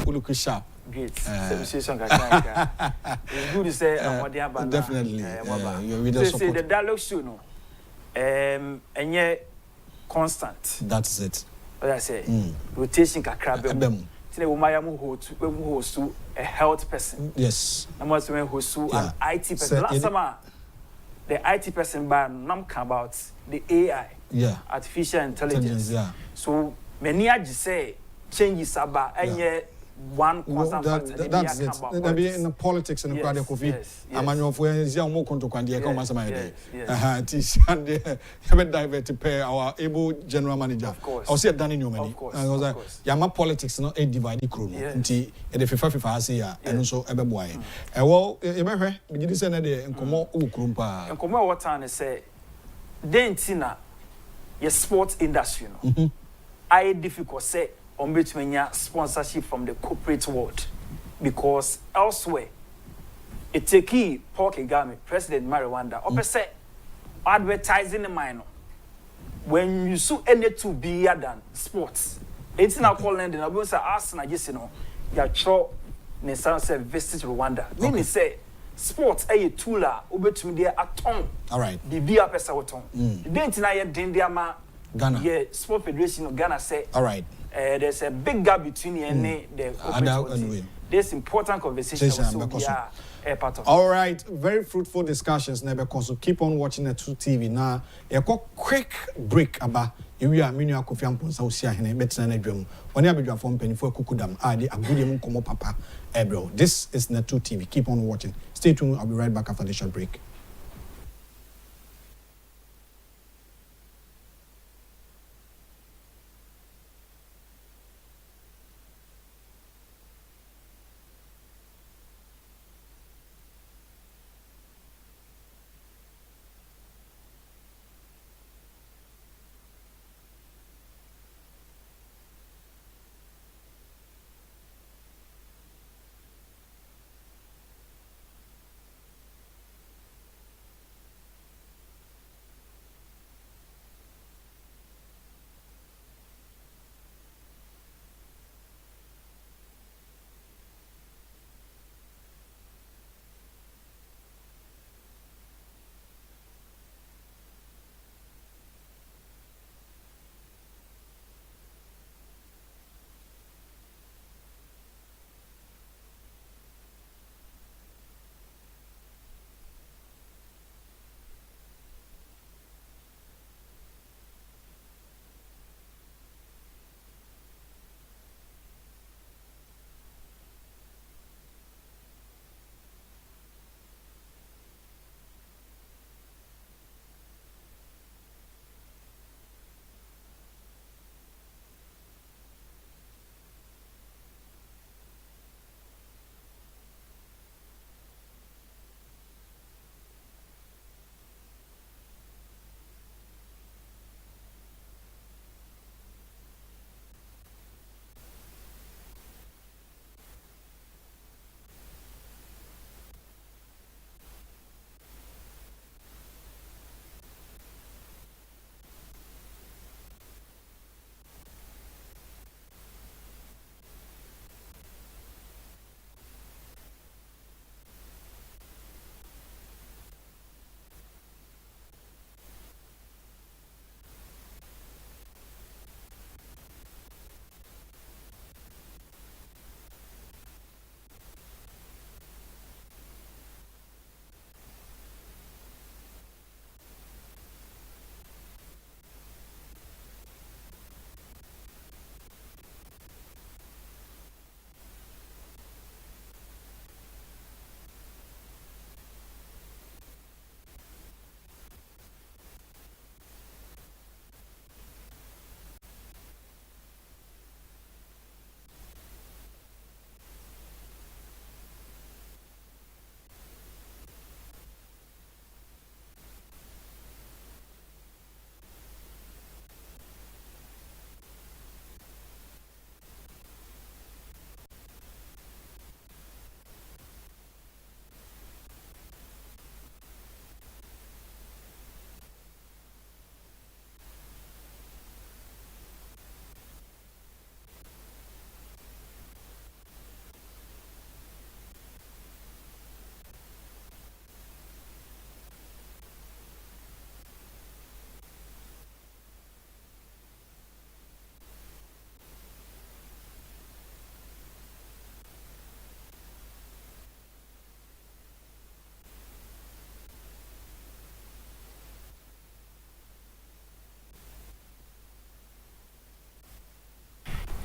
Speaker 1: You look sharp.
Speaker 8: Great. It's good to say,
Speaker 1: definitely.
Speaker 8: Say the dialogue should know. And yet, constant.
Speaker 1: That's it.
Speaker 8: What I say, rotation kakrabem. Who a health person.
Speaker 1: Yes.
Speaker 8: I'm also who an IT person. Last summer, the IT person ban namka about the AI.
Speaker 1: Yeah.
Speaker 8: Artificial intelligence.
Speaker 1: Yeah.
Speaker 8: So many just say changes about and yet one constant factor.
Speaker 1: That's it. There be in politics and the crowd COVID. I'm on your friends. You are more control can the come as my day. Teach and have divert pay our able general manager.
Speaker 8: Of course.
Speaker 1: I'll see it done in your money.
Speaker 8: Of course.
Speaker 1: Yama politics not a divided crew. Until the FIFA say and also a boy. Well, you did send a day and come out Ukrumpa.
Speaker 8: And come out what time say. Then Tina, your sports industry. I difficult say. On between sponsorship from the corporate world, because elsewhere, it take Paul Kagame, President Mariwanda, opposite advertising the minor. When you sue any to be than sports, it's now calling the Nabu say Arsenal, just your show Nissan say visit Rwanda. Meaning say sports a tool between there at home.
Speaker 1: All right.
Speaker 8: The be a person at home. Then tonight, Dindiama
Speaker 1: Ghana.
Speaker 8: Yeah, Sport Federation of Ghana say.
Speaker 1: All right.
Speaker 8: There's a big gap between you and the corporate. There's important conversations we are a part of.
Speaker 1: All right, very fruitful discussions, Nebeko. So keep on watching the 2TV now. A quick break about you are Minya Kofi Amponsa Usia Hene better than a drum. When you have a phone penny for Kukudam, I did a good Komo Papa. Bro, this is Net 2TV. Keep on watching. Stay tuned. I'll be right back after the short break.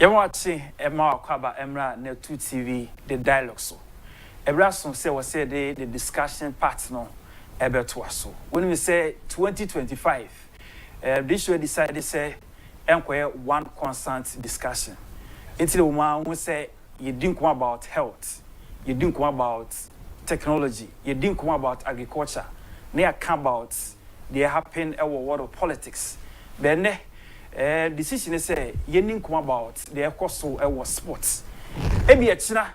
Speaker 8: You watching Emma Kwaba Emra ne 2 TV the dialogue so. Ebra son say was say the discussion part no ebe to aso. When we say 2025, this show decided say enquire one constant discussion. Until the woman who say you didn't come about health, you didn't come about technology, you didn't come about agriculture, near come about they happen our world of politics. Then decision is say you didn't come about the cost of our sports. Ebi echina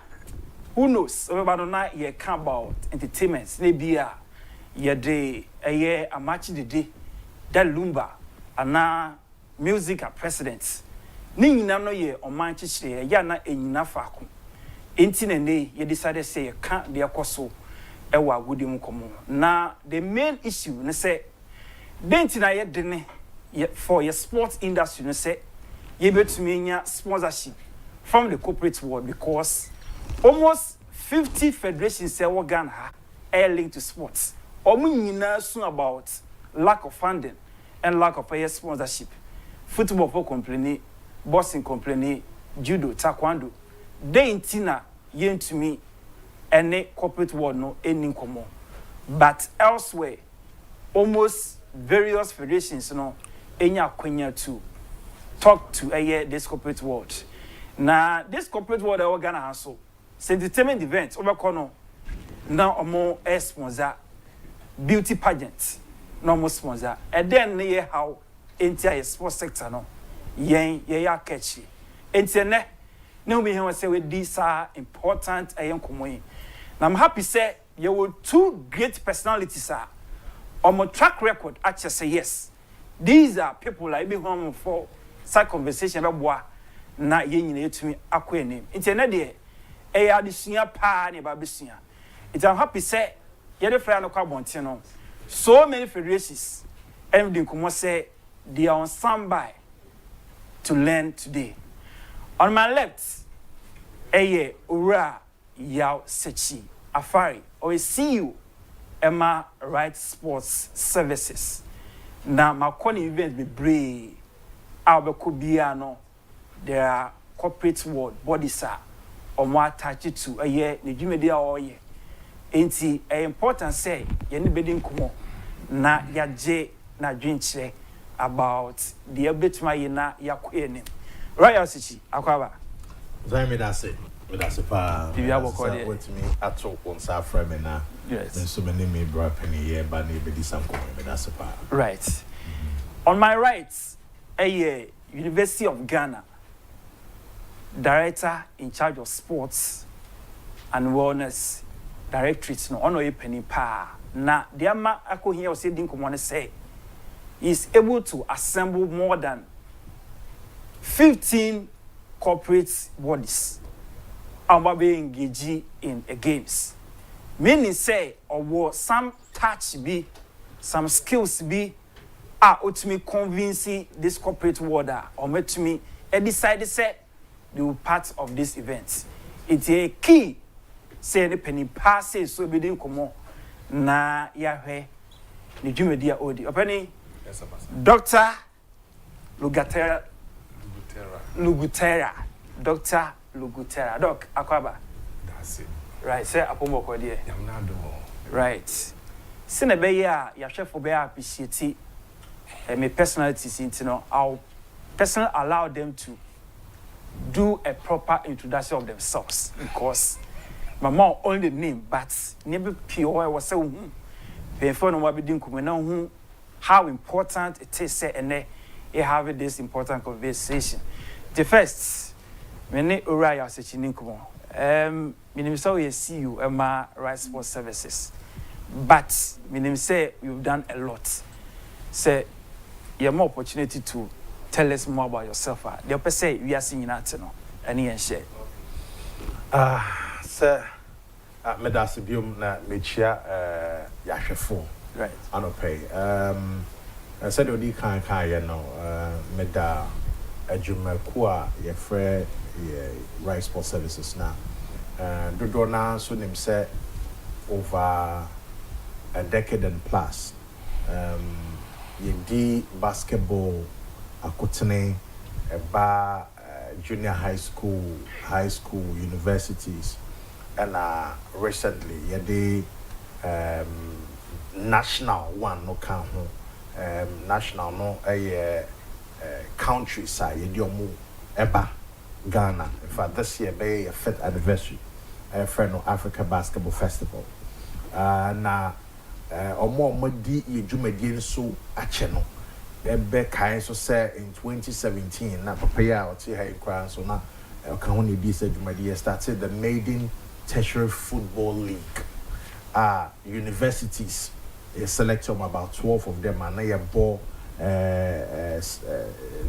Speaker 8: who knows everybody na ye come about entertainment maybe ye day a year a match the day that lumba and na music a president ni nyina no ye o man chichire ya na enyina faako enti na ne ye decided say ye ka de akoso e wa agudi mu komo na the main issue ne say denti na ye de ne for your sports industry ne say ye betumi nya sponsorship from the corporate world because almost 50 federations say we Ghana are linked to sports. Omu nyina soon about lack of funding and lack of player sponsorship. Football for complaining, boxing complaining, judo, taekwondo. They intina yen to me any corporate world no any common. But elsewhere, almost various federations no enya kwenya to talk to this corporate world. Now this corporate world we Ghana has so entertainment events over kono now omo sponsor beauty pageants no more sponsor and then ne how entire sports sector no yen ya catchy enti ne we hear say we these are important komo. Now I'm happy say you were 2 great personalities are omo track record actually say yes these are people like be home for side conversation about na yen nyina yetumi akwanim enti na de adesua pa ne ba besua it I'm happy say ye de fra no kwa bonte no so many federations everything come say they are on standby to learn today. On my left ura yaw sechi afari or see you Emma Right Sports Services na makoni event be brave albekobia no there are corporate world bodies are on what attach it to a year the media or ye enti important say ye ni bedin kumo na ya je na dwinche about the update my na ya kwenim royal city akwaba
Speaker 9: zai me da se pa
Speaker 8: bibia bokode
Speaker 9: with me ato on sa frame na
Speaker 8: yes
Speaker 9: so many me bra penny here ba na be disam ko me da se pa
Speaker 8: right on my right University of Ghana Director in charge of sports and wellness directorate no ono penny pa na the ama ako here say din komo say is able to assemble more than 15 corporate bodies and be engaged in a games meaning say or some touch be some skills be ultimately convincing this corporate world or make me decide say they will part of this event. It's a key. Say the penny passes so be come na yahwe ni media odi. Openi Dr. Lugutera. Dr. Lugutera. Doc Akwaba.
Speaker 10: That's it.
Speaker 8: Right, say Apomo Kodie. Right. Senebeya yahwe for be appreciate my personalities into no I'll personally allow them to do a proper introduction of themselves because my mom only the name but never pure was so before no be doing who how important it is say and they have this important conversation. The first many Uriah Sechinikumo meaning so you see you Emma Right Sports Services but meaning say you've done a lot say you have more opportunity to tell us more about yourself. The upper say we are seeing that no any share.
Speaker 9: Sir, me da se biom na me chia yahwefo.
Speaker 8: Right.
Speaker 9: Anopay. I said odi kan ye no me da adwumaku a ye frɛ ye Right Sports Services na. Dodo na so nim say over a decade and plus. Ye di basketball akotene eba junior high school, universities, and recently, national one no count national no countryside yediomu eba Ghana. In fact, this year be a 5th anniversary friend of Africa Basketball Festival. Na omo modi yedwumadi so ache no ebe kai so say in 2017 na papa ya oti ha ikra so na kan ho ne bi say dwumadi started the maiden tertiary football league. Universities select about 12 of them, and they ball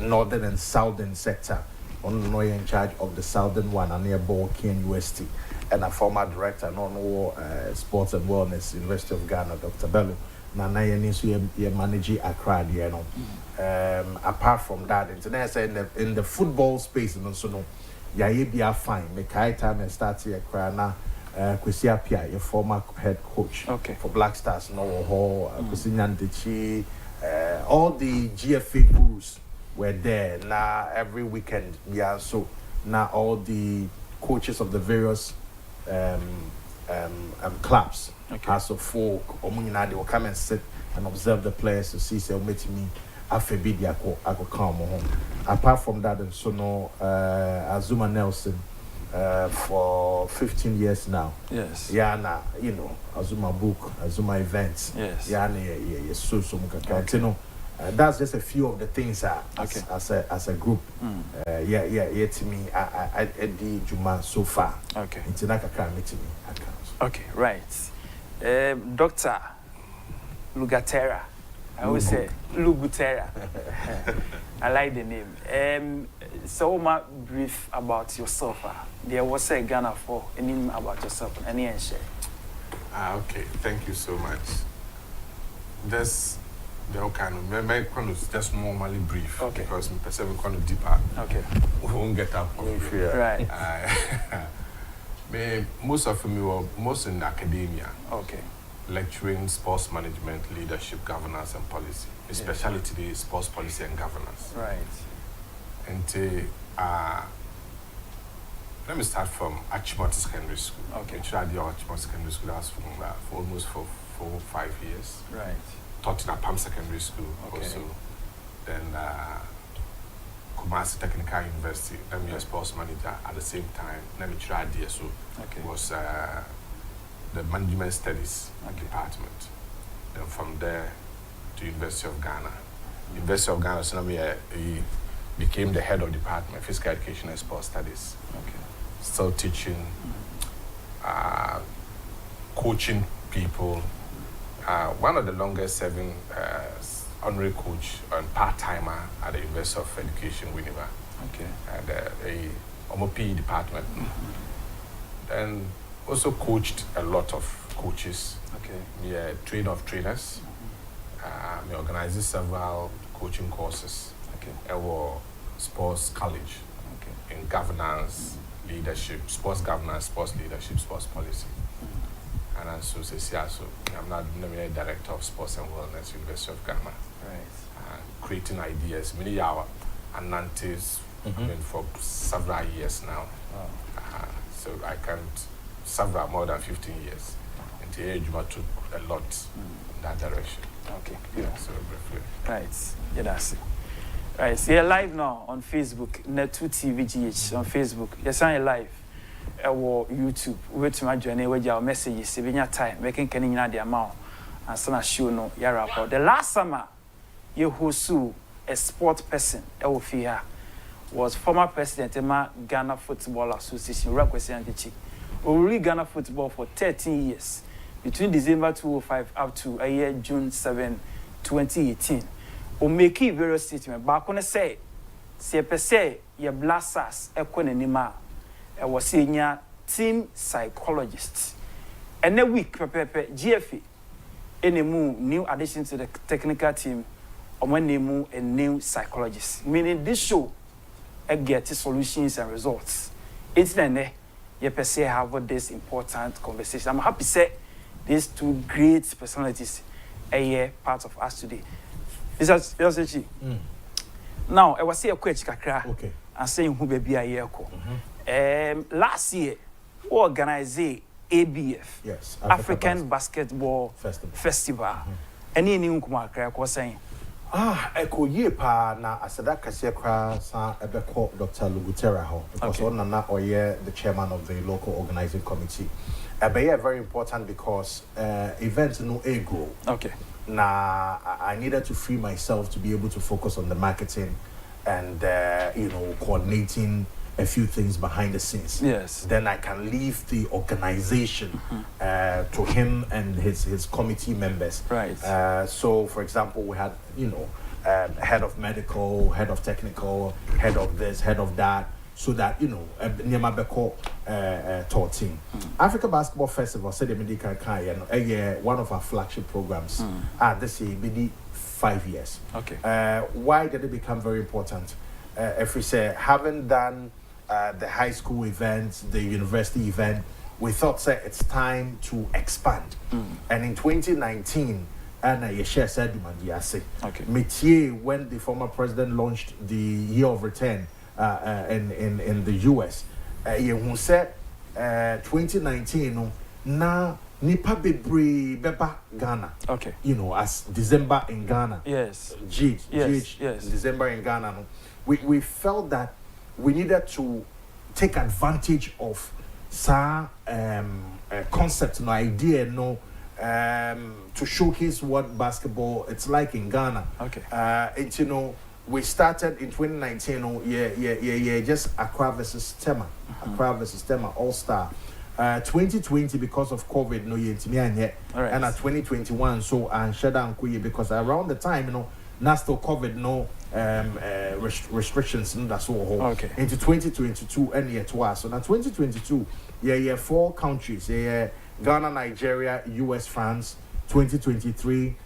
Speaker 9: northern and southern sector. On in charge of the southern one, and they ball KNUST, and a former director, sports and wellness, University of Ghana, Dr. Bello. Nana you manage Accra, you know. Apart from that, in the football space, and also no, be fine. Make high time and start here, Accra. Kwesi Apia, your former head coach for Black Stars, Kwesi Nyandichi, all the GFA gurus were there. Now every weekend, so now all the coaches of the various clubs, House of Folk, they will come and sit and observe the players to see say me afebidi ako come home. Apart from that, and so no Azuma Nelson. For 15 years now.
Speaker 8: Yes.
Speaker 9: Yana, Azuma book, Azuma events.
Speaker 8: Yes.
Speaker 9: Yana, that's just a few of the things as a group. To me, I did Juma so far.
Speaker 8: Okay.
Speaker 9: It's not meeting me accounts.
Speaker 8: Okay, right. Dr. Lugatera. I always say Lugutera. I like the name. So much brief about yourself. There was a Ghana for any about yourself. Any share.
Speaker 10: Okay, thank you so much. This the kind of my just normally brief.
Speaker 8: Okay.
Speaker 10: Because my person kind of deeper.
Speaker 8: Okay.
Speaker 10: We won't get up.
Speaker 8: Right.
Speaker 10: Most of me were most in academia.
Speaker 8: Okay.
Speaker 10: Lecturing sports management, leadership, governance, and policy. Especially today, sports policy and governance.
Speaker 8: Right.
Speaker 10: And let me start from Agyapong Secondary School.
Speaker 8: Okay.
Speaker 10: Which I did Agyapong Secondary School for almost 4 or 5 years.
Speaker 8: Right.
Speaker 10: Taught in Apam Secondary School also. Then Kumasi Technical University. Let me a sports manager at the same time. Let me try DSO.
Speaker 8: Okay.
Speaker 10: Was the management studies department. Then from there to University of Ghana. University of Ghana, so he became the head of department, physical education and sports studies.
Speaker 8: Okay.
Speaker 10: Still teaching, coaching people. One of the longest serving honorary coach and part-timer at the University of Education, Winneba.
Speaker 8: Okay.
Speaker 10: And a PE department. And also coached a lot of coaches.
Speaker 8: Okay.
Speaker 10: Yeah, trainer of trainers. We organized several coaching courses.
Speaker 8: Okay.
Speaker 10: Our sports college.
Speaker 8: Okay.
Speaker 10: In governance, leadership, sports governance, sports leadership, sports policy. And also, I'm not the director of sports and wellness, University of Ghana.
Speaker 8: Right.
Speaker 10: Creating ideas, many hours and nantes for several years now.
Speaker 8: Wow.
Speaker 10: So I can't several more than 15 years. And the age took a lot in that direction.
Speaker 8: Okay.
Speaker 10: Yeah, so briefly.
Speaker 8: Right. Yeah, that's it. Right. So you're live now on Facebook, Net2 TVGH on Facebook. Yes, I'm live. Or YouTube. Wait to my journey where your messages, saving your time, making Kenny the amount, and some show no your report. The last summer, you who sue a sport person, Elfia, was former president of Ghana Football Association, representing Ori Ghana football for 13 years, between December 2005 up to a year June 7, 2018. O make various statements. Back on the say per se, your blasters, equanima, I was senior team psychologist. And a week, GFA, any new addition to the technical team, or when they move a new psychologist. Meaning this show, I get solutions and results. It's then you per se have this important conversation. I'm happy to say these two great personalities are part of us today. Now, I was here quick kakra.
Speaker 9: Okay.
Speaker 8: and saying who baby a year. Last year, we organized ABF,
Speaker 9: yes,
Speaker 8: African Basketball Festival. Any new Kumakra was saying.
Speaker 9: Eko ye pa na aseda kase kra sa ebeko Dr. Lugutera ho because on na oye the chairman of the local organizing committee. Ebe very important because events no grow.
Speaker 8: Okay.
Speaker 9: Now I needed to free myself to be able to focus on the marketing and coordinating a few things behind the scenes.
Speaker 8: Yes.
Speaker 9: Then I can leave the organization to him and his committee members.
Speaker 8: Right.
Speaker 9: So, for example, we had head of medical, head of technical, head of this, head of that, so that Nyama Beko taught team. Africa Basketball Festival said one of our flagship programs. This year maybe 5 years.
Speaker 8: Okay.
Speaker 9: Why did it become very important? If we say having done the high school event, the university event, we thought it's time to expand. And in 2019, and Yeshua said,
Speaker 8: okay,
Speaker 9: Métier, when the former president launched the year of return in the US, who said 2019, na nipa bebre beba Ghana.
Speaker 8: Okay.
Speaker 9: As December in Ghana.
Speaker 8: Yes.
Speaker 9: Yes. December in Ghana. We felt that we needed to take advantage of concept, idea, to showcase what basketball it's like in Ghana.
Speaker 8: Okay.
Speaker 9: We started in 2019. Just Accra versus Tema, All Star. 2020 because of COVID,
Speaker 8: right.
Speaker 9: And 2021, so and Shada and because around the time, now still COVID, restrictions, that's all.
Speaker 8: Okay.
Speaker 9: Into 2022 and year twice. So now 2022, 4 countries, Ghana, Nigeria, US, France. 2023,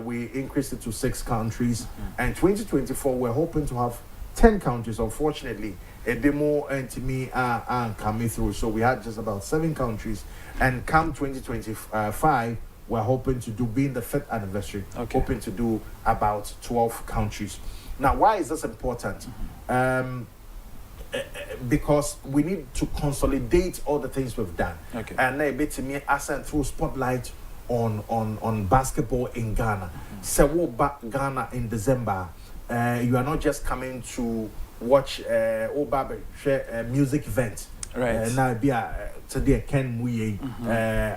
Speaker 9: we increased it to 6 countries, and 2024 we're hoping to have 10 countries. Unfortunately, a demo and me are coming through, so we had just about 7 countries, and come 2025 we're hoping to do, being the 5th anniversary, hoping to do about 12 countries. Now, why is this important? Because we need to consolidate all the things we've done, and a bit to me as and through spotlight on basketball in Ghana. So we're back Ghana in December. You are not just coming to watch music event.
Speaker 8: Right.
Speaker 9: Now be today Ken Muye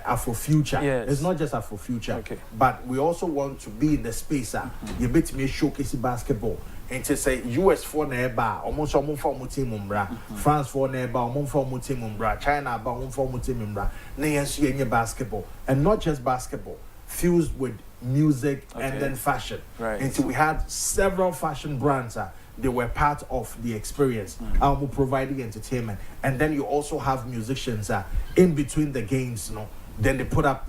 Speaker 9: Afro Future.
Speaker 8: Yes.
Speaker 9: It's not just Afro Future, but we also want to be in the space. You bet me showcase basketball. And to say US for neighbor, almost for Mutimumbra, France for neighbor, almost for Mutimumbra, China about for Mutimumbra, Nayan basketball, and not just basketball, fused with music and then fashion.
Speaker 8: Right.
Speaker 9: And so we had several fashion brands. They were part of the experience, providing entertainment, and then you also have musicians in between the games. Then they put up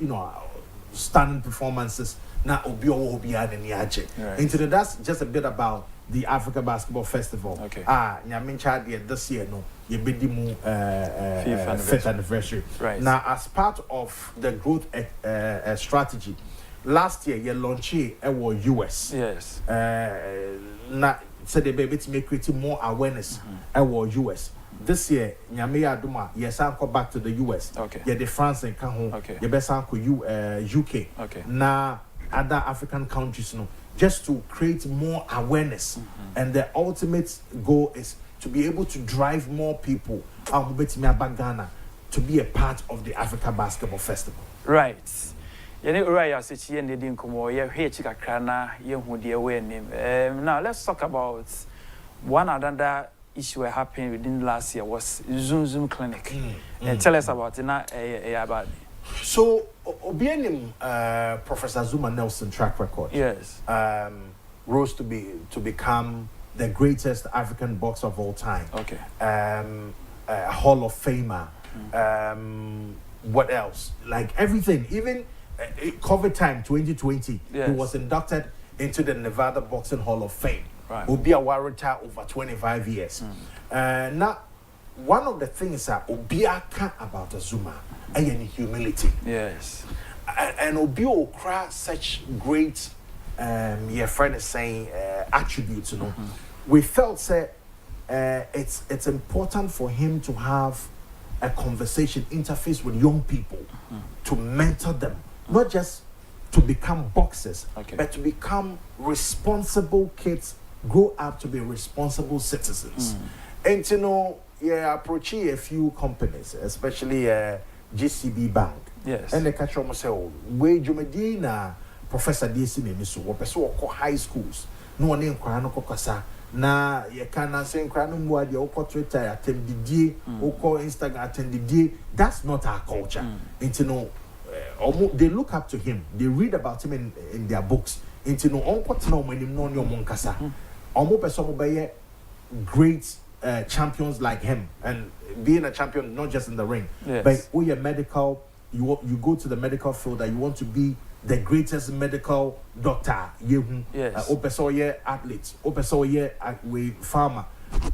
Speaker 9: stunning performances. Now into that's just a bit about the Africa Basketball Festival. This year you be the 5th anniversary.
Speaker 8: Right.
Speaker 9: Now, as part of the growth strategy, last year you launched US.
Speaker 8: Yes.
Speaker 9: Now said the baby to make creating more awareness US. This year, Nyame Aduma, yes, I'll go back to the US.
Speaker 8: Okay.
Speaker 9: The France and Cajon.
Speaker 8: Okay.
Speaker 9: The best uncle UK.
Speaker 8: Okay.
Speaker 9: Now other African countries, just to create more awareness. And the ultimate goal is to be able to drive more people out of Ghana to be a part of the Africa Basketball Festival.
Speaker 8: Right. Now let's talk about one other issue that happened within last year was Zoom Clinic. Tell us about it.
Speaker 9: So, Obianim, Professor Zuma Nelson track record.
Speaker 8: Yes.
Speaker 9: Rose to become the greatest African boxer of all time.
Speaker 8: Okay.
Speaker 9: Hall of Famer. What else? Like everything. Even COVID time 2020, he was inducted into the Nevada Boxing Hall of Fame.
Speaker 8: Right.
Speaker 9: Obi Awarita over 25 years. Now, one of the things that Obiaka about Zuma and humility.
Speaker 8: Yes.
Speaker 9: And Obi Okra such great your friend is saying attributes, We felt say it's important for him to have a conversation interface with young people to mentor them, not just to become boxers, but to become responsible kids, grow up to be responsible citizens. And you know, approach a few companies, especially GCB Bank.
Speaker 8: Yes.
Speaker 9: And they catch on myself, wage Medina, Professor DC Mimisu, or person high schools. No one in Krano Kokasa. Na you can say Krano Mwadi, or Twitter, attend the day, or Instagram, attend the day. That's not our culture. And you know, they look up to him, they read about him in their books. And you know, on no when you know your monkasa. Almost person by great champions like him, and being a champion not just in the ring, but when you're medical, you go to the medical field that you want to be the greatest medical doctor.
Speaker 8: Yes.
Speaker 9: Athlete, we farmer.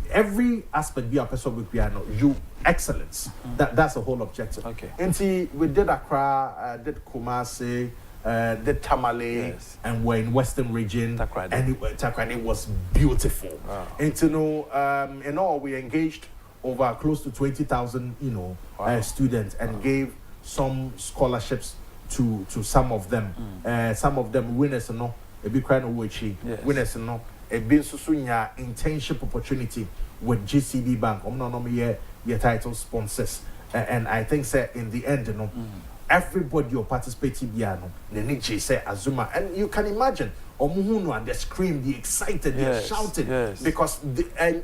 Speaker 9: Every aspect be a person with piano, you excellence. That's the whole objective.
Speaker 8: Okay.
Speaker 9: And see, we did Accra, did Kumasi, did Tamale, and we're in Western region, and Takrady was beautiful.
Speaker 8: Wow.
Speaker 9: And to know, in all, we engaged over close to 20,000, students, and gave some scholarships to some of them. Some of them winners, a big kind of winners, a big susunya internship opportunity with GCB Bank. Your title sponsors, and I think say in the end, everybody you're participating piano, the Nietzsche say Azuma, and you can imagine Omuhunu and they scream, they excited, they're shouting because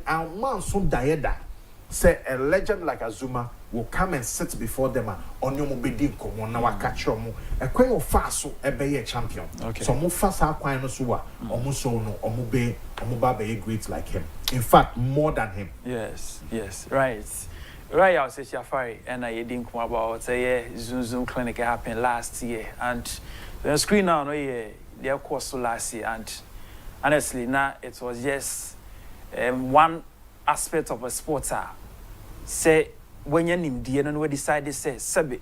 Speaker 9: our man so dieda say a legend like Azuma will come and sit before them on your mobile now catch you a queen of fast so a be a champion. So more fast our queen so almost so no omuba great like him. In fact, more than him.
Speaker 8: Yes, right. Right, I was saying, Shafari, and I didn't come about Zoom clinic happened last year, and the screen now, they course last year, and honestly, now it was just one aspect of a sport. Say when you're in the end, we decided say, Sabi,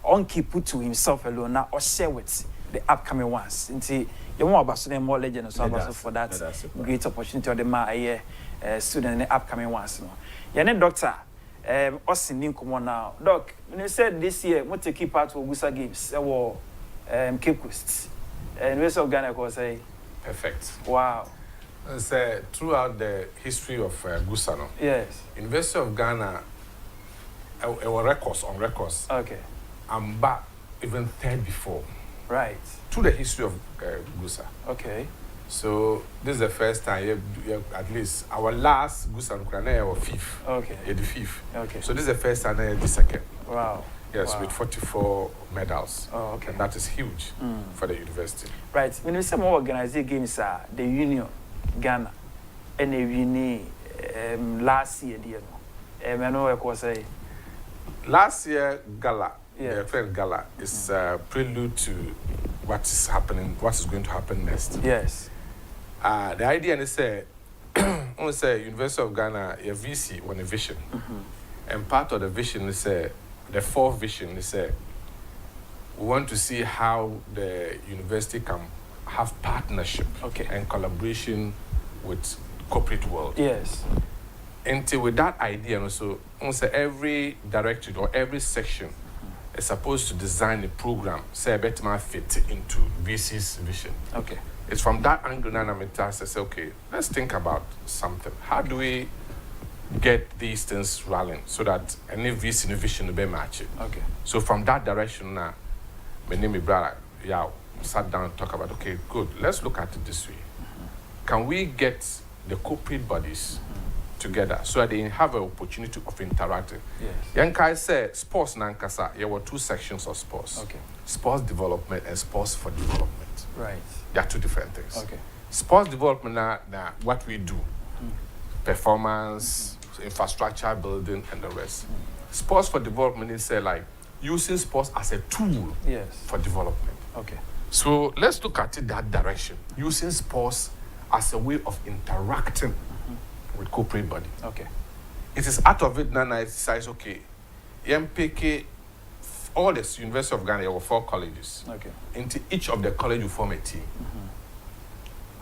Speaker 8: on keep put to himself alone now or share with the upcoming ones. Until you want about them more legends for that great opportunity or the my student in the upcoming ones. You're a doctor. Us in Ninkomo now. Doc, when you said this year, want to keep part of Gusa Games, or Cape Coast, and West of Ghana was say
Speaker 10: perfect.
Speaker 8: Wow.
Speaker 10: So, throughout the history of Gusano, University of Ghana, our records on records.
Speaker 8: Okay.
Speaker 10: I'm back even third before.
Speaker 8: Right.
Speaker 10: To the history of Gusa.
Speaker 8: Okay.
Speaker 10: So this is the first time, at least our last Gusa Ukraine was fifth.
Speaker 8: Okay.
Speaker 10: The fifth.
Speaker 8: Okay.
Speaker 10: So this is the first time the second.
Speaker 8: Wow.
Speaker 10: Yes, with 44 medals.
Speaker 8: Oh, okay.
Speaker 10: And that is huge for the university.
Speaker 8: Right. When we say more organized games, the Union Ghana and the Union last year, I know I was say.
Speaker 10: Last year Gala,
Speaker 8: the
Speaker 10: friend Gala is prelude to what is happening, what is going to happen next.
Speaker 8: Yes.
Speaker 10: The idea is say, University of Ghana, a VC on a vision, and part of the vision is the fourth vision is we want to see how the university can have partnership and collaboration with corporate world.
Speaker 8: Yes.
Speaker 10: Until with that idea, also, every directorate or every section is supposed to design a program, say, better fit into VC's vision.
Speaker 8: Okay.
Speaker 10: It's from that angle that I'm tasked to say, okay, let's think about something. How do we get these things rolling so that any VC vision will be matched?
Speaker 8: Okay.
Speaker 10: So from that direction now, my name is brother, sat down and talk about, okay, good, let's look at it this way. Can we get the corporate bodies together so that they have an opportunity of interacting?
Speaker 8: Yes.
Speaker 10: Yankai said sports nankasa, there were two sections of sports.
Speaker 8: Okay.
Speaker 10: Sports development and sports for development.
Speaker 8: Right.
Speaker 10: They are two different things.
Speaker 8: Okay.
Speaker 10: Sports development now what we do. Performance, infrastructure building and the rest. Sports for development is like using sports as a tool for development.
Speaker 8: Okay.
Speaker 10: So let's look at it that direction. Using sports as a way of interacting with corporate body.
Speaker 8: Okay.
Speaker 10: It is out of it now I decide, okay, MPK, all this University of Ghana, there were 4 colleges.
Speaker 8: Okay.
Speaker 10: Into each of the college you form a team.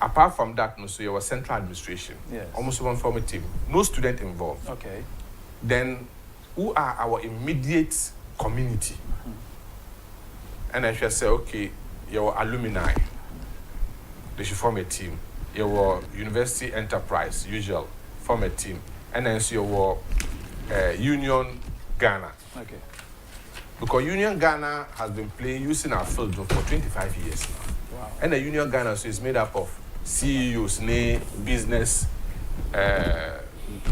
Speaker 10: apart from that, no, so you were central administration.
Speaker 8: Yes.
Speaker 10: Almost one form a team. No student involved.
Speaker 8: Okay.
Speaker 10: Then, who are our immediate community? And I should say, okay, your alumni, they should form a team. Your university enterprise, usual, form a team. And then so your Union Ghana.
Speaker 8: Okay.
Speaker 10: Because Union Ghana has been playing, using our field for 25 years now.
Speaker 8: Wow.
Speaker 10: And the Union Ghana so is made up of CEOs, business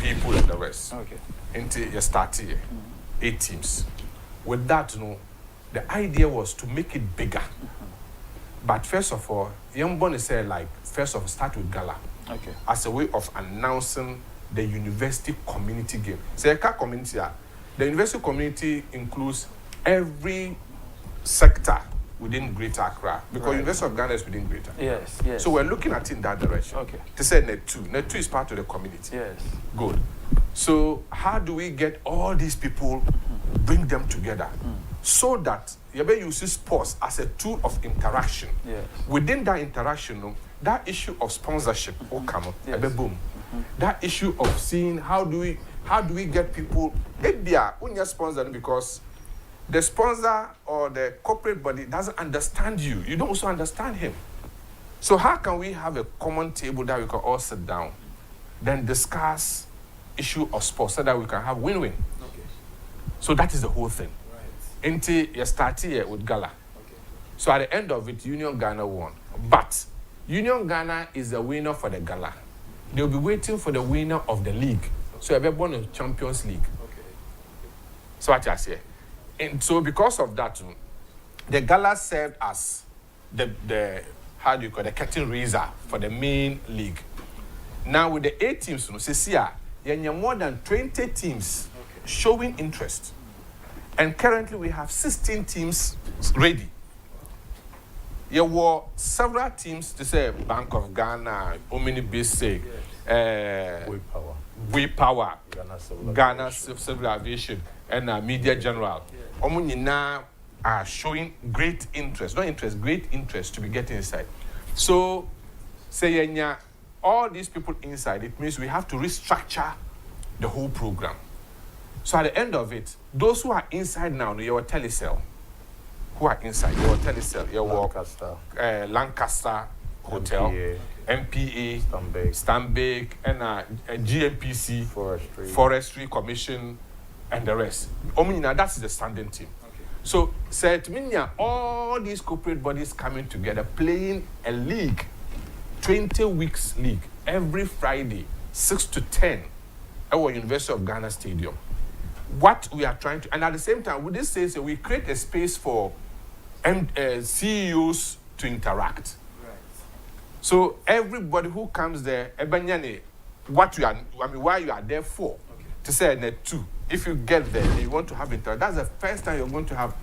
Speaker 10: people and the rest.
Speaker 8: Okay.
Speaker 10: Until you start here, 8 teams. With that, the idea was to make it bigger. But first of all, young Bonnie said, like, first of all, start with gala.
Speaker 8: Okay.
Speaker 10: As a way of announcing the university community game. Say, community, the university community includes every sector within Greater Accra, because University of Ghana is within Greater.
Speaker 8: Yes, yes.
Speaker 10: So we're looking at it in that direction.
Speaker 8: Okay.
Speaker 10: To say Net 2. Net 2 is part of the community.
Speaker 8: Yes.
Speaker 10: Good. So how do we get all these people, bring them together, so that you use sports as a tool of interaction?
Speaker 8: Yes.
Speaker 10: Within that interaction, that issue of sponsorship will come up.
Speaker 8: Yes.
Speaker 10: Boom. That issue of seeing how do we get people, maybe you're sponsored because the sponsor or the corporate body doesn't understand you. You don't also understand him. So how can we have a common table that we can all sit down, then discuss issue of sports so that we can have win-win?
Speaker 8: Okay.
Speaker 10: So that is the whole thing.
Speaker 8: Right.
Speaker 10: Until you start here with Gala.
Speaker 8: Okay.
Speaker 10: So at the end of it, Union Ghana won. But Union Ghana is the winner for the Gala. They'll be waiting for the winner of the league. So everyone in Champions League.
Speaker 8: Okay.
Speaker 10: So what I say. And so because of that, the Gala served as the how do you call it, the curtain raiser for the main league. Now with the 8 teams, you have more than 20 teams showing interest. And currently we have 16 teams ready. There were several teams to say Bank of Ghana, Omni Basic, We Power, Ghana Civil Aviation, and Media General. Omni now are showing great interest, great interest to be getting inside. So, say all these people inside, it means we have to restructure the whole program. So at the end of it, those who are inside now, your telecell, who are inside, your telecell, your Lancaster Hotel, MPA, Stanbic, and GMPC, Forestry Commission, and the rest. That's the standing team. So, all these corporate bodies coming together, playing a league, 20 weeks league, every Friday, 6 to 10, at our University of Ghana Stadium. What we are trying to, and at the same time, with this says we create a space for CEOs to interact.
Speaker 8: Right.
Speaker 10: So everybody who comes there, why you are there for, to say Net 2. If you get there and you want to have interaction, that's the first time you're going to have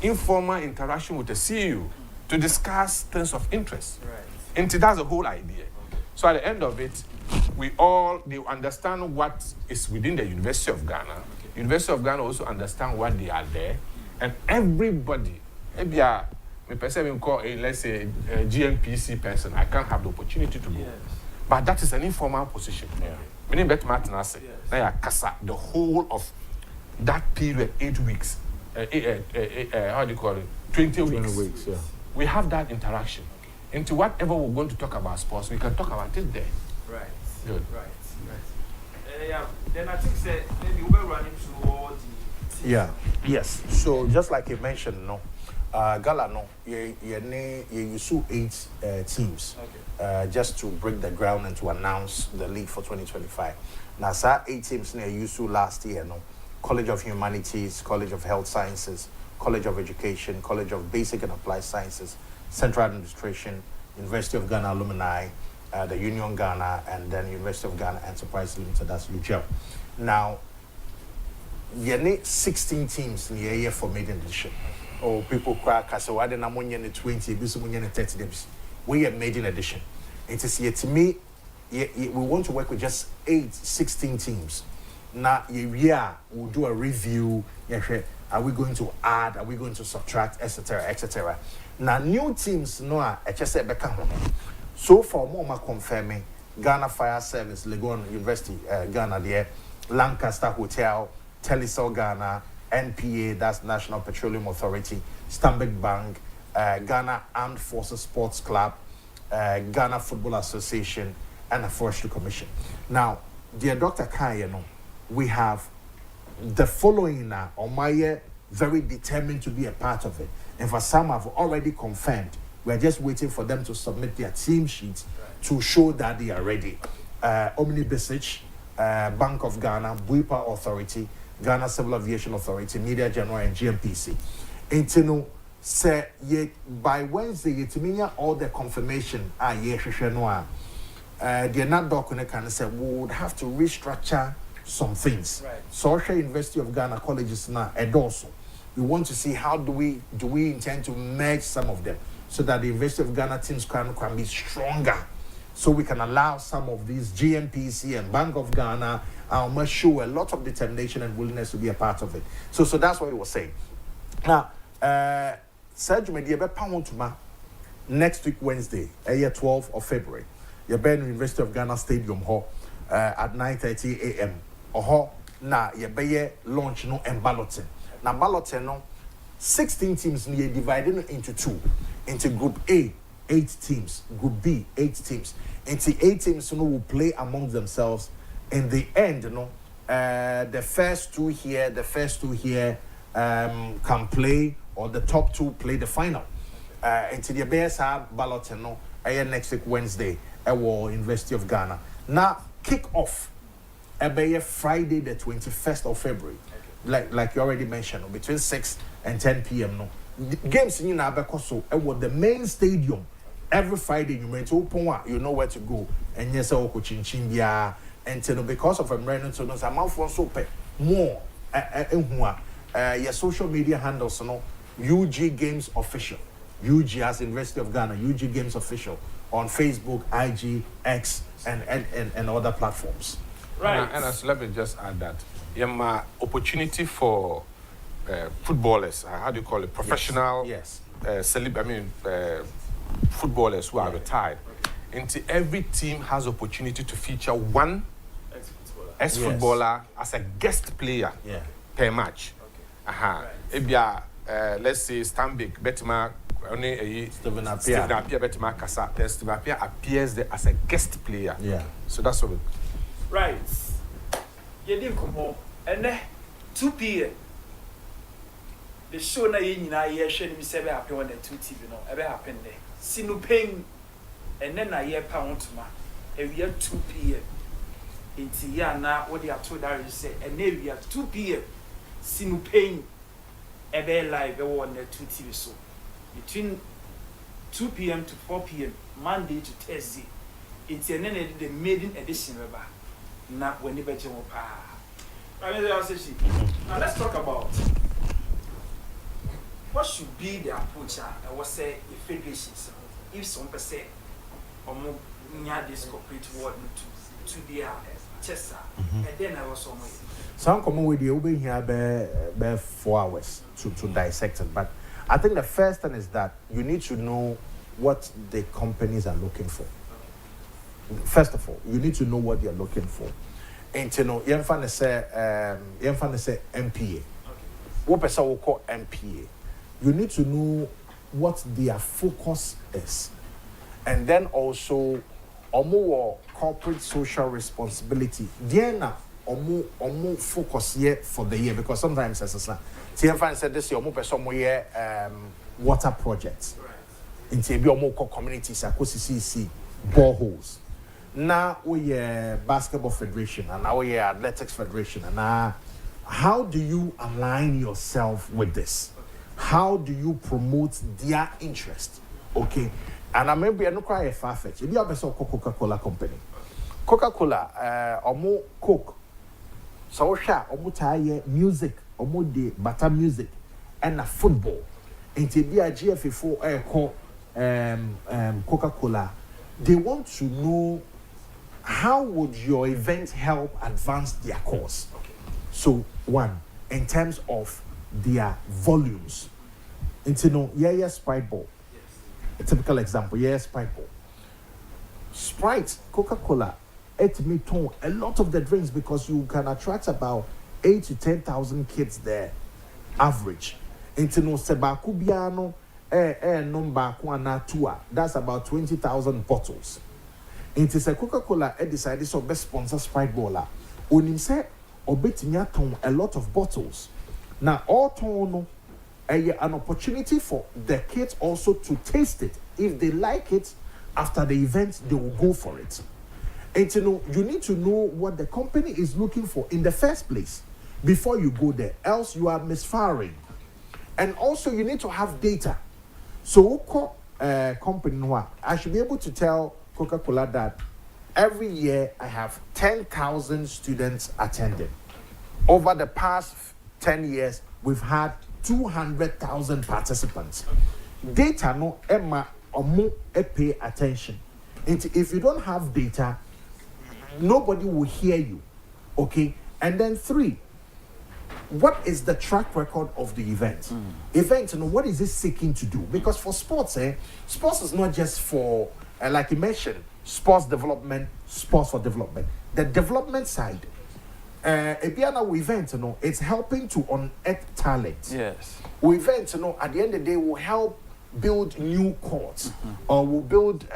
Speaker 10: informal interaction with the CEO to discuss things of interest.
Speaker 8: Right.
Speaker 10: And that's the whole idea. So at the end of it, they understand what is within the University of Ghana. University of Ghana also understand what they are there. And everybody, maybe let's say a GMPC person, I can't have the opportunity to go.
Speaker 8: Yes.
Speaker 10: But that is an informal position. Meaning bet Martinase, the whole of that period, 8 weeks, how do you call it? 20 weeks.
Speaker 9: Yeah.
Speaker 10: We have that interaction. Into whatever we're going to talk about sports, we can talk about it there.
Speaker 8: Right.
Speaker 10: Good.
Speaker 8: Right. Yeah. Then I think maybe we're running through all the.
Speaker 9: Yeah. Yes. So just like you mentioned, Gala, you use 8 teams.
Speaker 8: Okay.
Speaker 9: Just to break the ground and to announce the league for 2025. Now, sir, 8 teams you used to last year, College of Humanities, College of Health Sciences, College of Education, College of Basic and Applied Sciences, Central Administration, University of Ghana Alumni, the Union Ghana, and then University of Ghana Enterprise Limited, that's Judicial. Now, you need 16 teams in the year for maiden edition. Oh, people crack, so why didn't I want 20, this one 30 days. We have maiden edition. It is yet to me, we want to work with just 16 teams. Now, we'll do a review. Are we going to add? Are we going to subtract, etc., etc.? Now, new teams, just said So far, more confirming Ghana Fire Service, Legon University, Ghana, there, Lancaster Hotel, Telecel Ghana, NPA, that's National Petroleum Authority, Stanbic Bank, Ghana Armed Forces Sports Club, Ghana Football Association, and the Forestry Commission. Now, dear Dr. Kai, we have the following now, on my very determined to be a part of it. And for some have already confirmed, we're just waiting for them to submit their team sheets to show that they are ready. Omni Besic, Bank of Ghana, Buipa Authority, Ghana Civil Aviation Authority, Media General, and GMPC. And say by Wednesday, you all the confirmation. They're not document can say we would have to restructure some things.
Speaker 8: Right.
Speaker 9: Social University of Ghana colleges now, and also we want to see how do we intend to merge some of them so that the University of Ghana teams can be stronger, so we can allow some of these GMPC and Bank of Ghana must show a lot of determination and willingness to be a part of it. So that's what we were saying. Now, Sergio Media next week Wednesday, 12th of February, you're in University of Ghana Stadium hall at 9:30 a.m. Na you're launch no and balloting. Now balloting no 16 teams are divided into two. Into Group A, 8 teams. Group B, 8 teams. Into 8 teams will play among themselves. In the end, the first two here can play, or the top 2 play the final. Into the BSR balloting next week Wednesday at University of Ghana. Now kick off Friday the 21st of February. Like you already mentioned, between 6 and 10 p.m. Games in Abakoso at the main stadium every Friday. You may open, you know where to go, and yes, and because of American so those amount for so more your social media handles UG Games Official, UG as University of Ghana, UG Games Official on Facebook, IG, X, and other platforms.
Speaker 8: Right.
Speaker 10: And as let me just add that my opportunity for footballers, how do you call it, professional,
Speaker 9: yes.
Speaker 10: Footballers who are retired. Into every team has opportunity to feature one ex-footballer as a guest player per match. Let's say Stanbic Betima Stephen Appiah Betima Kasa. Then Stephen Appiah appears there as a guest player.
Speaker 9: Yeah.
Speaker 10: So that's what.
Speaker 8: Right. You didn't come home, and then 2 p.m. The show na showing me 7 happen on the 2 TV ever happen there. Sinu pain, and then I hear pound to ma. And we are 2 p.m. Into na what they are told that you say, and then we are 2 p.m. Sinu pain, ever live on the 2 TV so between 2 p.m. to 4 p.m. Monday to Thursday. It's an end the maiden edition rubber. Not when you bet your pa. Now let's talk about what should be the approach. I was say the federations, if some percent or more near this corporate world to their chest, and then I was somewhere.
Speaker 9: Some come with you over here by 4 hours to dissect it, but I think the first thing is that you need to know what the companies are looking for. First of all, you need to know what you're looking for. And you know, you're going to say MPA. What person will call MPA? You need to know what their focus is. And then also, more corporate social responsibility. Diana, more focus here for the year, because sometimes as a TFN said this year, more person water projects. In more communities, CC boreholes. Now we are basketball federation, and now we are athletics federation, and now how do you align yourself with this? How do you promote their interest? Okay, and I maybe I don't cry a far-fetched. If you have a Coca-Cola company, Coca-Cola, more Coke, so share, tie music, the butter music, and a football. Into the GFA4 Coca-Cola, they want to know how would your event help advance their cause. Okay. So one, in terms of their volumes, into Sprite ball. Yes. A typical example, Sprite ball. Sprite, Coca-Cola, Etmiton, a lot of the drinks because you can attract about 8 to 10,000 kids there, average. Into no sebakubiano, number tua. That's about 20,000 bottles. Into se Coca-Cola, decided so best sponsor Sprite Bola. Unim se obetinya a lot of bottles. Now all tono an opportunity for the kids also to taste it. If they like it, after the event, they will go for it. And you need to know what the company is looking for in the first place before you go there, else you are misfiring. And also you need to have data. So company, I should be able to tell Coca-Cola that every year I have 10,000 students attending. Over the past 10 years, we've had 200,000 participants. Data no Emma or more pay attention. And if you don't have data, nobody will hear you. Okay? And then 3, what is the track record of the event? Event, what is it seeking to do? Because for sports, sports is not just for, like you mentioned, sports development, sports for development. The development side, Ebiana event, it's helping to unearth talent.
Speaker 8: Yes.
Speaker 9: Event, at the end of the day, will help build new courts, or will build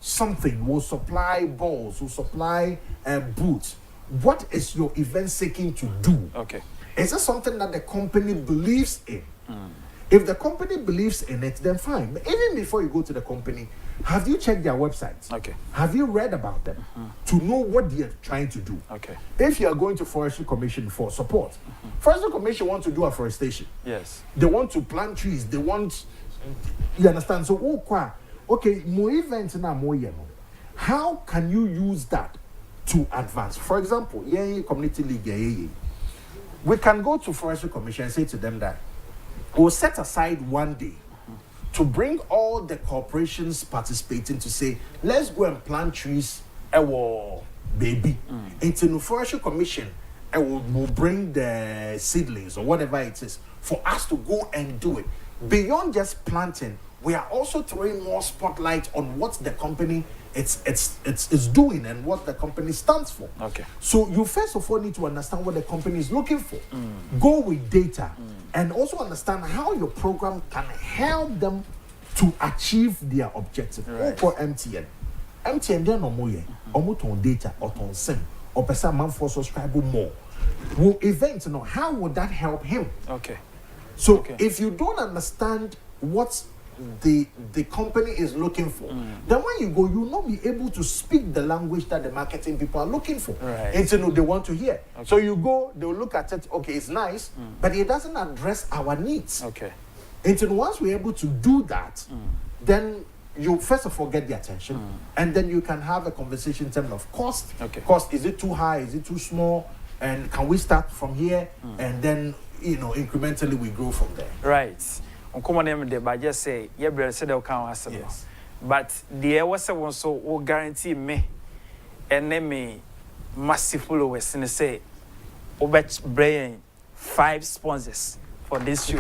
Speaker 9: something, will supply balls, will supply boots. What is your event seeking to do?
Speaker 8: Okay.
Speaker 9: Is it something that the company believes in? If the company believes in it, then fine. But even before you go to the company, have you checked their websites?
Speaker 8: Okay.
Speaker 9: Have you read about them to know what they are trying to do?
Speaker 8: Okay.
Speaker 9: If you are going to Forestry Commission for support, Forestry Commission want to do afforestation.
Speaker 8: Yes.
Speaker 9: They want to plant trees. They want, you understand? So, okay, more events now, more how can you use that to advance? For example, community league, we can go to Forestry Commission and say to them that we'll set aside one day to bring all the corporations participating to say, let's go and plant trees, baby. Into the Forestry Commission, will bring the seedlings or whatever it is for us to go and do it. Beyond just planting, we are also throwing more spotlight on what the company it's doing and what the company stands for.
Speaker 8: Okay.
Speaker 9: So you first of all need to understand what the company is looking for. Go with data and also understand how your program can help them to achieve their objective.
Speaker 8: Right.
Speaker 9: For MTN, they no more on data or on sim or person man for subscribe more. Will event how would that help him?
Speaker 8: Okay.
Speaker 9: So if you don't understand what the company is looking for, then when you go, you will not be able to speak the language that the marketing people are looking for.
Speaker 8: Right.
Speaker 9: And they want to hear. Okay. So you go, they will look at it, okay, it's nice, but it doesn't address our needs.
Speaker 8: Okay.
Speaker 9: And once we're able to do that, then you first of all get the attention, and then you can have a conversation in terms of cost.
Speaker 8: Okay.
Speaker 9: Cost, is it too high? Is it too small? And can we start from here? And then, incrementally we grow from there.
Speaker 8: Right. Uncommon name de but just say yeah brother said they'll count us. Yes. But the was one so will guarantee me and name me massive followers and say Obet Brain 5 sponsors for this show.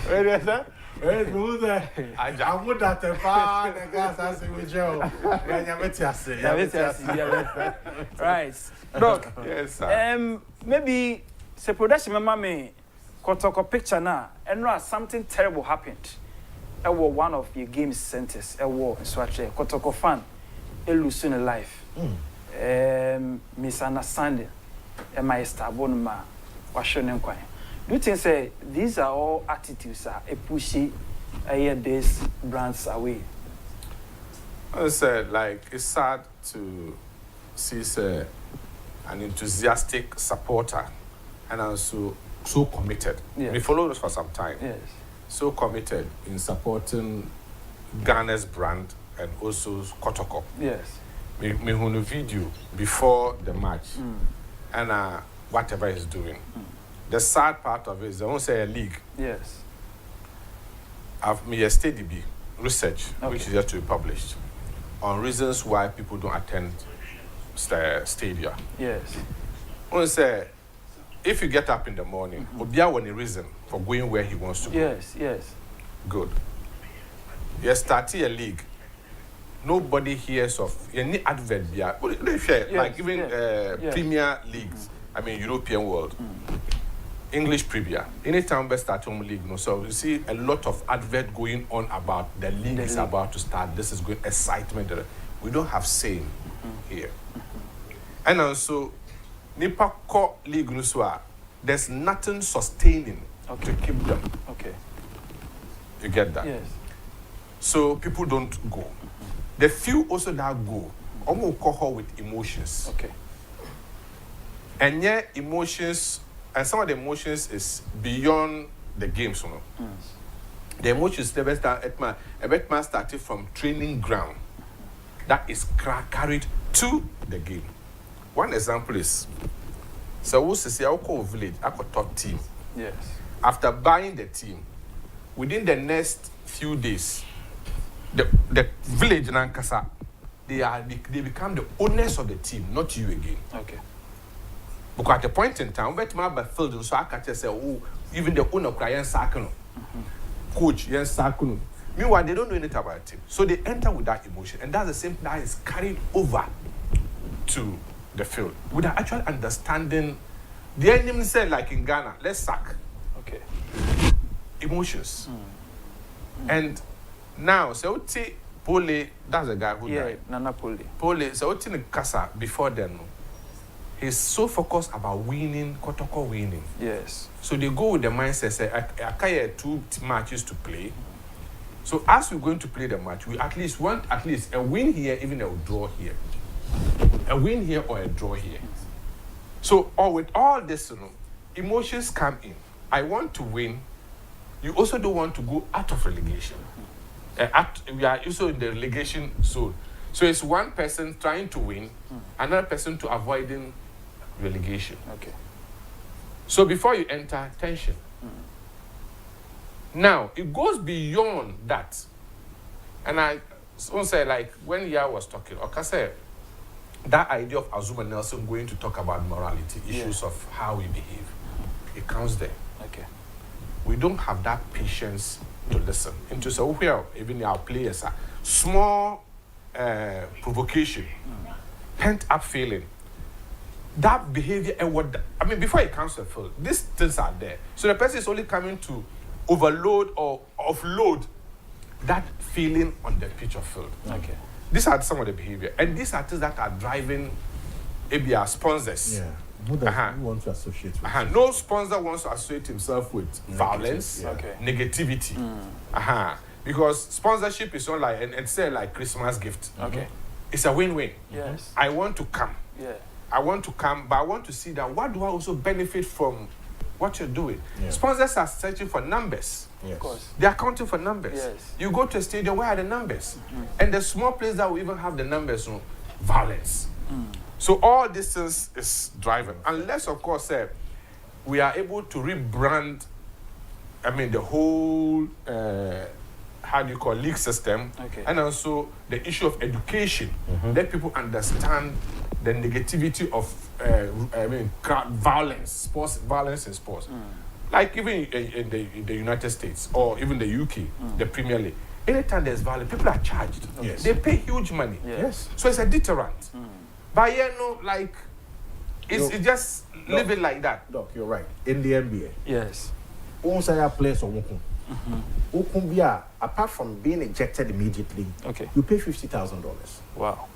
Speaker 9: Wait a second. Wait, who's that? I would that the far the glass as with Joe.
Speaker 8: Right. Doc.
Speaker 10: Yes, sir.
Speaker 8: Maybe say production mama Kotoko picture now, and now something terrible happened. I was one of your game centers. I was Swatch Kotoko fan. I losing a life. Misunderstanding. And my stubborn ma was shown. Do you think say these are all attitudes a pushy these brands away?
Speaker 10: I said like it's sad to see an enthusiastic supporter and also so committed.
Speaker 8: Yes.
Speaker 10: We followed us for some time.
Speaker 8: Yes.
Speaker 10: So committed in supporting Ghana's brand and also Kotoko.
Speaker 8: Yes.
Speaker 10: Me on a video before the match and whatever he's doing. The sad part of it is I won't say a league.
Speaker 8: Yes.
Speaker 10: I've made a study research which is yet to be published on reasons why people don't attend the stadia.
Speaker 8: Yes.
Speaker 10: I want to say if you get up in the morning, Obia want a reason for going where he wants to go.
Speaker 8: Yes, yes.
Speaker 10: Good. you start a league. Nobody hears of any advert here. Like even Premier leagues. I mean European world. English Premier. Anytime we start home league, so you see a lot of advert going on about the league is about to start. This is good excitement. We don't have same here. And also, Nipa Ko League Nuswa, there's nothing sustaining to keep them.
Speaker 8: Okay.
Speaker 10: You get that?
Speaker 8: Yes.
Speaker 10: So people don't go. The few also that go, almost cover with emotions.
Speaker 8: Okay.
Speaker 10: And yet emotions, and some of the emotions is beyond the games, you know. The emotions they start started from training ground that is carried to the game. One example is, so we say I call village, I call top team.
Speaker 8: Yes.
Speaker 10: After buying the team, within the next few days, the village in Ankasa, they become the owners of the team, not you again.
Speaker 8: Okay.
Speaker 10: Because at the point in time, but my field, so I can just say, oh, even the owner of Ryan Sakuno, coach, yes, Sakuno. Meanwhile, they don't know anything about the team. So they enter with that emotion, and that's the same thing that is carried over to the field without actually understanding. The enemy said, like in Ghana, let's sack.
Speaker 8: Okay.
Speaker 10: Emotions. And now, so Pole, that's the guy who died.
Speaker 8: Nana Pole.
Speaker 10: Pole, so in Casa before then, he's so focused about winning, Kotoko winning.
Speaker 8: Yes.
Speaker 10: So they go with the mindset, say, I carry 2 matches to play. So as we're going to play the match, we at least want a win here, even a draw here. A win here or a draw here. So with all this, emotions come in. I want to win. You also don't want to go out of relegation. We are also in the relegation zone. So it's one person trying to win, another person to avoiding relegation.
Speaker 8: Okay.
Speaker 10: So before you enter, tension. Now, it goes beyond that. And I say, like, when Ya was talking, okay, say, that idea of Azuma Nelson going to talk about morality, issues of how we behave, it counts there.
Speaker 8: Okay.
Speaker 10: We don't have that patience to listen. Into so where even our players are small provocation, pent up feeling. That behavior and what before it comes to the field, these things are there. So the person is only coming to overload or offload that feeling on the pitch of field.
Speaker 8: Okay.
Speaker 10: These are some of the behavior, and these are things that are driving maybe our sponsors.
Speaker 9: Yeah. Who want to associate with?
Speaker 10: No sponsor wants to associate himself with violence, negativity. Because sponsorship is not like and say like Christmas gift.
Speaker 8: Okay.
Speaker 10: It's a win-win.
Speaker 8: Yes.
Speaker 10: I want to come.
Speaker 8: Yeah.
Speaker 10: I want to come, but I want to see that what do I also benefit from what you're doing?
Speaker 9: Yeah.
Speaker 10: Sponsors are searching for numbers.
Speaker 9: Yes.
Speaker 8: Of course.
Speaker 10: They are counting for numbers.
Speaker 8: Yes.
Speaker 10: You go to a stadium, where are the numbers? And the small place that will even have the numbers, violence. So all this is driving. Unless, of course, we are able to rebrand, the whole, league system.
Speaker 8: Okay.
Speaker 10: And also the issue of education. Let people understand the negativity of, violence, sports violence in sports. Like even in the United States or even the UK, the Premier League. Anytime there's violence, people are charged.
Speaker 9: Yes.
Speaker 10: They pay huge money.
Speaker 9: Yes.
Speaker 10: So it's a deterrent. But it's just living like that.
Speaker 9: Doc, you're right. In the NBA,
Speaker 8: Yes.
Speaker 9: Onsaya players or Wukumbia, apart from being ejected immediately,
Speaker 8: Okay.
Speaker 9: you pay $50,000.
Speaker 8: Wow.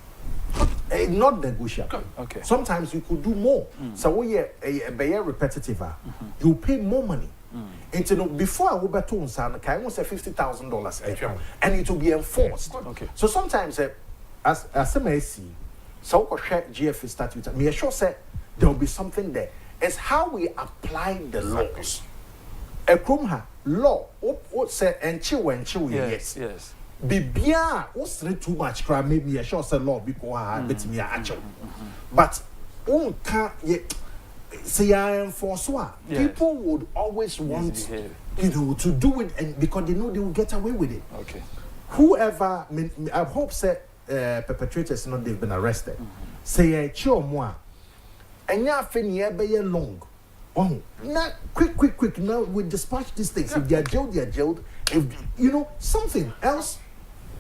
Speaker 9: Not negotiable.
Speaker 8: Okay.
Speaker 9: Sometimes you could do more. So we are repetitive. You pay more money. And before I will bet on San, I will say $50,000 and it will be enforced.
Speaker 8: Okay.
Speaker 9: So sometimes, as I may see, so GFA statute, me sure say there will be something there. It's how we apply the laws. A krumha law, what say and chill yes.
Speaker 8: Yes.
Speaker 9: Bibia, what's too much crime? Maybe a sure say law because I bet me actually. But can't yet say I am for swa. People would always want to do it, and because they know they will get away with it.
Speaker 8: Okay.
Speaker 9: Whoever, I hope say perpetrators not they've been arrested. Say chill moi, and ya finier be long. Oh, not quick. Now we dispatch these things. If they are jailed, they are jailed. If something else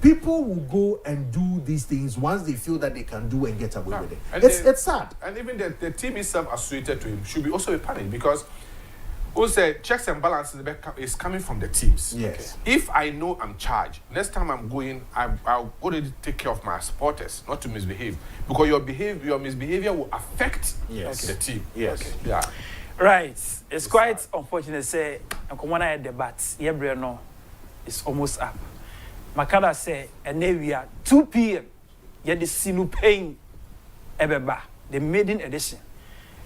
Speaker 9: people will go and do these things once they feel that they can do and get away with it.
Speaker 10: And
Speaker 9: It's sad.
Speaker 10: And even the team itself associated to him should be also be punished because also checks and balances is coming from the teams.
Speaker 9: Yes.
Speaker 10: If I know I'm charged, next time I'm going, I'll already take care of my supporters, not to misbehave, because your misbehavior will affect the team.
Speaker 9: Yes.
Speaker 10: Okay. Yeah.
Speaker 8: Right. It's quite unfortunate. Say, I'm coming at the bat. Yeah, no, it's almost up. Makada say, and then we are 2 p.m. Yeah, the sinu paying ebeba, the maiden edition.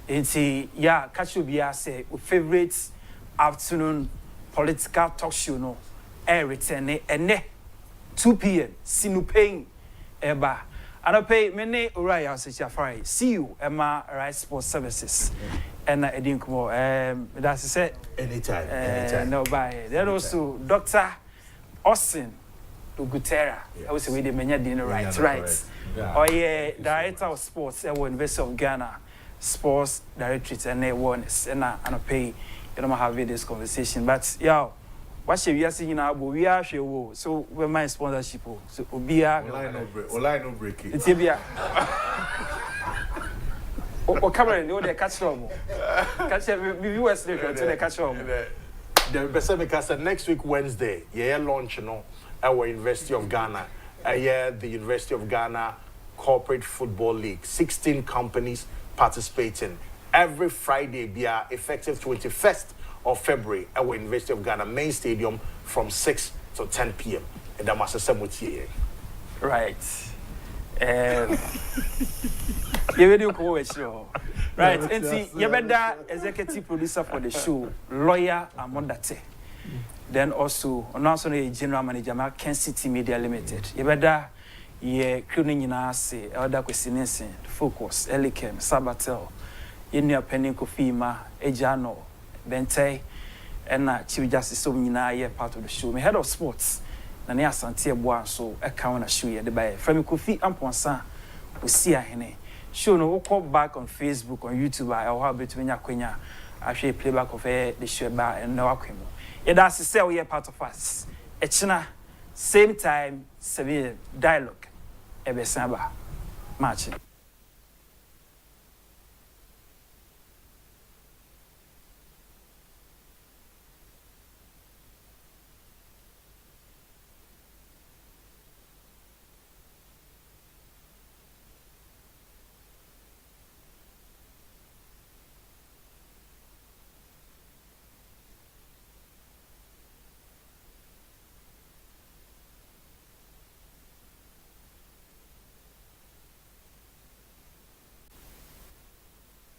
Speaker 8: And see, yeah, catch you say, favorite afternoon political talk show, no, air return, and 2 p.m. sinu paying eba. And I pay many Uriah Sechafari. See you, Emma Rice Sports Services. And I didn't come. That's it.
Speaker 9: Anytime.
Speaker 8: No, bye. Then also Dr. Austin Ugutera. I was with the many dinner right.
Speaker 9: Yeah.
Speaker 8: Oh, yeah, Director of Sports at University of Ghana, Sports Directorate and Awareness. And I pay, you don't have this conversation. But, yeah. What should we are seeing now? We are sure. So we're my sponsorship. So we are.
Speaker 9: Ola no break it.
Speaker 8: It's here. O camera no dey catch room. Catch viewers dey to dey catch room.
Speaker 9: The Pacific said next week Wednesday, launch our University of Ghana. The University of Ghana Corporate Football League. 16 companies participating. Every Friday be effective 21st of February at our University of Ghana main stadium from 6 to 10 p.m. And that must have
Speaker 8: right. You ready to go with you? Right. And see, you better executive producer for the show, lawyer Amondate. Then also, a general manager, Kencity Media Limited. You better, cleaning in our say, elder questions, focus, Elikem, Sabatel, in your penny Kofima, Ejano, Bente, and Chief Justice so part of the show. Me head of sports, and near Santia Bois, so a count show ye the bay. From Kofi Amponsa, we see a hene. Show no call back on Facebook, on YouTube, I'll have between your queen. Actually, playback of the show bar and no aquimo. It does say we are part of us. Echina, same time, severe dialogue. Ebe Samba, matching.